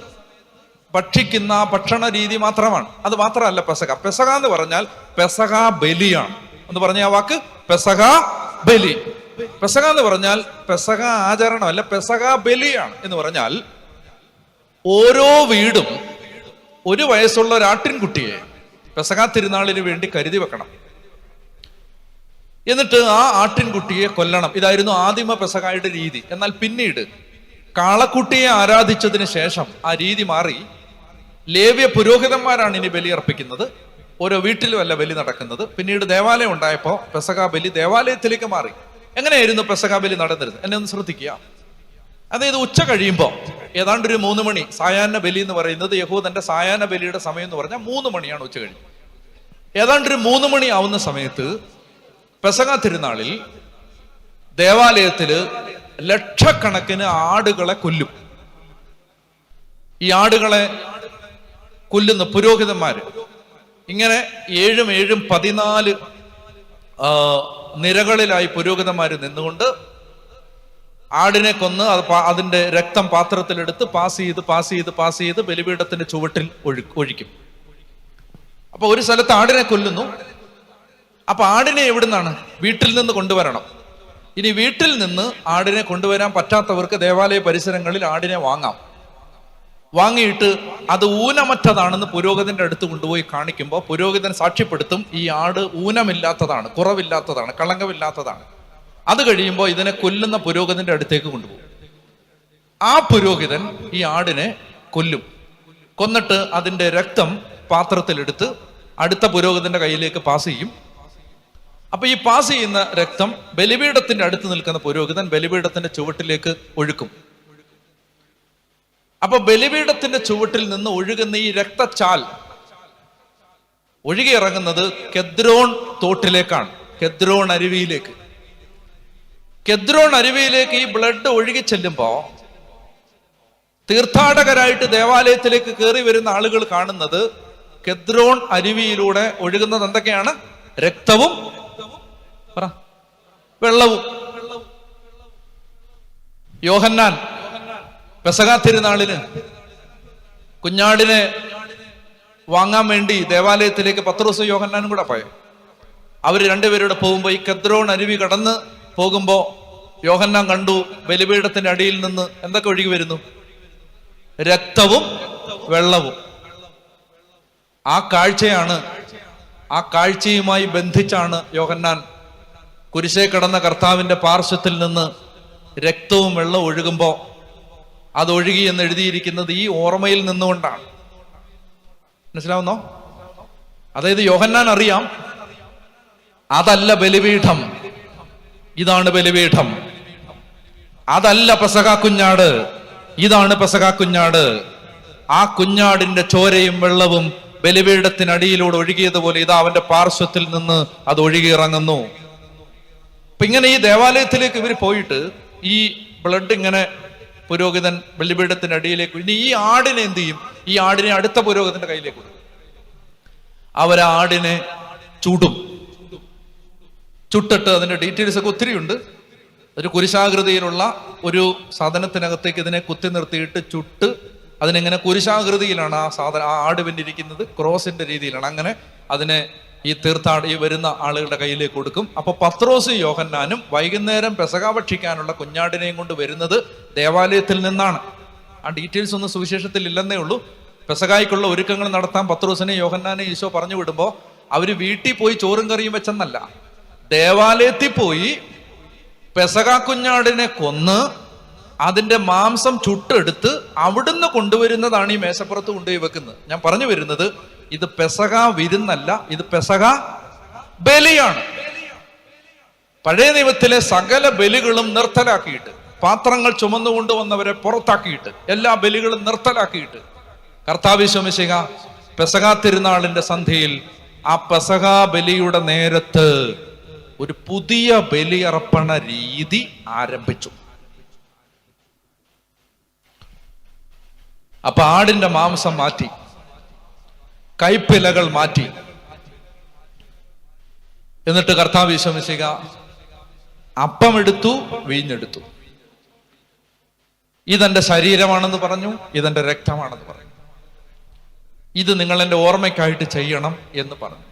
ഭക്ഷിക്കുന്ന ഭക്ഷണ രീതി മാത്രമാണ്. അത് മാത്രമല്ല പെസഹ. പെസഹ എന്ന് പറഞ്ഞാൽ പെസഹ ബലിയാണ്. എന്ന് പറഞ്ഞ ആ വാക്ക് പെസഹ ബലി. പെസഹ എന്ന് പറഞ്ഞാൽ പെസഹ ആചരണമല്ല, പെസഹ ബലിയാണ്. എന്ന് പറഞ്ഞാൽ ഓരോ വീടും ഒരു വയസ്സുള്ള ഒരു ആട്ടിൻകുട്ടിയെ പെസഹ തിരുനാളിന് വേണ്ടി കരുതി വെക്കണം. എന്നിട്ട് ആ ആട്ടിൻകുട്ടിയെ കൊല്ലണം. ഇതായിരുന്നു ആദിമ പെസഹയുടെ രീതി. എന്നാൽ പിന്നീട് കാളക്കുട്ടിയെ ആരാധിച്ചതിന് ശേഷം ആ രീതി മാറി. ലേവ്യ പുരോഹിതന്മാരാണ് ഇനി ബലി അർപ്പിക്കുന്നത്. ഓരോ വീട്ടിലുമല്ല ബലി നടക്കുന്നത്. പിന്നീട് ദേവാലയം ഉണ്ടായപ്പോൾ പെസഹ ബലി ദേവാലയത്തിലേക്ക് മാറി. എങ്ങനെയായിരുന്നു പെസഹ ബലി നടന്നിരുന്നത്? എന്നെ ഒന്ന് ശ്രദ്ധിക്കുക. അതായത് ഉച്ച കഴിയുമ്പോൾ ഏതാണ്ട് ഒരു 3 മണി, സായാഹ്ന ബലി എന്ന് പറയുന്നത് യഹൂദന്റെ സായാഹ്ന ബലിയുടെ സമയം എന്ന് പറഞ്ഞാൽ 3 മണിയാണ് ഉച്ച കഴിഞ്ഞ്. ഏതാണ്ട് ഒരു 3 മണി ആവുന്ന സമയത്ത് പെസഹ തിരുനാളിൽ ദേവാലയത്തില് ലക്ഷക്കണക്കിന് ആടുകളെ കൊല്ലും. ഈ ആടുകളെ കൊല്ലുന്ന പുരോഹിതന്മാര് ഇങ്ങനെ 7 7 14 നിരകളിലായി പുരോഹിതന്മാര് നിന്നുകൊണ്ട് ആടിനെ കൊന്ന് അതിന്റെ രക്തം പാത്രത്തിലെടുത്ത് പാസ് ചെയ്ത് ബലിപീഠത്തിന്റെ ചുവട്ടിൽ ഒഴിക്കും. അപ്പൊ ഒരു സ്ഥലത്ത് ആടിനെ കൊല്ലുന്നു. അപ്പൊ ആടിനെ എവിടുന്നാണ്? വീട്ടിൽ നിന്ന് കൊണ്ടുവരണം. ഇനി വീട്ടിൽ നിന്ന് ആടിനെ കൊണ്ടുവരാൻ പറ്റാത്തവർക്ക് ദേവാലയ പരിസരങ്ങളിൽ ആടിനെ വാങ്ങാം. വാങ്ങിയിട്ട് അത് ഊനമറ്റതാണെന്ന് പുരോഹിതന്റെ അടുത്ത് കൊണ്ടുപോയി കാണിക്കുമ്പോൾ പുരോഹിതൻ സാക്ഷ്യപ്പെടുത്തും, ഈ ആട് ഊനമില്ലാത്തതാണ്, കുറവില്ലാത്തതാണ്, കളങ്കമില്ലാത്തതാണ്. അത് കഴിയുമ്പോൾ ഇതിനെ കൊല്ലുന്ന പുരോഹിതന്റെ അടുത്തേക്ക് കൊണ്ടുപോകും. ആ പുരോഹിതൻ ഈ ആടിനെ കൊല്ലും. കൊന്നിട്ട് അതിന്റെ രക്തം പാത്രത്തിലെടുത്ത് അടുത്ത പുരോഹിതന്റെ കയ്യിലേക്ക് പാസ് ചെയ്യും. അപ്പൊ ഈ പാസ് ചെയ്യുന്ന രക്തം ബലിപീഠത്തിന്റെ അടുത്ത് നിൽക്കുന്ന പുരോഹിതൻ ബലിപീഠത്തിന്റെ ചുവട്ടിലേക്ക് ഒഴുക്കും. അപ്പൊ ബലിപീഠത്തിന്റെ ചുവട്ടിൽ നിന്ന് ഒഴുകുന്ന ഈ രക്തച്ചാൽ ഒഴുകി ഇറങ്ങുന്നത് കെദ്രോൺ തോട്ടിലേക്കാണ്, കെദ്രോൺ അരുവിയിലേക്ക്. കെദ്രോൺ അരുവിയിലേക്ക് ഈ ബ്ലഡ് ഒഴുകി ചെല്ലുമ്പോ തീർത്ഥാടകരായിട്ട് ദേവാലയത്തിലേക്ക് കയറി വരുന്ന ആളുകൾ കാണുന്നത് കെദ്രോൺ അരുവിയിലൂടെ ഒഴുകുന്നത് എന്തൊക്കെയാണ്? രക്തവും വെള്ളവും. യോഹന്നാൻ പെസഹ തിരുനാളിന് കുഞ്ഞാടിനെ വാങ്ങാൻ വേണ്ടി ദേവാലയത്തിലേക്ക് പത്രോസും യോഹന്നാനും കൂടെ പോയി. അവര് രണ്ടുപേരുടെ പോകുമ്പോ ഈ കെദ്രോൺ അരുവി കടന്ന് പോകുമ്പോ യോഹന്നാൻ കണ്ടു ബലിപീഠത്തിന്റെ അടിയിൽ നിന്ന് എന്തൊക്കെ ഒഴുകി വരുന്നു? രക്തവും വെള്ളവും. ആ കാഴ്ചയുമായി ബന്ധിച്ചാണ് യോഹന്നാൻ കുരിശേ കടന്ന കർത്താവിന്റെ പാർശ്വത്തിൽ നിന്ന് രക്തവും വെള്ളവും ഒഴുകുമ്പോ അതൊഴുകി എന്ന് എഴുതിയിരിക്കുന്നത് ഈ ഓർമ്മയിൽ നിന്നുകൊണ്ടാണ്. മനസ്സിലാവുന്നോ? അതായത് യോഹന്നാൻ അറിയാം, അതല്ല ബലിപീഠം, ഇതാണ് ബലിപീഠം. അതല്ല പെസഹ കുഞ്ഞാട്, ഇതാണ് പെസഹ കുഞ്ഞാട്. ആ കുഞ്ഞാടിന്റെ ചോരയും വെള്ളവും ബലിപീഠത്തിനടിയിലൂടെ ഒഴുകിയതുപോലെ ഇതാ അവന്റെ പാർശ്വത്തിൽ നിന്ന് അത് ഒഴുകിയിറങ്ങുന്നു. അപ്പൊ ഇങ്ങനെ ഈ ദേവാലയത്തിലേക്ക് ഇവർ പോയിട്ട് ഈ ബ്ലഡ് ഇങ്ങനെ പുരോഹിതൻ ബലിപീഠത്തിന്റെ അടിയിലേക്ക്, ഇനി ഈ ആടിനെ എന്ത് ചെയ്യും? ഈ ആടിനെ അടുത്ത പുരോഹിതന്റെ കയ്യിലേക്ക് കൊടുക്കും. അവരാടിനെ ചുടും. ചുട്ടിട്ട് അതിന്റെ ഡീറ്റെയിൽസ് ഒക്കെ ഒത്തിരി ഉണ്ട്. ഒരു കുരിശാകൃതിയിലുള്ള ഒരു സാധനത്തിനകത്തേക്ക് ഇതിനെ കുത്തി നിർത്തിയിട്ട് ചുട്ട് അതിനെങ്ങനെ കുരിശാകൃതിയിലാണ് ആ ആട് വെന്റിരിക്കുന്നത്, ക്രോസിന്റെ രീതിയിലാണ്. അങ്ങനെ അതിനെ ഈ ഈ വരുന്ന ആളുകളുടെ കയ്യിലേക്ക് കൊടുക്കും. അപ്പൊ പത്രോസും യോഹന്നാനും വൈകുന്നേരം പെസഹ ഭക്ഷിക്കാനുള്ള കുഞ്ഞാടിനെയും കൊണ്ട് വരുന്നത് ദേവാലയത്തിൽ നിന്നാണ്. ആ ഡീറ്റെയിൽസ് ഒന്നും സുവിശേഷത്തിൽ ഇല്ലെന്നേ ഉള്ളൂ. പെസഹായ്ക്കുള്ള ഒരുക്കങ്ങൾ നടത്താൻ പത്രോസിനെ യോഹന്നാനെ ഈശോ പറഞ്ഞു വിടുമ്പോൾ അവര് വീട്ടിൽ പോയി ചോറും കറിയും വെച്ചെന്നല്ല, ദേവാലയത്തിൽ പോയി പെസഹ കുഞ്ഞാടിനെ കൊന്ന് അതിന്റെ മാംസം ചുട്ടെടുത്ത് അവിടുന്ന് കൊണ്ടുവരുന്നതാണ് ഈ മേശപ്പുറത്ത് കൊണ്ടുപോയി വെക്കുന്നത്. ഞാൻ പറഞ്ഞു വരുന്നത്, ഇത് പെസഹ വിരുന്നല്ല, ഇത് പെസഹ ബലിയാണ്. പഴയ നിയമത്തിലെ സകല ബലികളും നിർത്തലാക്കിയിട്ട്, പാത്രങ്ങൾ ചുമന്നുകൊണ്ടുവന്നവരെ പുറത്താക്കിയിട്ട്, എല്ലാ ബലികളും നിർത്തലാക്കിയിട്ട് കർത്താവ് യേശു മിശിഹ പെസഹ തിരുനാളിന്റെ സന്ധ്യയിൽ ആ പെസഹ ബലിയുടെ നേരത്ത് ഒരു പുതിയ ബലിയർപ്പണ രീതി ആരംഭിച്ചു. അപ്പൊ ആടിന്റെ മാംസം മാറ്റി, കൈപ്പിലകൾ മാറ്റി. എന്നിട്ട് കർത്താവ് യേശു മിശിഹ അപ്പമെടുത്തു, വീഞ്ഞെടുത്തു. ഇതെന്റെ ശരീരമാണെന്ന് പറഞ്ഞു, ഇതെന്റെ രക്തമാണെന്ന് പറഞ്ഞു. ഇത് നിങ്ങൾ എൻ്റെ ഓർമ്മയ്ക്കായിട്ട് ചെയ്യണം എന്ന് പറഞ്ഞു.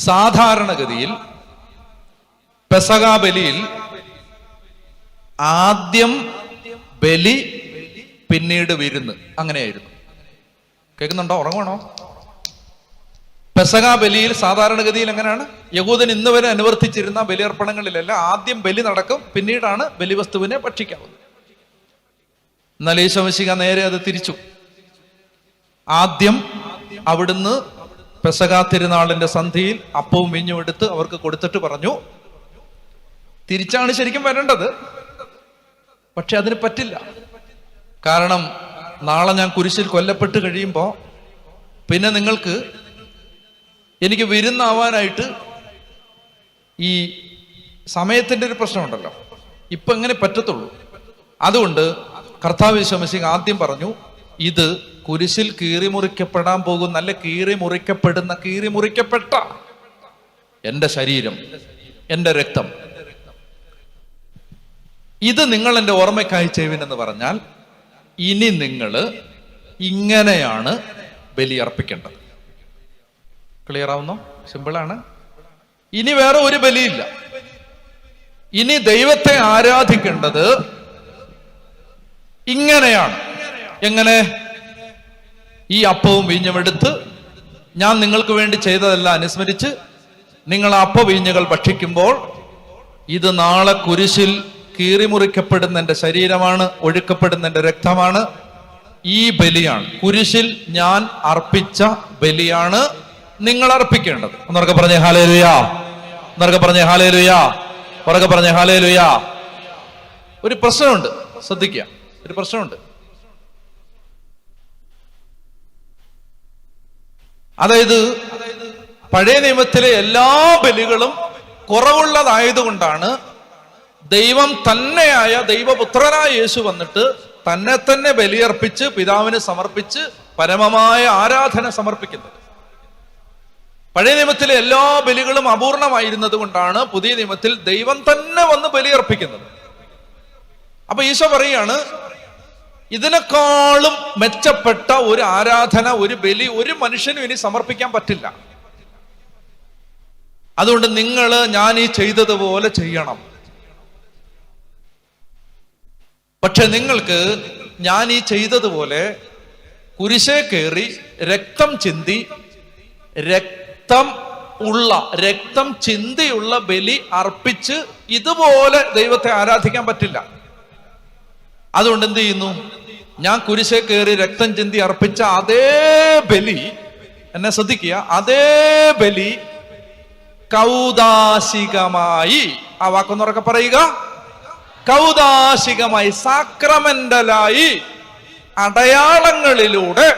സാധാരണഗതിയിൽ പെസഹ ബലിയിൽ ആദ്യം ബലി, പിന്നീട് വിരുന്ന്, അങ്ങനെയായിരുന്നു. കേൾക്കുന്നുണ്ടോ? ഉറങ്ങണോ? പെസഹ ബലിയിൽ സാധാരണഗതിയിൽ എങ്ങനെയാണ്? യഹൂദൻ ഇന്ന് വരെ അനുവർത്തിച്ചിരുന്ന ബലിയർപ്പണങ്ങളിലെല്ലാം ആദ്യം ബലി നടക്കും, പിന്നീടാണ് ബലിവസ്തുവിനെ ഭക്ഷിക്കാവുന്നത്. എന്നാൽ യേശു മിശിഹ നേരെ അത് തിരിച്ചു. ആദ്യം അവിടുന്ന് പെസഹ തിരുനാളിന്റെ സന്ധ്യയിൽ അപ്പവും വീഞ്ഞും എടുത്ത് അവർക്ക് കൊടുത്തിട്ട് പറഞ്ഞു, തിരിച്ചാണ് ശരിക്കും വരേണ്ടത്, പക്ഷെ അതിന് പറ്റില്ല. കാരണം നാളെ ഞാൻ കുരിശിൽ കൊല്ലപ്പെട്ട് കഴിയുമ്പോൾ പിന്നെ നിങ്ങൾക്ക് എനിക്ക് വിരുന്നാവാനായിട്ട് ഈ സമയത്തിന്റെ ഒരു പ്രശ്നമുണ്ടല്ലോ, ഇപ്പൊ എങ്ങനെ പറ്റത്തുള്ളൂ. അതുകൊണ്ട് കർത്താവ് യേശു മിശിഹ ആദ്യം പറഞ്ഞു, ഇത് കുരിശിൽ കീറിമുറിക്കപ്പെടാൻ പോകുന്ന, അല്ല കീറിമുറിക്കപ്പെടുന്ന, കീറിമുറിക്കപ്പെട്ട എന്റെ ശരീരം, എന്റെ രക്തം, ഇത് നിങ്ങൾ എൻ്റെ ഓർമ്മയ്ക്കായി ചെയ്യുവിനെന്ന് പറഞ്ഞാൽ ഇനി നിങ്ങൾ ഇങ്ങനെയാണ് ബലിയർപ്പിക്കേണ്ടത്. ക്ലിയർ ആവുന്നോ? സിമ്പിളാണ്. ഇനി വേറെ ഒരു ബലിയില്ല. ഇനി ദൈവത്തെ ആരാധിക്കേണ്ടത് ഇങ്ങനെയാണ്. എങ്ങനെ? ഈ അപ്പവും വീഞ്ഞും എടുത്ത് ഞാൻ നിങ്ങൾക്ക് വേണ്ടി ചെയ്തതെല്ലാം അനുസ്മരിച്ച് നിങ്ങൾ അപ്പ വീഞ്ഞുകൾ ഭക്ഷിക്കുമ്പോൾ ഇത് നാളെ കുരിശിൽ കീറിമുറിക്കപ്പെടുന്ന എൻ്റെ ശരീരമാണ്, ഒഴുക്കപ്പെടുന്ന എൻ്റെ രക്തമാണ്. ഈ ബലിയാണ്, കുരിശിൽ ഞാൻ അർപ്പിച്ച ബലിയാണ് നിങ്ങൾ അർപ്പിക്കേണ്ടത്. എന്നൊക്കെ പറഞ്ഞേ ഹല്ലേലൂയാ, എന്നൊക്കെ പറഞ്ഞേ ഹല്ലേലൂയാ, ഉറക്കെ പറഞ്ഞേ ഹല്ലേലൂയാ. ഒരു പ്രശ്നമുണ്ട്, ശ്രദ്ധിക്കുക, ഒരു പ്രശ്നമുണ്ട്. അതായത് പഴയ നിയമത്തിലെ എല്ലാ ബലികളും കുറവുള്ളതായതുകൊണ്ടാണ് ദൈവം തന്നെയായ ദൈവപുത്രനായ യേശു വന്നിട്ട് തന്നെ തന്നെ ബലിയർപ്പിച്ച് പിതാവിന് സമർപ്പിച്ച് പരമമായ ആരാധന സമർപ്പിക്കുന്നത്. പഴയ നിയമത്തിലെ എല്ലാ ബലികളും അപൂർണമായിരുന്നത് കൊണ്ടാണ് പുതിയ നിയമത്തിൽ ദൈവം തന്നെ വന്ന് ബലിയർപ്പിക്കുന്നത്. അപ്പൊ ഈശോ പറയാണ്, ഇതിനേക്കാളും മെച്ചപ്പെട്ട ഒരു ആരാധന, ഒരു ബലി ഒരു മനുഷ്യനും ഇനി സമർപ്പിക്കാൻ പറ്റില്ല. അതുകൊണ്ട് നിങ്ങൾ ഞാൻ ഈ ചെയ്തതുപോലെ ചെയ്യണം. പക്ഷെ നിങ്ങൾക്ക് ഞാൻ ഈ ചെയ്തതുപോലെ കുരിശേ കയറി രക്തം ചിന്തി, രക്തം ചിന്തിയുള്ള ബലി അർപ്പിച്ച് ഇതുപോലെ ദൈവത്തെ ആരാധിക്കാൻ പറ്റില്ല. അതുകൊണ്ട് എന്ത് ചെയ്യുന്നു? ഞാൻ കുരിശേ കയറി രക്തം ചിന്തി അർപ്പിച്ച അതേ ബലി, എന്നെ ശ്രദ്ധിക്കുക, അതേ ബലി കൗദാശികമായി, ആ വാക്കൊന്നുറക്കെ പറയുക, കൗദാശികമായി, സാക്രമെന്റലായി, അടയാളങ്ങളിലൂടെ,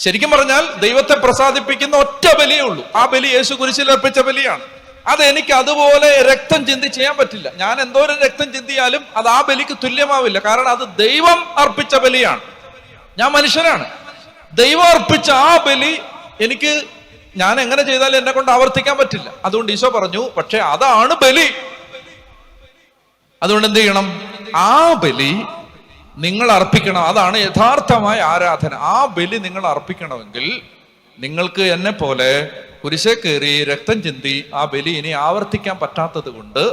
ശരിക്കും പറഞ്ഞാൽ ദൈവത്തെ പ്രസാദിപ്പിക്കുന്ന ഒറ്റ ബലിയേ ഉള്ളൂ. ആ ബലി യേശു കുരിശിൽ അർപ്പിച്ച ബലിയാണ്. അത് എനിക്ക് അതുപോലെ രക്തം ചിന്തി ചെയ്യാൻ പറ്റില്ല. ഞാൻ എന്തോരം രക്തം ചിന്തിയാലും അത് ആ ബലിക്ക് തുല്യമാവില്ല. കാരണം അത് ദൈവം അർപ്പിച്ച ബലിയാണ്, ഞാൻ മനുഷ്യനാണ്. ദൈവം അർപ്പിച്ച ആ ബലി എനിക്ക്, ഞാൻ എങ്ങനെ ചെയ്താലും എന്നെ കൊണ്ട് ആവർത്തിക്കാൻ പറ്റില്ല. അതുകൊണ്ട് ഈശോ പറഞ്ഞു, പക്ഷെ അതാണ് ബലി. അതുകൊണ്ട് എന്ത് ചെയ്യണം? ആ ബലി നിങ്ങൾ അർപ്പിക്കണം. അതാണ് യഥാർത്ഥമായ ആരാധന. ആ ബലി നിങ്ങൾ അർപ്പിക്കണമെങ്കിൽ നിങ്ങൾക്ക് എന്നെ പോലെ കുരിശേ കയറി രക്തം ചിന്തി ആ ബലി ഇനി ആവർത്തിക്കാൻ പറ്റാത്തത് കൊണ്ട്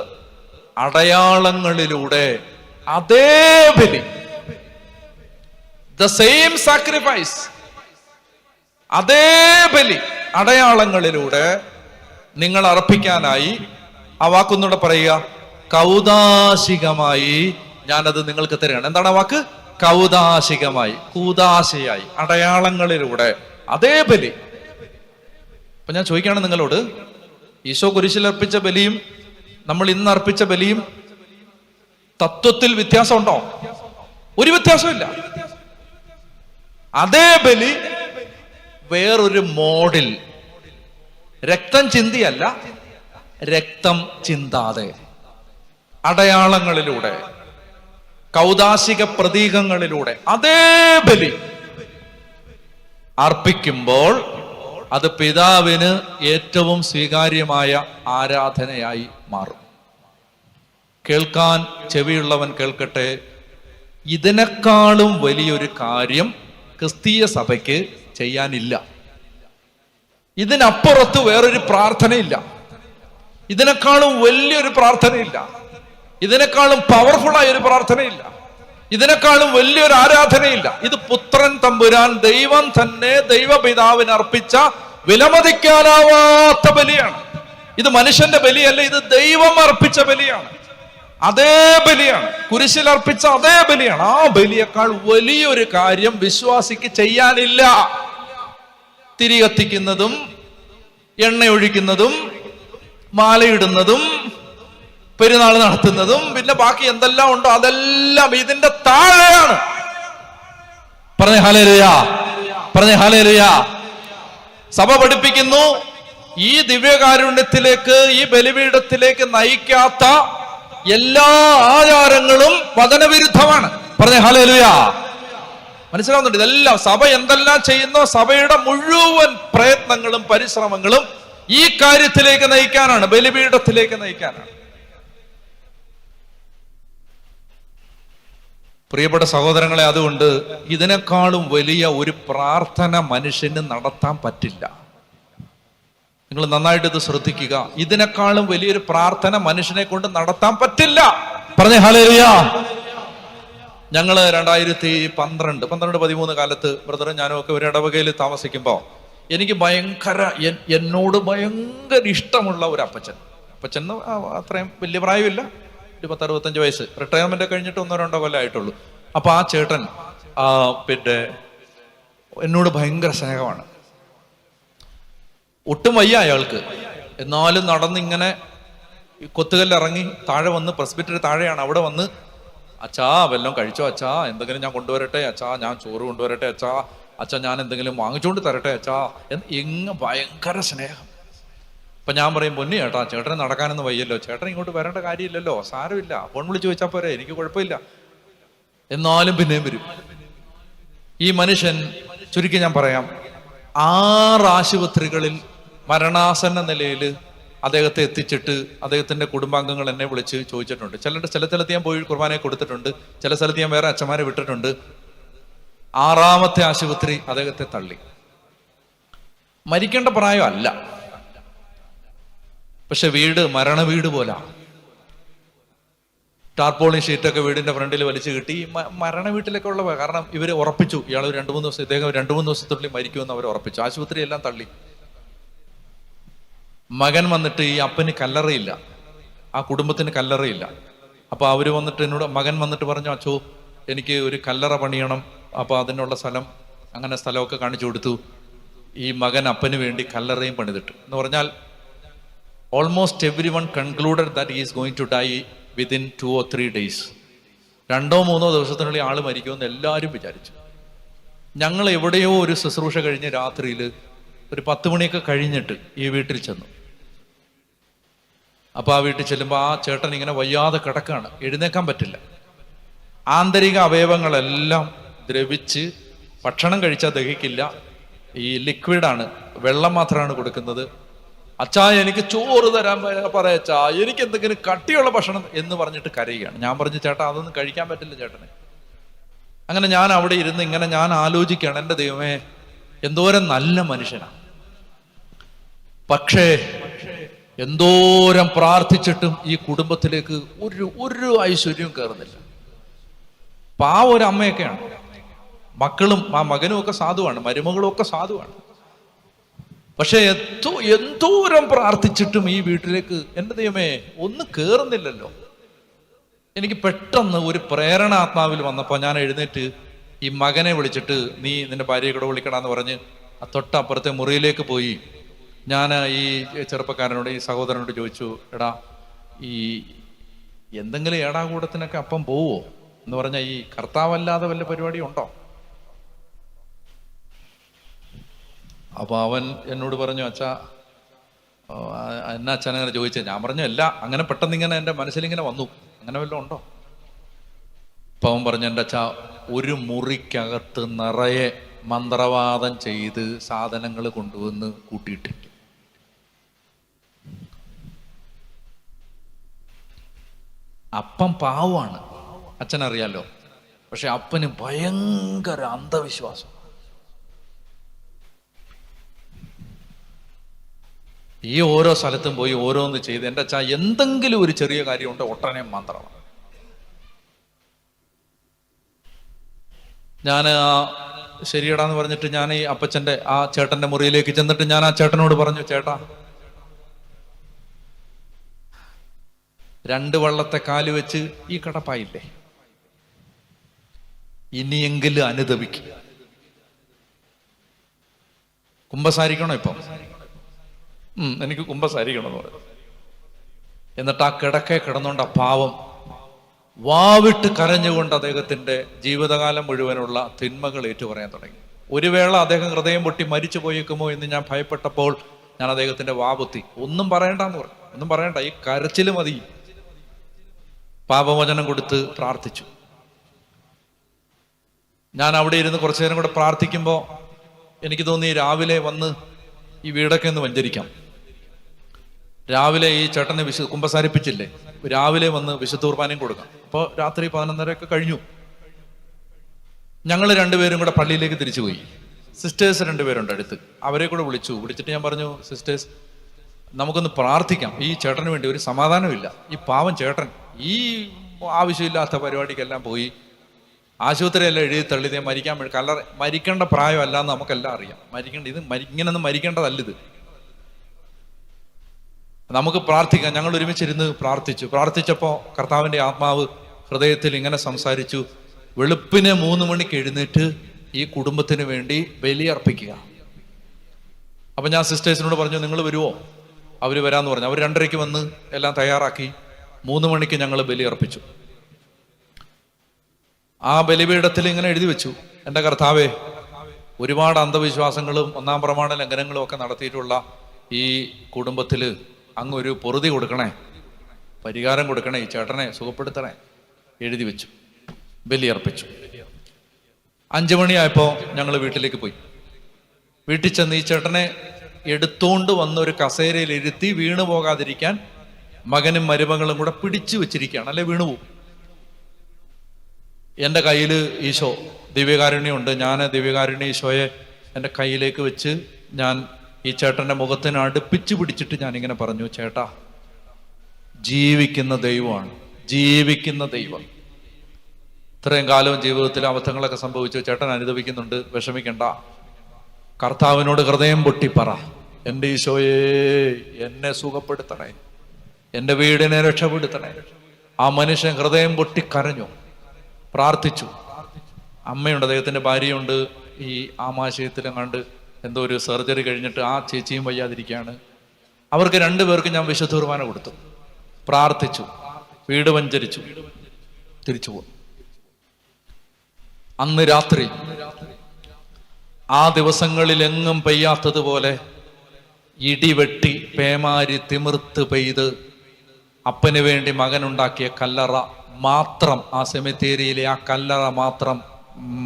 അടയാളങ്ങളിലൂടെ അതേ ബലി, ദ സെയിം സാക്രിഫൈസ്, അതേ ബലി അടയാളങ്ങളിലൂടെ നിങ്ങൾ അർപ്പിക്കാനായി, ആ വാക്കൊന്നുകൂടെ പറയുക, കൗദാശികമായി ഞാനത് നിങ്ങൾക്ക് തരികയാണ്. എന്താണ് ആ വാക്ക്? കൗദാശികമായി, കൂദാശയായി, അടയാളങ്ങളിലൂടെ അതേ ബലി. അപ്പൊ ഞാൻ ചോദിക്കുകയാണ് നിങ്ങളോട്, ഈശോ കുരിശിൽ അർപ്പിച്ച ബലിയും നമ്മൾ ഇന്ന് അർപ്പിച്ച ബലിയും തത്വത്തിൽ വ്യത്യാസമുണ്ടോ? ഒരു വ്യത്യാസമില്ല. അതേ ബലി വേറൊരു മോഡിൽ, രക്തം ചിന്തിയല്ല, രക്തം ചിന്താതെ, അടയാളങ്ങളിലൂടെ, കൗദാശിക പ്രതീകങ്ങളിലൂടെ അതേ ബലി അർപ്പിക്കുമ്പോൾ അത് പിതാവിന് ഏറ്റവും സ്വീകാര്യമായ ആരാധനയായി മാറും. കേൾക്കാൻ ചെവിയുള്ളവൻ കേൾക്കട്ടെ. ഇതിനേക്കാളും വലിയൊരു കാര്യം ക്രിസ്തീയ സഭയ്ക്ക് ചെയ്യാനില്ല. ഇതിനപ്പുറത്ത് വേറൊരു പ്രാർത്ഥനയില്ല. ഇതിനേക്കാളും വലിയൊരു പ്രാർത്ഥനയില്ല. ഇതിനേക്കാളും പവർഫുൾ ആയ ഒരു പ്രാർത്ഥനയില്ല. ഇതിനേക്കാളും വലിയൊരു ആരാധനയില്ല. ഇത് പുത്രൻ തമ്പുരാൻ ദൈവം തന്നെ ദൈവപിതാവിന് അർപ്പിച്ച വിലമതിക്കാനാവാത്ത ബലിയാണ്. ഇത് മനുഷ്യന്റെ ബലിയല്ല, ഇത് ദൈവം അർപ്പിച്ച ബലിയാണ്. അതേ ബലിയാണ്, കുരിശിൽ അർപ്പിച്ച അതേ ബലിയാണ്. ആ ബലിയേക്കാൾ വലിയൊരു കാര്യം വിശ്വാസിക്ക് ചെയ്യാനില്ല. തിരി കത്തിക്കുന്നതും എണ്ണയൊഴിക്കുന്നതും മാലയിടുന്നതും പെരുന്നാൾ നടത്തുന്നതും പിന്നെ ബാക്കി എന്തെല്ലാം ഉണ്ടോ അതെല്ലാം ഇതിന്റെ താഴെയാണ്. പറഞ്ഞേ ഹല്ലേലൂയ, പറഞ്ഞേ ഹല്ലേലൂയ. സഭ പഠിപ്പിക്കുന്നു, ഈ ദിവ്യകാരുണ്യത്തിലേക്ക്, ഈ ബലിപീഠത്തിലേക്ക് നയിക്കാത്ത എല്ലാ ആചാരങ്ങളും വചനവിരുദ്ധമാണ്. പറഞ്ഞേ ഹല്ലേലൂയ. മനസ്സിലാവുന്നുണ്ട്? ഇതെല്ലാം സഭ എന്തെല്ലാം ചെയ്യുന്നോ സഭയുടെ മുഴുവൻ പ്രയത്നങ്ങളും പരിശ്രമങ്ങളും ഈ കാര്യത്തിലേക്ക് നയിക്കാനാണ്, ബലിപീഠത്തിലേക്ക് നയിക്കാനാണ്. പ്രിയപ്പെട്ട സഹോദരങ്ങളെ, അതുകൊണ്ട് ഇതിനേക്കാളും വലിയ ഒരു പ്രാർത്ഥന മനുഷ്യന് നടത്താൻ പറ്റില്ല. നിങ്ങൾ നന്നായിട്ട് ഇത് ശ്രദ്ധിക്കുക. ഇതിനേക്കാളും വലിയൊരു പ്രാർത്ഥന മനുഷ്യനെ കൊണ്ട് നടത്താൻ പറ്റില്ല. പറഞ്ഞേ ഹല്ലേലൂയ. ഞങ്ങള് 2013 കാലത്ത് ബ്രദറും ഞാനും ഒക്കെ ഒരു ഇടവകയിൽ താമസിക്കുമ്പോൾ എനിക്ക് എന്നോട് ഭയങ്കര ഇഷ്ടമുള്ള ഒരു അപ്പച്ചൻ അത്രയും വലിയ പ്രായമില്ല, 10-65 വയസ്സ്, റിട്ടയർമെന്റ് കഴിഞ്ഞിട്ട് 1-2 കൊല്ലം ആയിട്ടുള്ളൂ. അപ്പൊ ആ ചേട്ടൻ പിന്നെ എന്നോട് ഭയങ്കര സ്നേഹമാണ്. ഒട്ടും വയ്യ അയാൾക്ക്, എന്നാലും നടന്നിങ്ങനെ കൊത്തുകല്ലിറങ്ങി താഴെ വന്ന്, പ്രസ്ബിറ്ററി താഴെയാണ്, അവിടെ വന്ന്, അച്ഛാ വല്ലതും കഴിച്ചോ അച്ഛാ, എന്തെങ്കിലും ഞാൻ കൊണ്ടുവരട്ടെ അച്ഛാ, ഞാൻ ചോറ് കൊണ്ടുവരട്ടെ അച്ഛാ, അച്ഛാ ഞാൻ എന്തെങ്കിലും വാങ്ങിച്ചുകൊണ്ട് തരട്ടെ അച്ഛാ, ഭയങ്കര സ്നേഹം. അപ്പൊ ഞാൻ പറയും, പൊന്നി ചേട്ടാ, ചേട്ടന് നടക്കാനൊന്നും വയ്യല്ലോ, ചേട്ടൻ ഇങ്ങോട്ട് വരേണ്ട കാര്യമില്ലല്ലോ, സാരമില്ല, ഫോൺ വിളിച്ച് ചോദിച്ചാൽ പോരെ, എനിക്ക് കുഴപ്പമില്ല. എന്നാലും പിന്നെയും വരും. ഈ മനുഷ്യൻ, ചുരുക്കി ഞാൻ പറയാം, 6 ആശുപത്രികളിൽ മരണാസന്ന നിലയിൽ അദ്ദേഹത്തെ എത്തിച്ചിട്ട് അദ്ദേഹത്തിന്റെ കുടുംബാംഗങ്ങൾ എന്നെ വിളിച്ച് ചോദിച്ചിട്ടുണ്ട്. ചില സ്ഥലത്ത് ഞാൻ പോയി കുർബാനയെ കൊടുത്തിട്ടുണ്ട്, ചില സ്ഥലത്ത് ഞാൻ വേറെ അച്ഛന്മാരെ വിട്ടിട്ടുണ്ട്. 6ാമത്തെ ആശുപത്രി അദ്ദേഹത്തെ തള്ളി. മരിക്കേണ്ട പ്രായമല്ല, പക്ഷെ മരണവീട് പോലെ. ടാർപോളിൻ ഷീറ്റൊക്കെ വീടിന്റെ ഫ്രണ്ടിൽ വലിച്ചു കിട്ടി. മരണ വീട്ടിലൊക്കെ ഉള്ള, കാരണം ഇവര് ഉറപ്പിച്ചു ഇയാൾ 2-3 ദിവസം, ഇദ്ദേഹം 2-3 ദിവസത്തിനുള്ളിൽ മരിക്കുമെന്ന് അവർ ഉറപ്പിച്ചു. ആശുപത്രി എല്ലാം തള്ളി. മകൻ വന്നിട്ട്, ഈ അപ്പന് കല്ലറയില്ല, ആ കുടുംബത്തിന് കല്ലറയില്ല. അപ്പൊ അവര് വന്നിട്ട് എന്നോട്, മകൻ വന്നിട്ട് പറഞ്ഞു, അച്ചോ എനിക്ക് ഒരു കല്ലറ പണിയണം, അപ്പൊ അതിനുള്ള സ്ഥലം, അങ്ങനെ സ്ഥലമൊക്കെ കാണിച്ചു കൊടുത്തു. ഈ മകൻ അപ്പന് വേണ്ടി കല്ലറയും പണിതിട്ടു. എന്ന് പറഞ്ഞാൽ almost everyone concluded that he is going to die within 2 or 3 days. 2-3 ദിവസത്തിനുള്ളിൽ ആള് മരിക്കുമെന്ന് എല്ലാവരും വിചാരിച്ചു. ഞങ്ങൾ എവിടെയോ ഒരു ശുശ്രൂഷ കഴിഞ്ഞ് രാത്രിയിൽ ഒരു 10 മണിയൊക്കെ കഴിഞ്ഞിട്ട് ഈ വീട്ടിൽ ചെന്നു. അപ്പൊ ആ വീട്ടിൽ ചെല്ലുമ്പോൾ ആ ചേട്ടൻ ഇങ്ങനെ വയ്യാതെ കിടക്കാണ്, എഴുന്നേക്കാൻ പറ്റില്ല. ആന്തരിക അവയവങ്ങളെല്ലാം ദ്രവിച്ച്, ഭക്ഷണം കഴിച്ചാൽ ദഹിക്കില്ല, ഈ ലിക്വിഡാണ്, വെള്ളം മാത്രമാണ് കൊടുക്കുന്നത്. അച്ഛാ എനിക്ക് ചോറ് തരാൻ പറയാച്ചാ, എനിക്ക് എന്തെങ്കിലും കട്ടിയുള്ള ഭക്ഷണം എന്ന് പറഞ്ഞിട്ട് കരയുകയാണ്. ഞാൻ പറഞ്ഞു, ചേട്ടാ അതൊന്നും കഴിക്കാൻ പറ്റില്ല ചേട്ടന്. അങ്ങനെ ഞാൻ അവിടെ ഇരുന്ന് ഇങ്ങനെ ഞാൻ ആലോചിക്കുകയാണ്, എൻ്റെ ദൈവമേ എന്തോരം നല്ല മനുഷ്യനാണ്, പക്ഷേ എന്തോരം പ്രാർത്ഥിച്ചിട്ടും ഈ കുടുംബത്തിലേക്ക് ഒരു ഐശ്വര്യവും കയറുന്നില്ല. പാവ ഒരു അമ്മയൊക്കെയാണ്. മക്കളും ആ മകനും ഒക്കെ സാധുവാണ്, മരുമകളും ഒക്കെ സാധുവാണ്. പക്ഷെ എന്തോരം പ്രാർത്ഥിച്ചിട്ടും ഈ വീട്ടിലേക്ക് എൻ്റെ ദൈവമേ ഒന്നും കേറുന്നില്ലല്ലോ. എനിക്ക് പെട്ടെന്ന് ഒരു പ്രേരണ ആത്മാവിൽ വന്നപ്പോൾ ഞാൻ എഴുന്നേറ്റ് ഈ മകനെ വിളിച്ചിട്ട്, നീ നിന്റെ ഭാര്യയെ കൂടെ വിളിക്കണമെന്ന് പറഞ്ഞ് ആ തൊട്ടപ്പുറത്തെ മുറിയിലേക്ക് പോയി. ഞാൻ ഈ ചെറുപ്പക്കാരനോട്, ഈ സഹോദരനോട് ചോദിച്ചു, എടാ ഈ എന്തെങ്കിലും ഏടാകൂടത്തിനൊക്കെ അപ്പം പോവോ എന്ന് പറഞ്ഞാൽ ഈ കർത്താവല്ലാതെ വല്ല പരിപാടി ഉണ്ടോ? അപ്പൊ അവൻ എന്നോട് പറഞ്ഞു, അച്ഛാ എന്നാ അച്ഛൻ അങ്ങനെ ചോദിച്ചത്? ഞാൻ പറഞ്ഞു, അല്ല, അങ്ങനെ പെട്ടെന്ന് ഇങ്ങനെ എൻ്റെ മനസ്സിലിങ്ങനെ വന്നു, അങ്ങനെ വല്ലതും ഉണ്ടോ? അപ്പൊ അവൻ പറഞ്ഞു, എൻ്റെ അച്ഛാ, ഒരു മുറിക്കകത്ത് നിറയെ മന്ത്രവാദം ചെയ്ത് സാധനങ്ങൾ കൊണ്ടുവന്ന് കൂട്ടിയിട്ടിരിക്കും. അപ്പം പാവമാണ്, അച്ഛനറിയാലോ. പക്ഷെ അപ്പന് ഭയങ്കര അന്ധവിശ്വാസം. ഈ ഓരോ സ്ഥലത്തും പോയി ഓരോന്ന് ചെയ്ത്, എൻ്റെ അച്ഛാ എന്തെങ്കിലും ഒരു ചെറിയ കാര്യമുണ്ട് ഒട്ടനെ മന്ത്രമാണ്. ഞാൻ ശരിയടാന്ന് പറഞ്ഞിട്ട് ഞാൻ ഈ അപ്പച്ചൻ്റെ ആ ചേട്ടൻ്റെ മുറിയിലേക്ക് ചെന്നിട്ട് ഞാൻ ആ ചേട്ടനോട് പറഞ്ഞു, ചേട്ടാ, 2 വള്ളത്തെ കാല് വെച്ച് ഈ കടപ്പായില്ലേ, ഇനിയെങ്കിലും അനുദപിക്കുക. കുമ്പസാരിക്കണോ ഇപ്പം? എനിക്ക് കുമ്പസാരിക്കണമെന്ന് പറഞ്ഞു. എന്നിട്ട് ആ കിടക്കെ കിടന്നുകൊണ്ട് ആ പാവം വാവിട്ട് കരഞ്ഞുകൊണ്ട് അദ്ദേഹത്തിന്റെ ജീവിതകാലം മുഴുവനുള്ള തിന്മകൾ ഏറ്റുപറയാൻ തുടങ്ങി. ഒരു വേള അദ്ദേഹം ഹൃദയം പൊട്ടി മരിച്ചു പോയേക്കുമോ എന്ന് ഞാൻ ഭയപ്പെട്ടപ്പോൾ ഞാൻ അദ്ദേഹത്തിന്റെ വാപുത്തി, ഒന്നും പറയണ്ടെന്ന് പറഞ്ഞു, ഒന്നും പറയണ്ട, ഈ കരച്ചില് മതി. പാപമോചനം കൊടുത്ത് പ്രാർത്ഥിച്ചു. ഞാൻ അവിടെ ഇരുന്ന് കുറച്ചു നേരം കൂടെ പ്രാർത്ഥിക്കുമ്പോൾ എനിക്ക് തോന്നി രാവിലെ വന്ന് ഈ വീടൊക്കെ ഒന്ന് വഞ്ചരിക്കാം. രാവിലെ ഈ ചേട്ടനെ കുമ്പസാരിപ്പിച്ചില്ലേ, രാവിലെ വന്ന് വിശുദ്ധ കുർബാനയും കൊടുക്കാം. അപ്പോൾ രാത്രി 11:30 കഴിഞ്ഞു. ഞങ്ങൾ 2 പേരും കൂടെ പള്ളിയിലേക്ക് തിരിച്ചുപോയി. സിസ്റ്റേഴ്സ് 2 പേരുണ്ട് അടുത്ത്, അവരെ കൂടെ വിളിച്ചിട്ട് ഞാൻ പറഞ്ഞു, സിസ്റ്റേഴ്സ്, നമുക്കൊന്ന് പ്രാർത്ഥിക്കാം, ഈ ചേട്ടന് വേണ്ടി. ഒരു സമാധാനമില്ല, ഈ പാവം ചേട്ടൻ ഈ ആവശ്യമില്ലാത്ത പരിപാടിക്കെല്ലാം പോയി ആശുപത്രിയെല്ലാം എഴുതി തള്ളിതേ മരിക്കാൻ വേണ്ടി. മരിക്കേണ്ട പ്രായമല്ല എന്ന് നമുക്കെല്ലാം അറിയാം. ഇങ്ങനൊന്നും മരിക്കേണ്ടതല്ലിത്. നമുക്ക് പ്രാർത്ഥിക്കാം. ഞങ്ങൾ ഒരുമിച്ചിരുന്ന് പ്രാർത്ഥിച്ചപ്പോൾ കർത്താവിൻ്റെ ആത്മാവ് ഹൃദയത്തിൽ ഇങ്ങനെ സംസാരിച്ചു, വെളുപ്പിനെ 3 മണിക്ക് എഴുന്നേറ്റ് ഈ കുടുംബത്തിന് വേണ്ടി ബലിയർപ്പിക്കുക. അപ്പൊ ഞാൻ സിസ്റ്റേഴ്സിനോട് പറഞ്ഞു, നിങ്ങൾ വരുമോ? അവർ വരാന്ന് പറഞ്ഞു. അവർ 2:30 വന്ന് എല്ലാം തയ്യാറാക്കി. 3 മണിക്ക് ഞങ്ങൾ ബലിയർപ്പിച്ചു. ആ ബലിപീഠത്തിൽ ഇങ്ങനെ എഴുതി വെച്ചു, എൻ്റെ കർത്താവേ, ഒരുപാട് അന്ധവിശ്വാസങ്ങളും 1-ാം പ്രമാണ ലംഘനങ്ങളും ഒക്കെ നടത്തിയിട്ടുള്ള ഈ കുടുംബത്തിൽ അങ്ങ് ഒരു പൊറുതി കൊടുക്കണേ, പരിഹാരം കൊടുക്കണേ, ഈ ചേട്ടനെ സുഖപ്പെടുത്തണേ. എഴുതി വെച്ചു, ബലിയർപ്പിച്ചു. 5 മണിയായപ്പോൾ ഞങ്ങൾ വീട്ടിലേക്ക് പോയി. വീട്ടിൽ ചെന്ന് ഈ ചേട്ടനെ എടുത്തോണ്ട് വന്ന ഒരു കസേരയിൽ ഇരുത്തി വീണു പോകാതിരിക്കാൻ മകനും മരുമകളും കൂടെ പിടിച്ചു വെച്ചിരിക്കുകയാണ്, അല്ലെ വീണുപോകും. എൻ്റെ കയ്യിൽ ഈശോ ദിവ്യകാരുണ്യമുണ്ട്. ഞാൻ ദിവ്യകാരുണ്യ ഈശോയെ എൻ്റെ കയ്യിലേക്ക് വെച്ച് ഞാൻ ഈ ചേട്ടൻ്റെ മുഖത്തിന് അടുപ്പിച്ച് പിടിച്ചിട്ട് ഞാനിങ്ങനെ പറഞ്ഞു, ചേട്ടാ, ജീവിക്കുന്ന ദൈവമാണ്, ജീവിക്കുന്ന ദൈവം. ഇത്രയും കാലവും ജീവിതത്തിൽ അബദ്ധങ്ങളൊക്കെ സംഭവിച്ചു, ചേട്ടൻ അനുഭവിക്കുന്നുണ്ട്, വിഷമിക്കണ്ട. കർത്താവിനോട് ഹൃദയം പൊട്ടി പറ, എൻ്റെ ഈശോയെ എന്നെ സുഖപ്പെടുത്തണേ, എൻ്റെ വീടിനെ രക്ഷപ്പെടുത്തണേ. ആ മനുഷ്യൻ ഹൃദയം പൊട്ടി കരഞ്ഞു, പ്രാർത്ഥിച്ചു. അമ്മയുണ്ട്, അദ്ദേഹത്തിൻ്റെ ഭാര്യയുണ്ട്. ഈ ആമാശയത്തിലും കണ്ട് എന്തോ ഒരു സർജറി കഴിഞ്ഞിട്ട് ആ ചേച്ചിയും വയ്യാതിരിക്കുകയാണ്. അവർക്ക് 2 പേർക്ക് ഞാൻ വിശുദ്ധ കുർബാന കൊടുത്തു, പ്രാർത്ഥിച്ചു, വീട് വഞ്ചരിച്ചു, തിരിച്ചു പോകും. അന്ന് രാത്രി ആ ദിവസങ്ങളിലെങ്ങും പെയ്യാത്തതുപോലെ ഇടിവെട്ടി പേമാരി തിമിർത്ത് പെയ്ത് അപ്പന് വേണ്ടി മകനുണ്ടാക്കിയ കല്ലറ മാത്രം, ആ സെമിത്തേരിയിലെ ആ കല്ലറ മാത്രം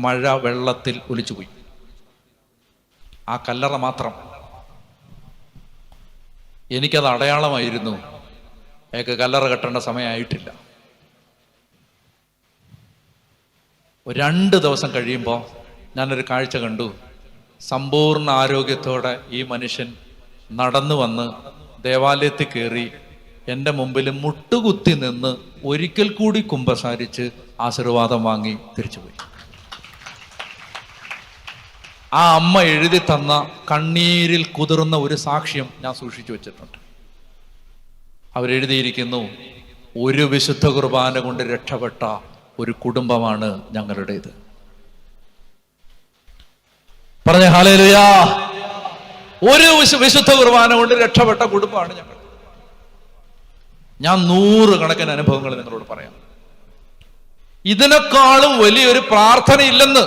മഴ വെള്ളത്തിൽ ഒലിച്ചുപോയി. ആ കല്ലറ മാത്രം. എനിക്കത് അടയാളമായിരുന്നു, അയാൾക്ക് കല്ലറ കെട്ടേണ്ട സമയമായിട്ടില്ല. 2 ദിവസം കഴിയുമ്പോൾ ഞാനൊരു കാഴ്ച കണ്ടു. സമ്പൂർണ്ണ ആരോഗ്യത്തോടെ ഈ മനുഷ്യൻ നടന്നു വന്ന് ദേവാലയത്തിൽ കയറി എൻ്റെ മുമ്പിൽ മുട്ടുകുത്തി നിന്ന് ഒരിക്കൽ കൂടി കുമ്പസാരിച്ച് ആശീർവാദം വാങ്ങി തിരിച്ചുപോയി. ആ അമ്മ എഴുതി തന്ന കണ്ണീരിൽ കുതിർന്ന ഒരു സാക്ഷ്യം ഞാൻ സൂക്ഷിച്ചു വെച്ചിട്ടുണ്ട്. അവരെഴുതിയിരിക്കുന്നു, ഒരു വിശുദ്ധ കുർബാന കൊണ്ട് രക്ഷപ്പെട്ട ഒരു കുടുംബമാണ് ഞങ്ങളുടേത്. പറഞ്ഞ ഹല്ലേലൂയ. ഒരു വിശുദ്ധ കുർബാന കൊണ്ട് രക്ഷപ്പെട്ട കുടുംബമാണ് ഞങ്ങൾ. ഞാൻ 100 കണക്കിന് അനുഭവങ്ങൾ നിങ്ങളോട് പറയാം. ഇതിനേക്കാളും വലിയൊരു പ്രാർത്ഥന ഇല്ലെന്ന്.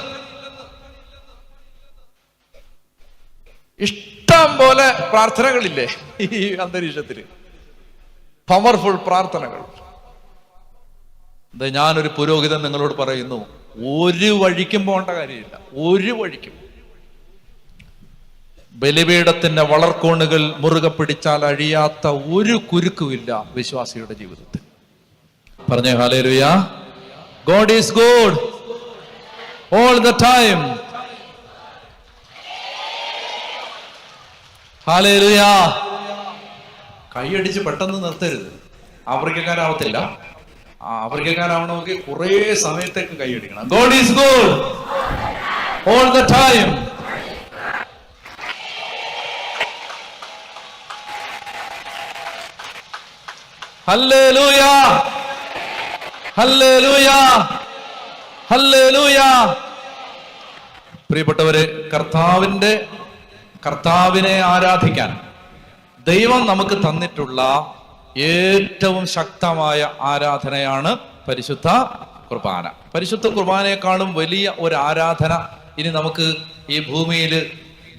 ഇഷ്ടം പോലെ പ്രാർത്ഥനകളില്ലേ ഈ അന്തരീക്ഷത്തില്, പവർഫുൾ പ്രാർത്ഥനകൾ. ഞാനൊരു പുരോഹിതൻ നിങ്ങളോട് പറയുന്നു, ഒരു വഴിക്കും പോകേണ്ട കാര്യമില്ല. ഒരു വഴിക്കും ബലിപീഠത്തിന്റെ വളർക്കോണുകൾ മുറുകെ പിടിച്ചാൽ അഴിയാത്ത ഒരു കുരുക്കുമില്ല വിശ്വാസിയുടെ ജീവിതത്തിൽ. പറഞ്ഞേ hallelujah. God is good all the time. Hallelujah. കൈയടിച്ച് പെട്ടെന്ന് നിർത്തരുത്. ആഫ്രിക്കക്കാരാവത്തില്ല. ആഫ്രിക്കക്കാരാവണമെങ്കിൽ കുറെ സമയത്തേക്ക് കൈയടിക്കണം. God is good all the time. Hallelujah, hallelujah, hallelujah. പ്രിയപ്പെട്ടവരെ, കർത്താവിനെ ആരാധിക്കാൻ ദൈവം നമുക്ക് തന്നിട്ടുള്ള ഏറ്റവും ശക്തമായ ആരാധനയാണ് പരിശുദ്ധ കുർബാന. പരിശുദ്ധ കുർബാനയെക്കാളും വലിയ ഒരു ആരാധന ഇനി നമുക്ക് ഈ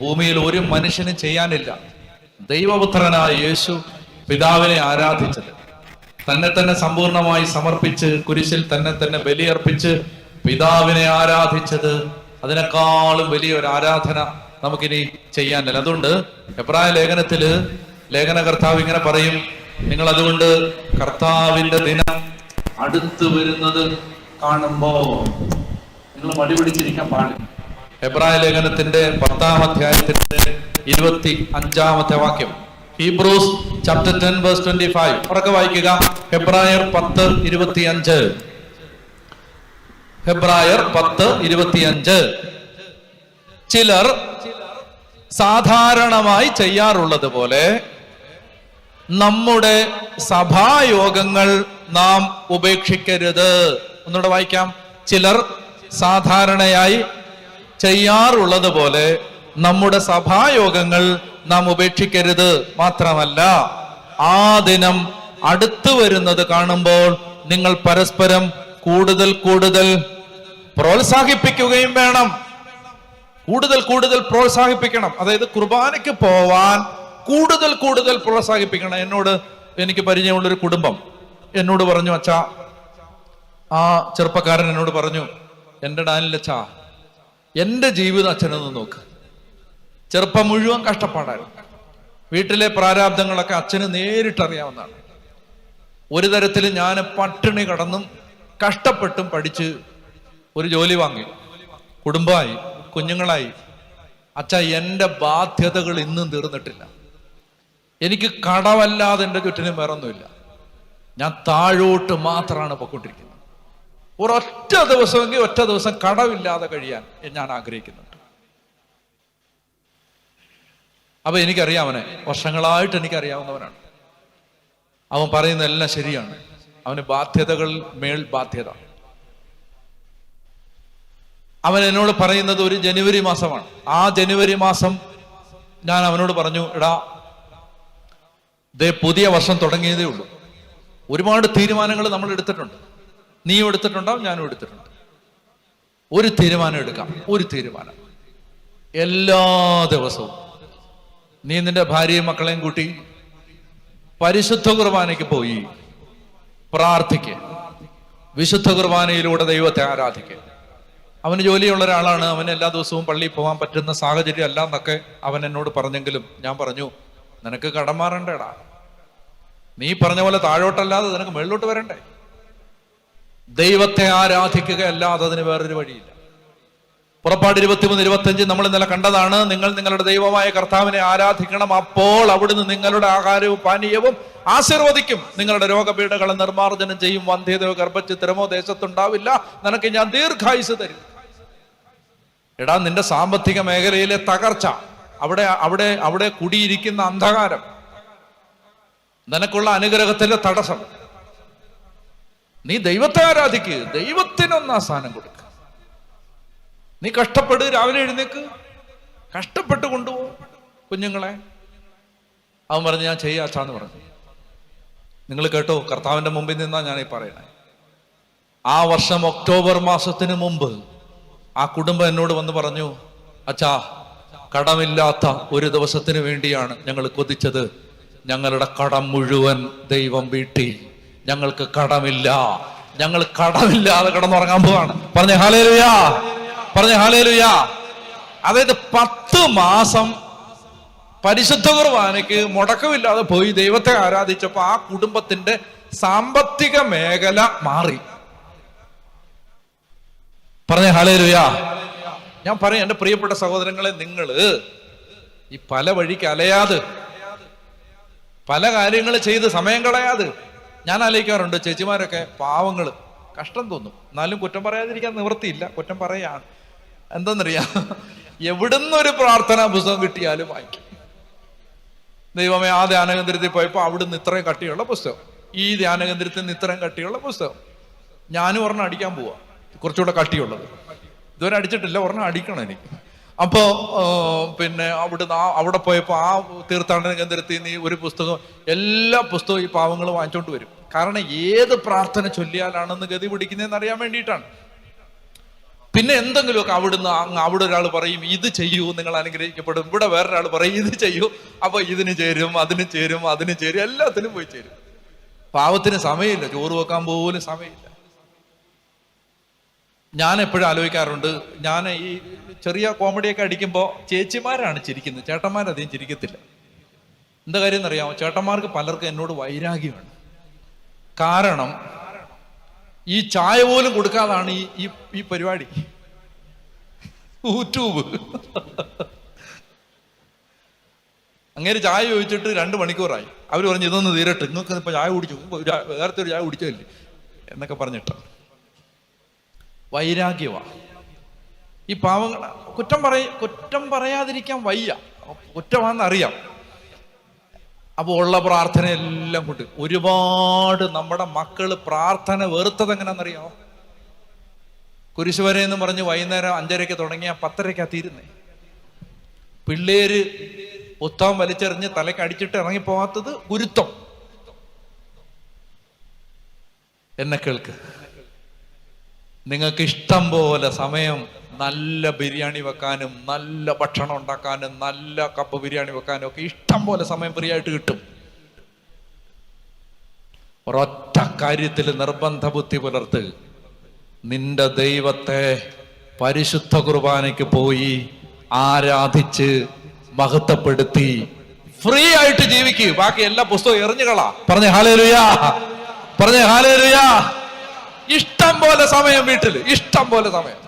ഭൂമിയിൽ ഒരു മനുഷ്യനും ചെയ്യാനില്ല. ദൈവപുത്രനായ യേശു പിതാവിനെ ആരാധിച്ചത്, തന്നെ സമ്പൂർണമായി സമർപ്പിച്ച് കുരിശിൽ തന്നെ ബലിയർപ്പിച്ച് പിതാവിനെ ആരാധിച്ചത്, അതിനേക്കാളും വലിയൊരു ആരാധന നമുക്കിനി ചെയ്യാനില്ല. അതുകൊണ്ട് എബ്രായ ലേഖനകർത്താവ് ഇങ്ങനെ പറയും, നിങ്ങൾ അതുകൊണ്ട് കർത്താവിന്റെ ദിനം അടുത്ത് വരുന്നത് കാണുമ്പോ നിങ്ങൾ മടി പിടിച്ചിരിക്കാൻ പാടില്ല. എബ്രായ ലേഖനത്തിന്റെ 10-ാം അധ്യായത്തിന്റെ 25-ാമത്തെ വാക്യം, ഹീബ്രൂസ് ചാപ്റ്റർ 10 വേഴ്സ് 25. ഉറക്കെ വായിക്കുക. ഹെബ്രായർ 10:25. ഹെബ്രായർ 10:25. ചിലർ സാധാരണമായി ചെയ്യാറുള്ളത് പോലെ നമ്മുടെ സഭായോഗങ്ങൾ നാം ഉപേക്ഷിക്കരുത്. ഒന്നുകൂടെ വായിക്കാം. ചിലർ സാധാരണയായി ചെയ്യാറുള്ളത് പോലെ നമ്മുടെ സഭായോഗങ്ങൾ നാം ഉപേക്ഷിക്കരുത്. മാത്രമല്ല, ആ ദിനം അടുത്തു വരുന്നത് കാണുമ്പോൾ നിങ്ങൾ പരസ്പരം കൂടുതൽ പ്രോത്സാഹിപ്പിക്കുകയും വേണം. കൂടുതൽ പ്രോത്സാഹിപ്പിക്കണം. അതായത് കുർബാനയ്ക്ക് പോവാൻ കൂടുതൽ പ്രോത്സാഹിപ്പിക്കണം. എനിക്ക് പരിചയമുള്ളൊരു കുടുംബം എന്നോട് പറഞ്ഞു, അച്ഛാ, ആ ചെറുപ്പക്കാരൻ എന്നോട് പറഞ്ഞു, എൻ്റെ ഡാനിലച്ചാ, എൻ്റെ ജീവിതം അച്ഛനൊന്ന് നോക്ക്. ചെറുപ്പം മുഴുവൻ കഷ്ടപ്പാടായിരുന്നു. വീട്ടിലെ പ്രാരാബ്ദങ്ങളൊക്കെ അച്ഛന് നേരിട്ടറിയാവുന്നതാണ്. ഒരു തരത്തിൽ ഞാൻ പട്ടിണി കടന്നും കഷ്ടപ്പെട്ടും പഠിച്ച് ഒരു ജോലി വാങ്ങി, കുടുംബമായി, കുഞ്ഞുങ്ങളായി. അച്ഛാ, എൻ്റെ ബാധ്യതകൾ ഇന്നും തീർന്നിട്ടില്ല. എനിക്ക് കടവല്ലാതെ എൻ്റെ ചുറ്റിനും വേറൊന്നുമില്ല. ഞാൻ താഴോട്ട് മാത്രമാണ് പൊയ്ക്കൊണ്ടിരിക്കുന്നത്. ഒരൊറ്റ ദിവസം കടവില്ലാതെ കഴിയാൻ ഞാൻ ആഗ്രഹിക്കുന്നുണ്ട്. അപ്പൊ എനിക്കറിയാം, അവനെ വർഷങ്ങളായിട്ട് എനിക്കറിയാവുന്നവനാണ്. അവൻ പറയുന്നതെല്ലാം ശരിയാണ്. അവന് ബാധ്യതകൾ മേൽ ബാധ്യത. അവൻ എന്നോട് പറയുന്നത് ഒരു ജനുവരി മാസമാണ്. ആ ജനുവരി മാസം ഞാൻ അവനോട് പറഞ്ഞു, എടാ, പുതിയ വർഷം തുടങ്ങിയതേ ഉള്ളൂ. ഒരുപാട് തീരുമാനങ്ങൾ നമ്മൾ എടുത്തിട്ടുണ്ട്. നീയും എടുത്തിട്ടുണ്ടാവും, ഞാനും എടുത്തിട്ടുണ്ട്. ഒരു തീരുമാനം എടുക്കാം. ഒരു തീരുമാനം, എല്ലാ ദിവസവും നീ നിന്റെ ഭാര്യയും മക്കളെയും കൂട്ടി പരിശുദ്ധ കുർബാനയ്ക്ക് പോയി പ്രാർത്ഥിക്കുക. വിശുദ്ധ കുർബാനയിലൂടെ ദൈവത്തെ ആരാധിക്കുക. അവന് ജോലിയുള്ള ഒരാളാണ്. അവന് എല്ലാ ദിവസവും പള്ളിയിൽ പോകാൻ പറ്റുന്ന സാഹചര്യം അല്ല എന്നൊക്കെ അവൻ എന്നോട് പറഞ്ഞെങ്കിലും ഞാൻ പറഞ്ഞു, നിനക്ക് കടം മാറണ്ടേടാ. നീ പറഞ്ഞ പോലെ താഴോട്ടല്ലാതെ നിനക്ക് മേളിലോട്ട് വരണ്ടേ. ദൈവത്തെ ആരാധിക്കുക അല്ലാതെ അതിന് വേറൊരു വഴിയില്ല. പുറപ്പാട് 23-25 നമ്മൾ ഇന്നലെ കണ്ടതാണ്. നിങ്ങൾ നിങ്ങളുടെ ദൈവമായ കർത്താവിനെ ആരാധിക്കണം, അപ്പോൾ അവിടുന്ന് നിങ്ങളുടെ ആഹാരവും പാനീയവും ആശീർവദിക്കും. നിങ്ങളുടെ രോഗപീഠകളെ നിർമ്മാർജ്ജനം ചെയ്യും. വന്ധ്യതയോ ഗർഭച്ഛിദ്രമോ ദേശത്തുണ്ടാവില്ല. നിനക്ക് ഞാൻ ദീർഘായുസ് തരും. എടാ, നിന്റെ സാമ്പത്തിക മേഖലയിലെ തകർച്ച, അവിടെ അവിടെ അവിടെ കുടിയിരിക്കുന്ന അന്ധകാരം, നിനക്കുള്ള അനുഗ്രഹത്തിലെ തടസ്സം, നീ ദൈവത്തെ ആരാധിക്ക്, ദൈവത്തിനൊന്നാം സ്ഥാനം കൊടുക്കുക. നീ കഷ്ടപ്പെട്, രാവിലെ എഴുന്നേക്ക്, കഷ്ടപ്പെട്ട് കൊണ്ടുപോകും കുഞ്ഞുങ്ങളെ. അവൻ പറഞ്ഞു, ഞാൻ ചെയ്യാച്ചാന്ന് പറഞ്ഞു. നിങ്ങൾ കേട്ടോ, കർത്താവിന്റെ മുമ്പിൽ നിന്നാ ഞാനീ പറയണേ. ആ വർഷം ഒക്ടോബർ മാസത്തിന് മുമ്പ് ആ കുടുംബം എന്നോട് വന്ന് പറഞ്ഞു, അച്ഛാ, കടമില്ലാത്ത ഒരു ദിവസത്തിന് വേണ്ടിയാണ് ഞങ്ങൾ കൊതിച്ചത്. ഞങ്ങളുടെ കടം മുഴുവൻ ദൈവം വീട്ടി, ഞങ്ങൾക്ക് കടമില്ല, ഞങ്ങൾ കടമില്ലാതെ കിടന്നുറങ്ങാൻ പോവാണ്. പറഞ്ഞ ഹല്ലേലൂയാ, പറഞ്ഞ ഹല്ലേലൂയാ. അതായത് 10 മാസം പരിശുദ്ധ കുർബാനയ്ക്ക് മുടക്കമില്ലാതെ പോയി ദൈവത്തെ ആരാധിച്ചപ്പോ ആ കുടുംബത്തിന്റെ സാമ്പത്തിക മേഖല മാറി. പറഞ്ഞ ഹല്ലേലൂയാ. ഞാൻ പറയാം, എന്റെ പ്രിയപ്പെട്ട സഹോദരങ്ങളെ, നിങ്ങള് ഈ പല വഴിക്ക് അലയാതെ, പല കാര്യങ്ങൾ ചെയ്ത് സമയം കളയാതെ. ഞാൻ ആലോചിക്കാറുണ്ട്, ചേച്ചിമാരൊക്കെ പാവങ്ങള്, കഷ്ടം തോന്നും, എന്നാലും കുറ്റം പറയാതിരിക്കാൻ നിവൃത്തിയില്ല, കുറ്റം പറയാണ്. എന്താന്നറിയാം, എവിടുന്നൊരു പ്രാർത്ഥനാ പുസ്തകം കിട്ടിയാലും വായിക്കും. ദൈവമേ, ആ ധ്യാനകേന്ദ്രത്തിൽ പോയപ്പോ അവിടുന്ന് ഇത്രയും കട്ടിയുള്ള പുസ്തകം, ഈ ധ്യാനകേന്ദ്രത്തിൽ നിന്ന് ഇത്രയും കട്ടിയുള്ള പുസ്തകം. ഞാനും ഒരെണ്ണം അടിക്കാൻ പോവാ, കുറച്ചുകൂടെ കട്ടിയുള്ളത്. ഇതുവരെ അടിച്ചിട്ടില്ല, ഒരെണ്ണം അടിക്കണം എനിക്ക്. അപ്പോ പിന്നെ അവിടെ പോയപ്പോ ആ തീർത്ഥാടന കേന്ദ്രത്തിൽ നിന്ന് ഒരു പുസ്തകം, എല്ലാ പുസ്തകവും ഈ പാവങ്ങൾ വാങ്ങിച്ചോണ്ട് വരും. കാരണം ഏത് പ്രാർത്ഥന ചൊല്ലിയാലാണെന്ന് ഗതി പിടിക്കുന്നതെന്ന് അറിയാൻ വേണ്ടിയിട്ടാണ്. പിന്നെ എന്തെങ്കിലുമൊക്കെ അവിടെ ഒരാൾ പറയും ഇത് ചെയ്യൂ, നിങ്ങൾ അനുഗ്രഹിക്കപ്പെടും. ഇവിടെ വേറൊരാൾ പറയും ഇത് ചെയ്യൂ, അപ്പൊ ഇതിന് ചേരും, അതിന് ചേരും, അതിന് ചേരും, എല്ലാത്തിനും പോയി ചേരും. പാവത്തിന് സമയമില്ല, ചോറ് വെക്കാൻ പോലും സമയമില്ല. ഞാൻ എപ്പോഴും ആലോചിക്കാറുണ്ട്, ഞാൻ ഈ ചെറിയ കോമഡിയൊക്കെ അടിക്കുമ്പോൾ ചേച്ചിമാരാണ് ചിരിക്കുന്നത്, ചേട്ടന്മാരധികം ചിരിക്കത്തില്ല. എന്താ കാര്യം എന്നറിയാമോ? ചേട്ടന്മാർക്ക് പലർക്കും എന്നോട് വൈരാഗ്യമാണ്. കാരണം ഈ ചായ പോലും കൊടുക്കാതാണ് ഈ പരിപാടി, യൂട്യൂബ്. അങ്ങനെ ചായ ചോദിച്ചിട്ട് 2 മണിക്കൂറായി. അവർ പറഞ്ഞു ഇതൊന്ന് തീരട്ടെ, നിങ്ങൾക്ക് ഇപ്പൊ ചായ കുടിച്ചു, വേറത്തെ ഒരു ചായ കുടിച്ചല്ലേ എന്നൊക്കെ പറഞ്ഞിട്ട് വൈരാഗ്യമാണ്. ഈ പാവങ്ങൾ കുറ്റം പറയാതിരിക്കാൻ വയ്യ, കുറ്റമാണെന്നറിയാം. അപ്പോൾ ഉള്ള പ്രാർത്ഥനയെല്ലാം കൊണ്ട് ഒരുപാട് നമ്മുടെ മക്കള് പ്രാർത്ഥന വെറുത്തത് എങ്ങനെയാണെന്നറിയാമോ? കുരിശുവരെ എന്ന് പറഞ്ഞ് വൈകുന്നേരം 5:30 തുടങ്ങിയ 10:30 തീരുന്നേ. പിള്ളേര് പുസ്തകം വലിച്ചെറിഞ്ഞ് തലയ്ക്ക് അടിച്ചിട്ട് ഇറങ്ങിപ്പോകാത്തത് ഗുരുത്വം. എന്നെ കേൾക്ക്, നിങ്ങൾക്ക് ഇഷ്ടം പോലെ സമയം നല്ല ബിരിയാണി വെക്കാനും നല്ല ഭക്ഷണം ഉണ്ടാക്കാനും നല്ല കപ്പ് ബിരിയാണി വെക്കാനും ഒക്കെ ഇഷ്ടം പോലെ സമയം ഫ്രീ ആയിട്ട് കിട്ടും. ഒരൊറ്റ കാര്യത്തിൽ നിർബന്ധ ബുദ്ധി പുലർത്ത്, നിന്റെ ദൈവത്തെ പരിശുദ്ധ കുർബാനയ്ക്ക് പോയി ആരാധിച്ച് മഹത്വപ്പെടുത്തി ഫ്രീ ആയിട്ട് ജീവിക്കൂ. ബാക്കി എല്ലാ പുസ്തകവും എറിഞ്ഞുകളാ. പറഞ്ഞ ഹല്ലേലൂയാ, പറഞ്ഞ ഹല്ലേലൂയാ. ഇഷ്ടം പോലെ സമയം വീട്ടില്, ഇഷ്ടം പോലെ സമയം,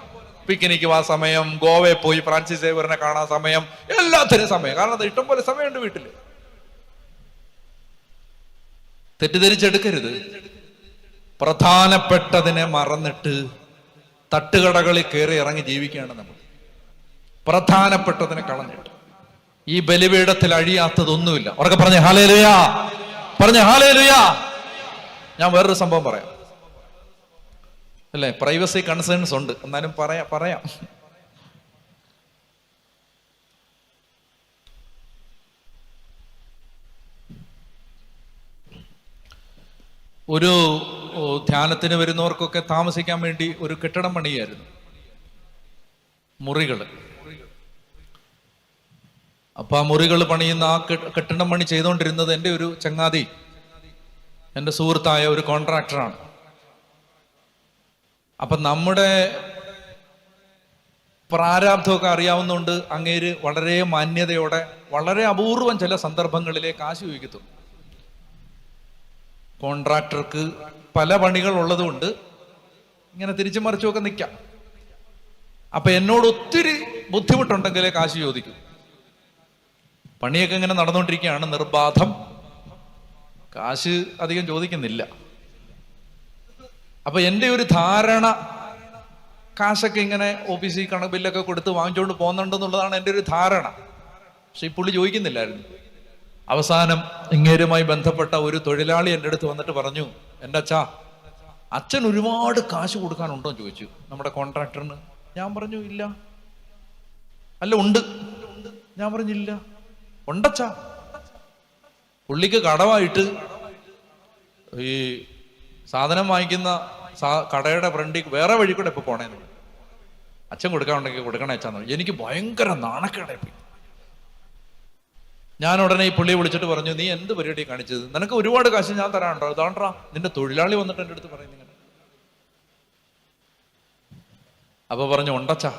പിക്നിക്ക് പോവാൻ സമയം, ഗോവയിൽ പോയി ഫ്രാൻസിസ് സേവ്യറിനെ കാണാൻ സമയം, എല്ലാത്തിനും സമയം. കാരണം അത് ഇഷ്ടം പോലെ സമയമുണ്ട് വീട്ടില്. തെറ്റിദ്ധരിച്ചെടുക്കരുത്. പ്രധാനപ്പെട്ടതിനെ മറന്നിട്ട് തട്ടുകടകളിൽ കയറി ഇറങ്ങി ജീവിക്കുകയാണ് നമ്മൾ. പ്രധാനപ്പെട്ടതിനെ കളഞ്ഞിട്ട് ഈ ബലിപീഠത്തിൽ അഴിയാത്തതൊന്നുമില്ല. ഉറക്കെ പറഞ്ഞ ഹല്ലേലൂയാ, പറഞ്ഞ ഹല്ലേലൂയാ. ഞാൻ വേറൊരു സംഭവം പറയാം, അല്ലേ? പ്രൈവസി കൺസേൺസ് ഉണ്ട്, എന്നാലും പറയാം. ഒരു ധ്യാനത്തിന് വരുന്നവർക്കൊക്കെ താമസിക്കാൻ വേണ്ടി ഒരു കെട്ടിടം പണിയായിരുന്നു, മുറികള്. അപ്പൊ ആ മുറികൾ പണിയുന്ന ആ കെട്ടിടം പണി ചെയ്തുകൊണ്ടിരുന്നത് എൻ്റെ ഒരു ചങ്ങാതി, എൻ്റെ സുഹൃത്തായ ഒരു കോൺട്രാക്ടറാണ്. അപ്പൊ നമ്മുടെ പ്രാരാബ്ധമൊക്കെ അറിയാവുന്നതുകൊണ്ട് അങ്ങേര് വളരെ മാന്യതയോടെ, വളരെ അപൂർവം ചില സന്ദർഭങ്ങളിലെ കാശ് ചോദിക്കത്തുള്ളൂ. കോൺട്രാക്ടർക്ക് പല പണികൾ ഉള്ളതുകൊണ്ട് ഇങ്ങനെ തിരിച്ചു മറിച്ചുമൊക്കെ നിൽക്കാം. അപ്പൊ എന്നോട് ഒത്തിരി ബുദ്ധിമുട്ടുണ്ടെങ്കിലേ കാശ് ചോദിക്കും. പണിയൊക്കെ ഇങ്ങനെ നടന്നുകൊണ്ടിരിക്കുകയാണ്, നിർബാധം, കാശ് അധികം ചോദിക്കുന്നില്ല. അപ്പൊ എൻ്റെ ഒരു ധാരണ, കാശൊക്കെ ഇങ്ങനെ ഓഫീസിൽ ബില്ലൊക്കെ കൊടുത്ത് വാങ്ങിച്ചുകൊണ്ട് പോകുന്നുണ്ടെന്നുള്ളതാണ് എൻ്റെ ഒരു ധാരണ. പക്ഷെ ഈ പുള്ളി ചോദിക്കുന്നില്ലായിരുന്നു. അവസാനം ഇങ്ങേരുമായി ബന്ധപ്പെട്ട ഒരു തൊഴിലാളി എൻ്റെ അടുത്ത് വന്നിട്ട് പറഞ്ഞു, എൻ്റെ അച്ഛൻ ഒരുപാട് കാശ് കൊടുക്കാനുണ്ടോ എന്ന് ചോദിച്ചു നമ്മുടെ കോൺട്രാക്ടറിന്. ഞാൻ പറഞ്ഞു ഇല്ല. അല്ല ഉണ്ട്. ഞാൻ പറഞ്ഞില്ല. ഉണ്ടച്ചാ. പുള്ളിക്ക് കടമായിട്ട് ഈ സാധനം വാങ്ങിക്കുന്ന കടയുടെ ഫ്രണ്ടിൽ വേറെ വഴി കൂടെ ഇപ്പൊ പോണേന്ന്. അച്ഛൻ കൊടുക്കാനുണ്ടെങ്കിൽ കൊടുക്കണേ അച്ഛാന്ന്. എനിക്ക് ഭയങ്കര നാണക്കേടായി പോയി. ഞാൻ ഉടനെ ഈ പുള്ളിയെ വിളിച്ചിട്ട് പറഞ്ഞു, നീ എന്ത് പരിപാടി കാണിച്ചത്? നിനക്ക് ഒരുപാട് കാശ് ഞാൻ തരാനുണ്ടോ? അതാണ്ടാ നിന്റെ തൊഴിലാളി വന്നിട്ട് എൻ്റെ അടുത്ത് പറയുന്നത് ഇങ്ങനെ. അപ്പൊ പറഞ്ഞു ഉണ്ടച്ചാ.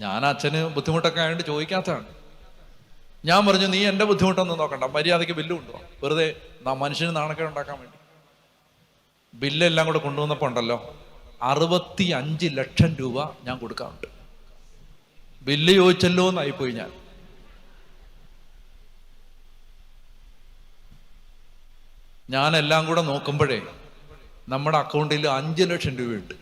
ഞാൻ അച്ഛന് ബുദ്ധിമുട്ടൊക്കെ ആയതുകൊണ്ട് ചോദിക്കാത്തതാണ്. ഞാൻ പറഞ്ഞു, നീ എൻ്റെ ബുദ്ധിമുട്ടൊന്നും നോക്കണ്ട, മര്യാദയ്ക്ക് ബില്ലും ഉണ്ടോ? വെറുതെ മനുഷ്യന് നാണക്കേട് ഉണ്ടാക്കാൻ വേണ്ടി ബില്ലെല്ലാം കൂടെ കൊണ്ടുവന്നപ്പോ ഉണ്ടല്ലോ 65 ലക്ഷം രൂപ ഞാൻ കൊടുക്കാറുണ്ട്. ബില്ല് ചോദിച്ചല്ലോ എന്നായിപ്പോയി ഞാൻ. ഞാനെല്ലാം കൂടെ നോക്കുമ്പോഴേ നമ്മുടെ അക്കൗണ്ടിൽ 5 ലക്ഷം രൂപയുണ്ട്.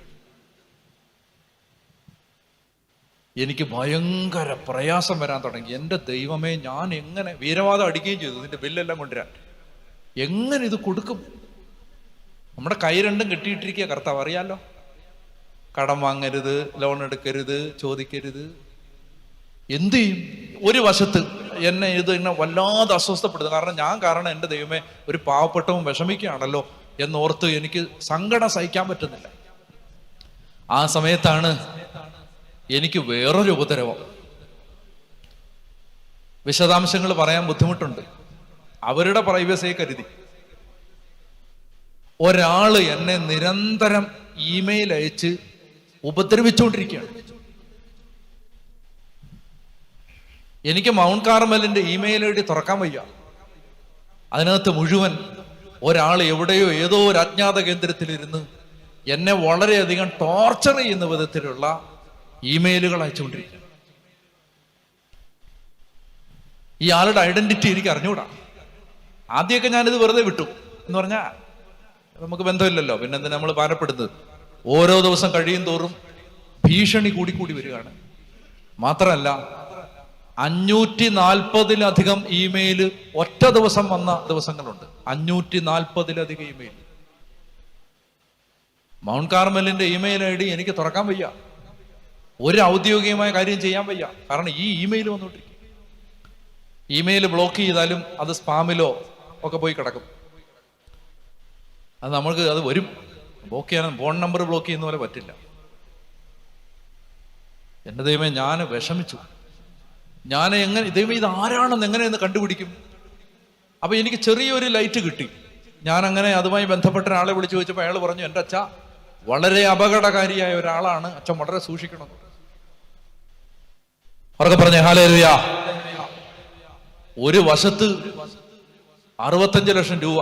എനിക്ക് ഭയങ്കര പ്രയാസം വരാൻ തുടങ്ങി. എൻ്റെ ദൈവമേ, ഞാൻ എങ്ങനെ വീരവാദം അടിക്കുകയും ചെയ്തു ഇതിന്റെ ബില്ലെല്ലാം കൊണ്ടുവരാൻ. എങ്ങനെ ഇത് കൊടുക്കും? നമ്മുടെ കൈ രണ്ടും കെട്ടിയിട്ടിരിക്കുക കർത്താവ് അറിയാലോ. കടം വാങ്ങരുത്, ലോൺ എടുക്കരുത്, ചോദിക്കരുത്. എന്ത് ചെയ്യും? ഒരു വശത്ത് എന്നെ എന്നെ വല്ലാതെ അസ്വസ്ഥപ്പെടുത്തും. കാരണം എൻ്റെ ദൈവമേ, ഒരു പാവപ്പെട്ടവൻ വിഷമിക്കുകയാണല്ലോ എന്നോർത്ത് എനിക്ക് സങ്കടം സഹിക്കാൻ പറ്റുന്നില്ല. ആ സമയത്താണ് എനിക്ക് വേറൊരു ഉപദ്രവം. വിശദാംശങ്ങൾ പറയാൻ ബുദ്ധിമുട്ടുണ്ട്, അവരുടെ പ്രൈവസിയെ കരുതി. ഒരാള് എന്നെ നിരന്തരം ഇമെയിൽ അയച്ച് ഉപദ്രവിച്ചുകൊണ്ടിരിക്കുകയാണ്. എനിക്ക് മൗണ്ട് കാർമലിന്റെ ഇമെയിൽ ഐ ഡി തുറക്കാൻ വയ്യ. അതിനകത്ത് മുഴുവൻ ഒരാൾ എവിടെയോ ഏതോ ഒരു അജ്ഞാത കേന്ദ്രത്തിലിരുന്ന് എന്നെ വളരെയധികം ടോർച്ചർ ചെയ്യുന്ന വിധത്തിലുള്ള ഇമെയിലുകൾ അയച്ചുകൊണ്ടിരിക്കുക. ഈ ആളുടെ ഐഡന്റിറ്റി എനിക്ക് അറിഞ്ഞുകൂടാ. ആദ്യമൊക്കെ ഞാനിത് വെറുതെ വിട്ടു എന്ന് പറഞ്ഞാൽ നമുക്ക് ബന്ധമില്ലല്ലോ, പിന്നെന്താ നമ്മൾ ഭാരപ്പെടുന്നത്. ഓരോ ദിവസം കഴിയും തോറും ഭീഷണി കൂടിക്കൂടി വരികയാണ്. മാത്രമല്ല 540-ലധികം ഇമെയിൽ ഒറ്റ ദിവസം വന്ന ദിവസങ്ങളുണ്ട്. 540-ലധികം ഇമെയിൽ. മൗണ്ട് കാർമലിന്റെ ഇമെയിൽ ഐ ഡി എനിക്ക് തുറക്കാൻ വയ്യ. ഒരു ഔദ്യോഗികമായ കാര്യം ചെയ്യാൻ വയ്യ. കാരണം ഈ ഇമെയിൽ വന്നോണ്ടിരിക്കും. ഇമെയിൽ ബ്ലോക്ക് ചെയ്താലും അത് സ്പാമിലോ ഒക്കെ പോയി കിടക്കും. അത് നമ്മൾക്ക് അത് വരും. ബ്ലോക്ക് ചെയ്യാനും ഫോൺ നമ്പർ ബ്ലോക്ക് ചെയ്യുന്ന പോലെ പറ്റില്ല. എൻ്റെ ദൈവമേ, ഞാൻ വിഷമിച്ചു. ഞാൻ എങ്ങനെ ദൈവം ഇത് ആരാണെന്ന് എങ്ങനെയെന്ന് കണ്ടുപിടിക്കും? അപ്പൊ എനിക്ക് ചെറിയൊരു ലൈറ്റ് കിട്ടി. ഞാൻ അങ്ങനെ അതുമായി ബന്ധപ്പെട്ട ഒരാളെ വിളിച്ചു ചോദിച്ചപ്പോൾ അയാൾ പറഞ്ഞു, എൻ്റെ അച്ഛ വളരെ അപകടകാരിയായ ഒരാളാണ്, അച്ഛൻ വളരെ സൂക്ഷിക്കണം. അവർക്ക് പറഞ്ഞേ ഹല്ലേലൂയ. ഒരു വശത്ത് 65 ലക്ഷം രൂപ,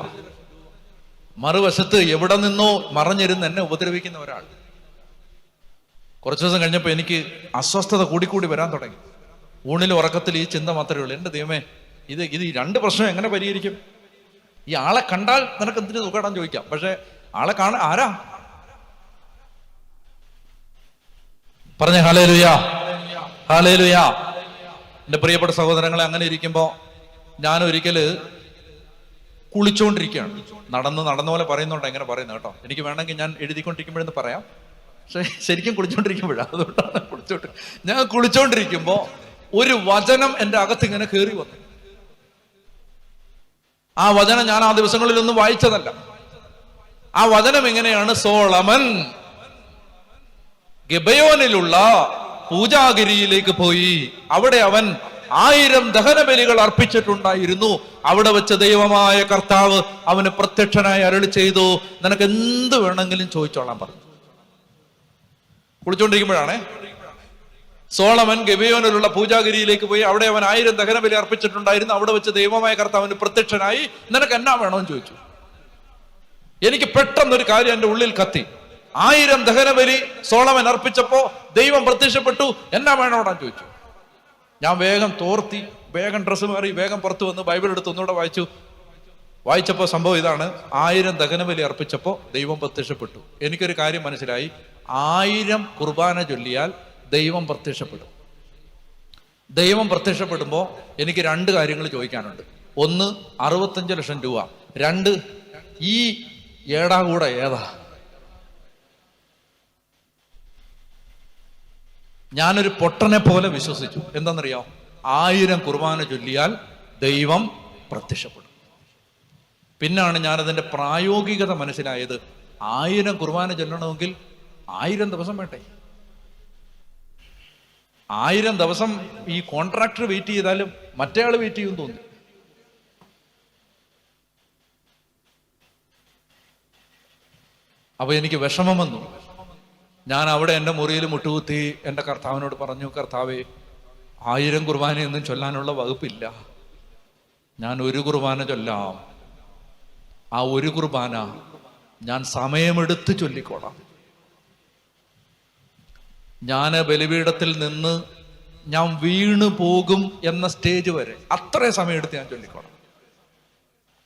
മറുവശത്ത് എവിടെ നിന്നോ മറഞ്ഞിരുന്ന് എന്നെ ഉപദ്രവിക്കുന്ന ഒരാൾ. കുറച്ചു ദിവസം കഴിഞ്ഞപ്പോൾ എനിക്ക് അസ്വസ്ഥത കൂടിക്കൂടി വരാൻ തുടങ്ങി. ഊണിലും ഉറക്കത്തിൽ ഈ ചിന്ത മാത്രമേ ഉള്ളൂ, എൻ്റെ ദൈവമേ, ഇത് ഈ രണ്ട് പ്രശ്നം എങ്ങനെ പരിഹരിക്കും? ഈ ആളെ കണ്ടാൽ നിനക്ക് എന്തിനു സുഖം ചോദിക്കാം, പക്ഷെ ആളെ കാണാൻ ആരാ? പറഞ്ഞേ ഹല്ലേലൂയ, ഹല്ലേലൂയ. എൻ്റെ പ്രിയപ്പെട്ട സഹോദരങ്ങളെ, അങ്ങനെ ഇരിക്കുമ്പോ ഞാൻ ഒരിക്കല് കുളിച്ചോണ്ടിരിക്കുകയാണ്. നടന്ന പോലെ പറയുന്നുണ്ട്, എങ്ങനെ പറയുന്നത് കേട്ടോ. എനിക്ക് വേണമെങ്കിൽ ഞാൻ എഴുതിക്കൊണ്ടിരിക്കുമ്പോഴെന്ന് പറയാം, പക്ഷെ ശരിക്കും കുളിച്ചോണ്ടിരിക്കുമ്പോഴാണ്, അതുകൊണ്ടാണ് ഞാൻ കുളിച്ചോണ്ടിരിക്കുമ്പോ ഒരു വചനം എൻ്റെ അകത്ത് ഇങ്ങനെ കയറി വന്നു. ആ വചനം ഞാൻ ആ ദിവസങ്ങളിലൊന്നും വായിച്ചതല്ല. ആ വചനം എങ്ങനെയാണ്? സോളമൻ ഗിബയോനിലുള്ള പൂജാഗിരിയിലേക്ക് പോയി. അവിടെ അവൻ 1000 ദഹനബലികൾ അർപ്പിച്ചിട്ടുണ്ടായിരുന്നു. അവിടെ വെച്ച് ദൈവമായ കർത്താവ് അവന് പ്രത്യക്ഷനായി അരുളി ചെയ്തു, നിനക്ക് എന്ത് വേണമെങ്കിലും ചോദിച്ചോളാൻ പറഞ്ഞു. കുളിച്ചോണ്ടിരിക്കുമ്പോഴാണേ സോളമൻ ഗിബയോനിലുള്ള പൂജാഗിരിയിലേക്ക് പോയി. അവിടെ അവൻ 1000 ദഹനബലി അർപ്പിച്ചിട്ടുണ്ടായിരുന്നു. അവിടെ വെച്ച് ദൈവമായ കർത്താവിന് പ്രത്യക്ഷനായി, നിനക്ക് എന്നാ വേണമെന്ന് ചോദിച്ചു. എനിക്ക് പെട്ടെന്നൊരു കാര്യം എൻ്റെ ഉള്ളിൽ കത്തി. 1000 ദഹനബലി സോളമൻ അർപ്പിച്ചപ്പോ ദൈവം പ്രത്യക്ഷപ്പെട്ടു, എന്നാ വേണോടാൻ ചോദിച്ചു. ഞാൻ വേഗം തോർത്തി, വേഗം ഡ്രസ്സ് മാറി, വേഗം പുറത്തു വന്ന് ബൈബിൾ എടുത്ത് ഒന്നുകൂടെ വായിച്ചപ്പോ സംഭവം ഇതാണ്: 1000 ദഹനബലി അർപ്പിച്ചപ്പോ ദൈവം പ്രത്യക്ഷപ്പെട്ടു. എനിക്കൊരു കാര്യം മനസ്സിലായി, 1000 കുർബാന ചൊല്ലിയാൽ ദൈവം പ്രത്യക്ഷപ്പെടും. ദൈവം പ്രത്യക്ഷപ്പെടുമ്പോൾ എനിക്ക് 2 കാര്യങ്ങൾ ചോദിക്കാനുണ്ട്. ഒന്ന്, 65 ലക്ഷം രൂപ. 2, ഈ ഏടാ കൂടെ ഏതാ? ഞാനൊരു പൊട്ടനെ പോലെ വിശ്വസിച്ചു. എന്താണെന്നറിയോ? 1000 കുർബാന ചൊല്ലിയാൽ ദൈവം പ്രത്യക്ഷപ്പെടും. പിന്നാണ് ഞാനതിൻ്റെ പ്രായോഗികത മനസ്സിലായത്. 1000 കുർബാന ചൊല്ലണമെങ്കിൽ 1000 ദിവസം വേണ്ടേ? 1000 ദിവസം ഈ കോൺട്രാക്ടർ വെയിറ്റ് ചെയ്താലും മറ്റേ ആൾ വെയിറ്റ് ചെയ്യുമെന്ന് തോന്നി. അപ്പൊ എനിക്ക് വിഷമം വന്നു. ഞാൻ അവിടെ എൻ്റെ മുറിയിൽ മുട്ടുകുത്തി എൻ്റെ കർത്താവിനോട് പറഞ്ഞു, കർത്താവേ, 1000 കുർബാനയൊന്നും ചൊല്ലാനുള്ള വകുപ്പില്ല. ഞാൻ 1 കുർബാന ചൊല്ലാം. ആ 1 കുർബാന ഞാൻ സമയമെടുത്ത് ചൊല്ലിക്കോളാം. ഞാൻ ബലിപീഠത്തിൽ നിന്ന് ഞാൻ വീണു പോകും എന്ന സ്റ്റേജ് വരെ അത്രയും സമയമെടുത്ത് ഞാൻ ചൊല്ലിക്കോളാം.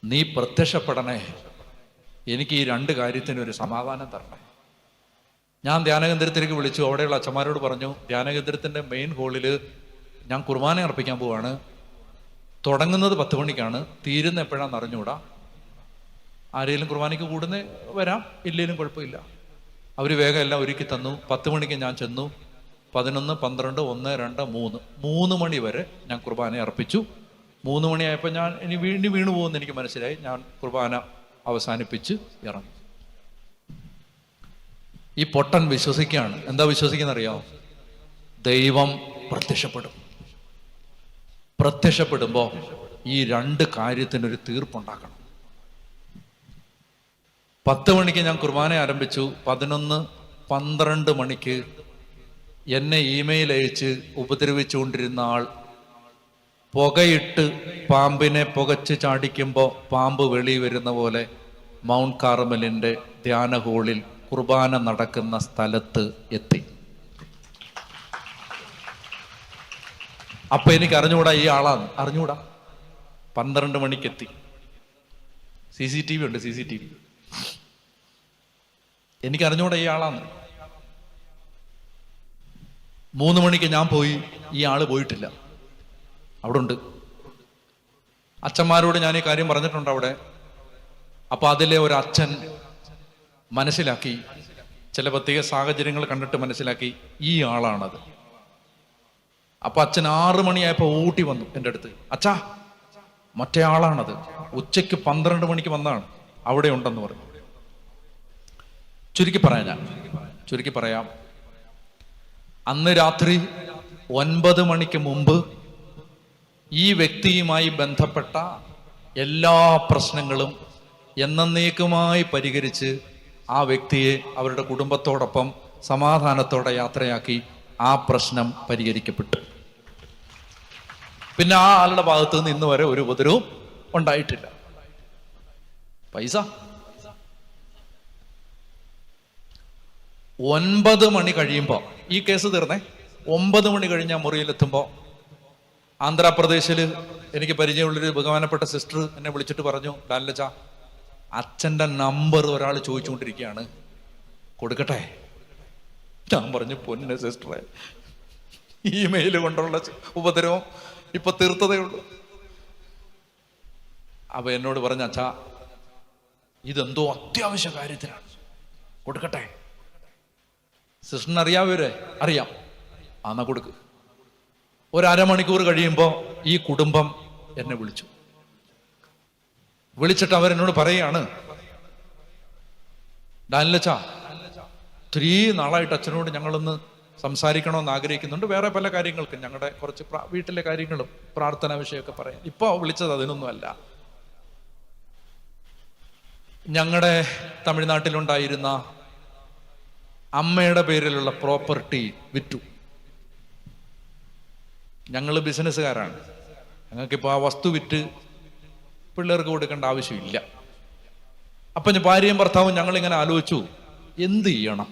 നീ പ്രത്യക്ഷപ്പെടണേ, എനിക്ക് ഈ 2 കാര്യത്തിന് ഒരു സമാധാനം തരണേ. ഞാൻ ധ്യാനകേന്ദ്രത്തിലേക്ക് വിളിച്ചു. അവിടെയുള്ള അച്ഛന്മാരോട് പറഞ്ഞു, ധ്യാനകേന്ദ്രത്തിൻ്റെ മെയിൻ ഹോളിൽ ഞാൻ കുർബാന അർപ്പിക്കാൻ പോവാണ്. തുടങ്ങുന്നത് 10 മണിക്കാണ്, തീരുന്ന എപ്പോഴാണെന്ന് അറിഞ്ഞുകൂടാ. ആരെങ്കിലും കുർബാനയ്ക്ക് കൂടുന്നേ വരാം, ഇല്ലെങ്കിലും കുഴപ്പമില്ല. അവർ വേഗം എല്ലാം ഒരുക്കി തന്നു. 10 മണിക്ക് ഞാൻ ചെന്നു. 11, 12, 1, 2, 3 മണി വരെ ഞാൻ കുർബാന അർപ്പിച്ചു. 3 മണിയായപ്പോൾ ഞാൻ ഇനി വീണു പോകുമെന്ന് എനിക്ക് മനസ്സിലായി. ഞാൻ കുർബാന അവസാനിപ്പിച്ച് ഇറങ്ങി. ഈ പൊട്ടൻ വിശ്വസിക്കുകയാണ്. എന്താ വിശ്വസിക്കുന്ന അറിയാമോ? ദൈവം പ്രത്യക്ഷപ്പെടും. പ്രത്യക്ഷപ്പെടുമ്പോൾ ഈ 2 കാര്യത്തിനൊരു തീർപ്പുണ്ടാക്കണം. 10 മണിക്ക് ഞാൻ കുർബാന ആരംഭിച്ചു. 11, 12 മണിക്ക് എന്നെ ഇമെയിൽ അയച്ച് ഉപദ്രവിച്ചുകൊണ്ടിരുന്ന ആൾ പുകയിട്ട് പാമ്പിനെ പുകച്ച് ചാടിക്കുമ്പോൾ പാമ്പ് വെളി വരുന്ന പോലെ മൗണ്ട് കാർമലിൻ്റെ ധ്യാന ഹോളിൽ കുർബാന നടക്കുന്ന സ്ഥലത്ത് എത്തി. അപ്പൊ എനിക്ക് അറിഞ്ഞുകൂടാ ഈ ആളാണ്, അറിഞ്ഞുകൂടാ. 12 മണിക്ക് എത്തി. CCTV ഉണ്ട്, CCTV. എനിക്ക് അറിഞ്ഞുകൂടാ ഈ ആളാണ്. 3 മണിക്ക് ഞാൻ പോയി, ഈ ആള് പോയിട്ടില്ല, അവിടെ ഉണ്ട്. അച്ഛന്മാരോട് ഞാൻ ഈ കാര്യം പറഞ്ഞിട്ടുണ്ട് അവിടെ. അപ്പൊ അതിലെ ഒരു അച്ഛൻ മനസ്സിലാക്കി, ചില പ്രത്യേക സാഹചര്യങ്ങൾ കണ്ടിട്ട് മനസ്സിലാക്കി ഈ ആളാണത്. അപ്പൊ അച്ഛൻ 6 മണിയായപ്പോ ഊട്ടി വന്നു എൻ്റെ അടുത്ത്. അച്ഛാ, മറ്റേ ആളാണത്, ഉച്ചയ്ക്ക് 12 മണിക്ക് വന്നാണ്, അവിടെ ഉണ്ടെന്ന് പറഞ്ഞു. ചുരുക്കി പറയാം, അന്ന് രാത്രി 9 മണിക്ക് മുമ്പ് ഈ വ്യക്തിയുമായി ബന്ധപ്പെട്ട എല്ലാ പ്രശ്നങ്ങളും എന്നേക്കുമായി പരിഹരിച്ച് ആ വ്യക്തിയെ അവരുടെ കുടുംബത്തോടൊപ്പം സമാധാനത്തോടെ യാത്രയാക്കി. ആ പ്രശ്നം പരിഹരിക്കപ്പെട്ടു. പിന്നെ ആ ആളുടെ ഭാഗത്ത് നിന്ന് ഇന്ന് വരെ ഒരു ഉപദ്രവവും ഉണ്ടായിട്ടില്ല. പൈസ 9 മണി കഴിയുമ്പോൾ ഈ കേസ് തീർന്നേ. 9 മണി കഴിഞ്ഞ മുറിയിലെത്തുമ്പോൾ ആന്ധ്രാപ്രദേശിൽ എനിക്ക് പരിചയമുള്ളൊരു ബഹുമാനപ്പെട്ട സിസ്റ്റർ എന്നെ വിളിച്ചിട്ട് പറഞ്ഞു, ഡാനിലച്ച, അച്ഛൻ്റെ നമ്പർ ഒരാൾ ചോദിച്ചുകൊണ്ടിരിക്കുകയാണ്, കൊടുക്കട്ടെ? ഞാൻ പറഞ്ഞു, പൊന്നെ സിസ്റ്ററെ, ഇമെയിൽ കൊണ്ടുള്ള ഉപദ്രവം ഇപ്പൊ തീർത്തതേ ഉള്ളൂ. അപ്പൊ എന്നോട് പറഞ്ഞ, അച്ഛാ, ഇതെന്തോ അത്യാവശ്യ കാര്യത്തിലാണ്, കൊടുക്കട്ടെ? സിസ്റ്ററിന് അറിയാവരെ? അറിയാം. എന്നാ കൊടുക്ക്. 1/2 മണിക്കൂർ കഴിയുമ്പോൾ ഈ കുടുംബം എന്നെ വിളിച്ചിട്ട് അവരെന്നോട് പറയുകയാണ്, ഡാനിലച്ച, 3 നാളായിട്ട് അച്ഛനോട് ഞങ്ങളൊന്ന് സംസാരിക്കണമെന്ന് ആഗ്രഹിക്കുന്നുണ്ട്. വേറെ പല കാര്യങ്ങൾക്കും, ഞങ്ങളുടെ കുറച്ച് വീട്ടിലെ കാര്യങ്ങളും പ്രാർത്ഥനാ വിഷയമൊക്കെ പറയാം. ഇപ്പൊ വിളിച്ചത് അതിനൊന്നുമല്ല. ഞങ്ങളുടെ തമിഴ്നാട്ടിലുണ്ടായിരുന്ന അമ്മയുടെ പേരിലുള്ള പ്രോപ്പർട്ടി വിറ്റു. ഞങ്ങൾ ബിസിനസ്സുകാരാണ്, ഞങ്ങൾക്കിപ്പോൾ ആ വസ്തു വിറ്റ് പിള്ളേർക്ക് കൊടുക്കേണ്ട ആവശ്യമില്ല. അപ്പൊ ഭാര്യയും ഭർത്താവും ഞങ്ങളിങ്ങനെ ആലോചിച്ചു, എന്ത് ചെയ്യണം?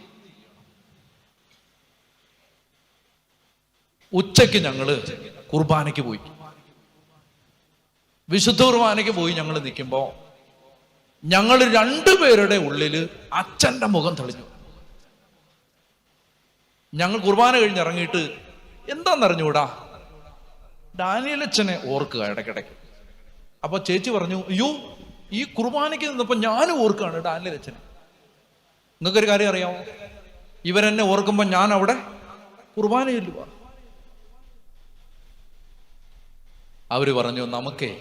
ഉച്ചയ്ക്ക് ഞങ്ങള് കുർബാനയ്ക്ക് പോയി. വിശുദ്ധ കുർബാനയ്ക്ക് പോയി ഞങ്ങൾ നിൽക്കുമ്പോ ഞങ്ങൾ 2 പേരുടെ ഉള്ളില് അച്ഛന്റെ മുഖം തെളിഞ്ഞു. ഞങ്ങൾ കുർബാന കഴിഞ്ഞിറങ്ങിയിട്ട് എന്താണെന്നറിഞ്ഞൂടാ, ഡാനിയലച്ചനെ ഓർക്കുക ഇടയ്ക്കിടയ്ക്ക്. അപ്പൊ ചേച്ചി പറഞ്ഞു, അയ്യോ ഈ കുർബാനയ്ക്ക് നിന്നപ്പോ ഞാനും ഓർക്കുകയാണ് ഡാനിയലച്ചനെ. നിങ്ങൾക്കൊരു കാര്യം അറിയാമോ, ഇവരെന്നെ ഓർക്കുമ്പോ ഞാൻ അവിടെ കുർബാന ചൊല്ലുക. അവര് പറഞ്ഞു, നമുക്കേ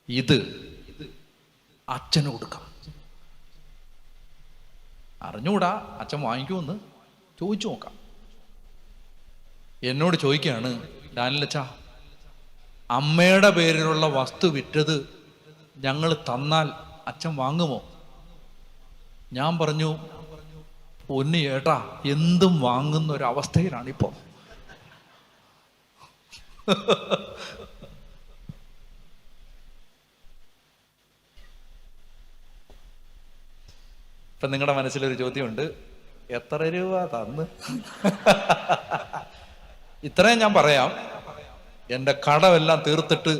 ഇത് അച്ഛന് കൊടുക്കാം. അറിഞ്ഞൂടാ അച്ഛൻ വാങ്ങിക്കുമെന്ന്, ചോദിച്ചു നോക്കാം. എന്നോട് ചോദിക്കുകയാണ്, ഡാനിയലച്ച അമ്മയുടെ പേരിലുള്ള വസ്തു വിറ്റത് ഞങ്ങൾ തന്നാൽ അച്ഛൻ വാങ്ങുമോ? ഞാൻ പറഞ്ഞു, പൊന്നു ചേട്ടാ എന്തും വാങ്ങുന്ന ഒരവസ്ഥയിലാണിപ്പോ. ഇപ്പൊ നിങ്ങളുടെ മനസ്സിലൊരു ചോദ്യമുണ്ട്, എത്ര രൂപ തന്ന്? ഇത്രയും ഞാൻ പറയാം, എൻ്റെ കടമെല്ലാം തീർത്തിട്ട്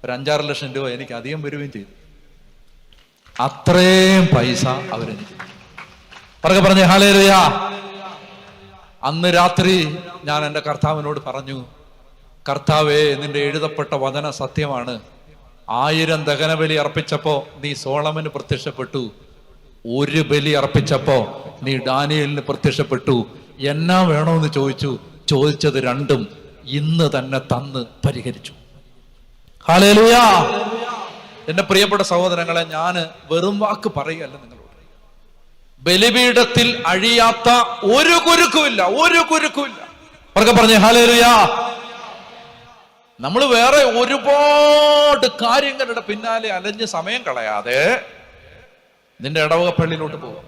ഒരു 5-6 ലക്ഷം രൂപ എനിക്ക് അധികം വരികയും ചെയ്തു. അത്രയും പൈസ അവരെനിക്ക് പറഞ്ഞേ ഹല്ലേലൂയ. അന്ന് രാത്രി ഞാൻ എൻ്റെ കർത്താവിനോട് പറഞ്ഞു, കർത്താവേ നിന്റെ എഴുതപ്പെട്ട വചന സത്യമാണ്. 1000 ദഹനബലി അർപ്പിച്ചപ്പോ നീ സോളമന് പ്രത്യക്ഷപ്പെട്ടു, 1 ബലി അർപ്പിച്ചപ്പോ നീ ഡാനിയേലിന് പ്രത്യക്ഷപ്പെട്ടു. എന്നാ വേണോന്ന് ചോദിച്ചത് രണ്ടും ഇന്ന് തന്നെ തന്ന് പരിഹരിച്ചു. ഹല്ലേലൂയ. എന്റെ പ്രിയപ്പെട്ട സഹോദരങ്ങളെ, ഞാൻ വെറും വാക്ക് പറയുകയല്ല നിങ്ങളോട്. ബലിപീഠത്തിൽ അഴിയാത്ത ഒരു കുരുക്കുമില്ല. പറഞ്ഞേ ഹല്ലേലൂയ. നമ്മൾ വേറെ ഒരുപാട് കാര്യങ്ങളുടെ പിന്നാലെ അലഞ്ഞ് സമയം കളയാതെ നിന്റെ ഇടവക പള്ളിയിലോട്ട് പോകും.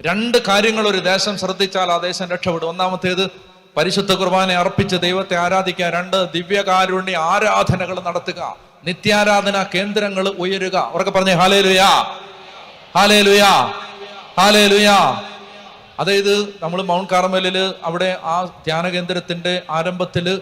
2 കാര്യങ്ങൾ ഒരു ദേശം ശ്രദ്ധിച്ചാൽ ആ ദേശം രക്ഷപ്പെടും. ഒന്നാമത്തേത് പരിശുദ്ധ കുർബാന അർപ്പിച്ച് ദൈവത്തെ ആരാധിക്കുക. 2 ദിവ്യകാരുണ്യ ആരാധനകൾ നടത്തുക, നിത്യാരാധന കേന്ദ്രങ്ങൾ ഉയരുക. അവർക്ക് പറഞ്ഞേ ഹല്ലേലൂയ, ഹല്ലേലൂയ, ഹല്ലേലൂയ. അതായത് നമ്മൾ മൗണ്ട് കാർമലില് അവിടെ ആ ധ്യാന കേന്ദ്രത്തിന്റെ ആരംഭത്തില്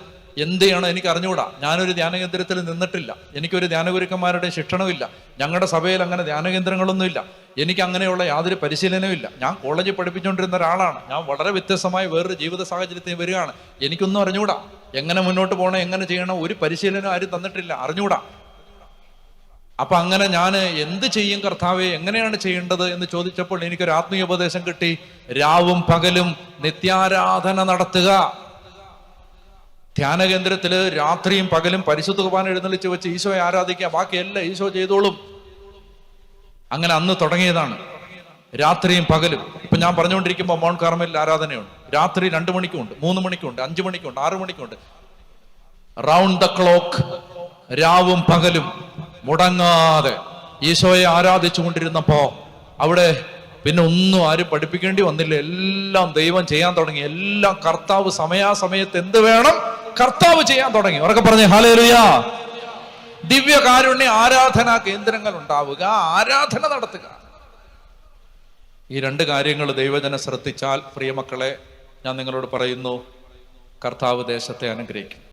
എന്ത് ചെയ്യണം എനിക്ക് അറിഞ്ഞുകൂടാ. ഞാനൊരു ധ്യാന കേന്ദ്രത്തിൽ നിന്നിട്ടില്ല, എനിക്കൊരു ധ്യാനഗുരുക്കന്മാരുടെ ശിക്ഷണമില്ല, ഞങ്ങളുടെ സഭയിൽ അങ്ങനെ ധ്യാന കേന്ദ്രങ്ങളൊന്നുമില്ല, എനിക്ക് അങ്ങനെയുള്ള യാതൊരു പരിശീലനവും ഇല്ല. ഞാൻ കോളേജിൽ പഠിപ്പിച്ചുകൊണ്ടിരുന്ന ഒരാളാണ്. ഞാൻ വളരെ വ്യത്യസ്തമായ വേറൊരു ജീവിത സാഹചര്യത്തിൽ വരികയാണ്. എനിക്കൊന്നും അറിഞ്ഞുകൂടാ, എങ്ങനെ മുന്നോട്ട് പോകണം, എങ്ങനെ ചെയ്യണം, ഒരു പരിശീലനം ആരും തന്നിട്ടില്ല, അറിഞ്ഞുകൂടാ. അപ്പൊ അങ്ങനെ ഞാൻ എന്ത് ചെയ്യും കർത്താവേ, എങ്ങനെയാണ് ചെയ്യേണ്ടത് എന്ന് ചോദിച്ചപ്പോൾ എനിക്കൊരു ആത്മീയ ഉപദേശം കിട്ടി. രാവും പകലും നിത്യാരാധന നടത്തുക. ധ്യാന കേന്ദ്രത്തില് രാത്രിയും പകലും പരിശുദ്ധ കുർബാന എഴുന്നള്ളിച്ച് വെച്ച് ഈശോയെ ആരാധിക്കുക, ബാക്കിയെല്ലാം ഈശോ ചെയ്തോളും. അങ്ങനെ അന്ന് തുടങ്ങിയതാണ്, രാത്രിയും പകലും. ഇപ്പൊ ഞാൻ പറഞ്ഞുകൊണ്ടിരിക്കുമ്പോൾ മൗണ്ട് കാർമലിൽ ആരാധനയുണ്ട്. രാത്രി 2 മണിക്കുണ്ട്, 3 മണിക്കുണ്ട്, 5 മണിക്കുണ്ട്, 6 മണിക്കുണ്ട്. റൗണ്ട് ദ ക്ലോക്ക്, രാവും പകലും മുടങ്ങാതെ ഈശോയെ ആരാധിച്ചു കൊണ്ടിരുന്നപ്പോ അവിടെ പിന്നെ ഒന്നും ആരും പഠിപ്പിക്കേണ്ടി വന്നില്ല. എല്ലാം ദൈവം ചെയ്യാൻ തുടങ്ങി. എല്ലാം കർത്താവ് സമയാസമയത്ത് എന്ത് വേണം കർത്താവ് ചെയ്യാൻ തുടങ്ങി. അവരൊക്കെ പറഞ്ഞേ ഹല്ലേലൂയ. ദിവ്യകാരുണ്യ ആരാധനാ കേന്ദ്രങ്ങൾ ഉണ്ടാവുക, ആരാധന നടത്തുക. ഈ 2 കാര്യങ്ങൾ ദൈവജനം ശ്രദ്ധിച്ചാൽ, പ്രിയമക്കളെ, ഞാൻ നിങ്ങളോട് പറയുന്നു, കർത്താവ് ദേശത്തെ അനുഗ്രഹിക്കും.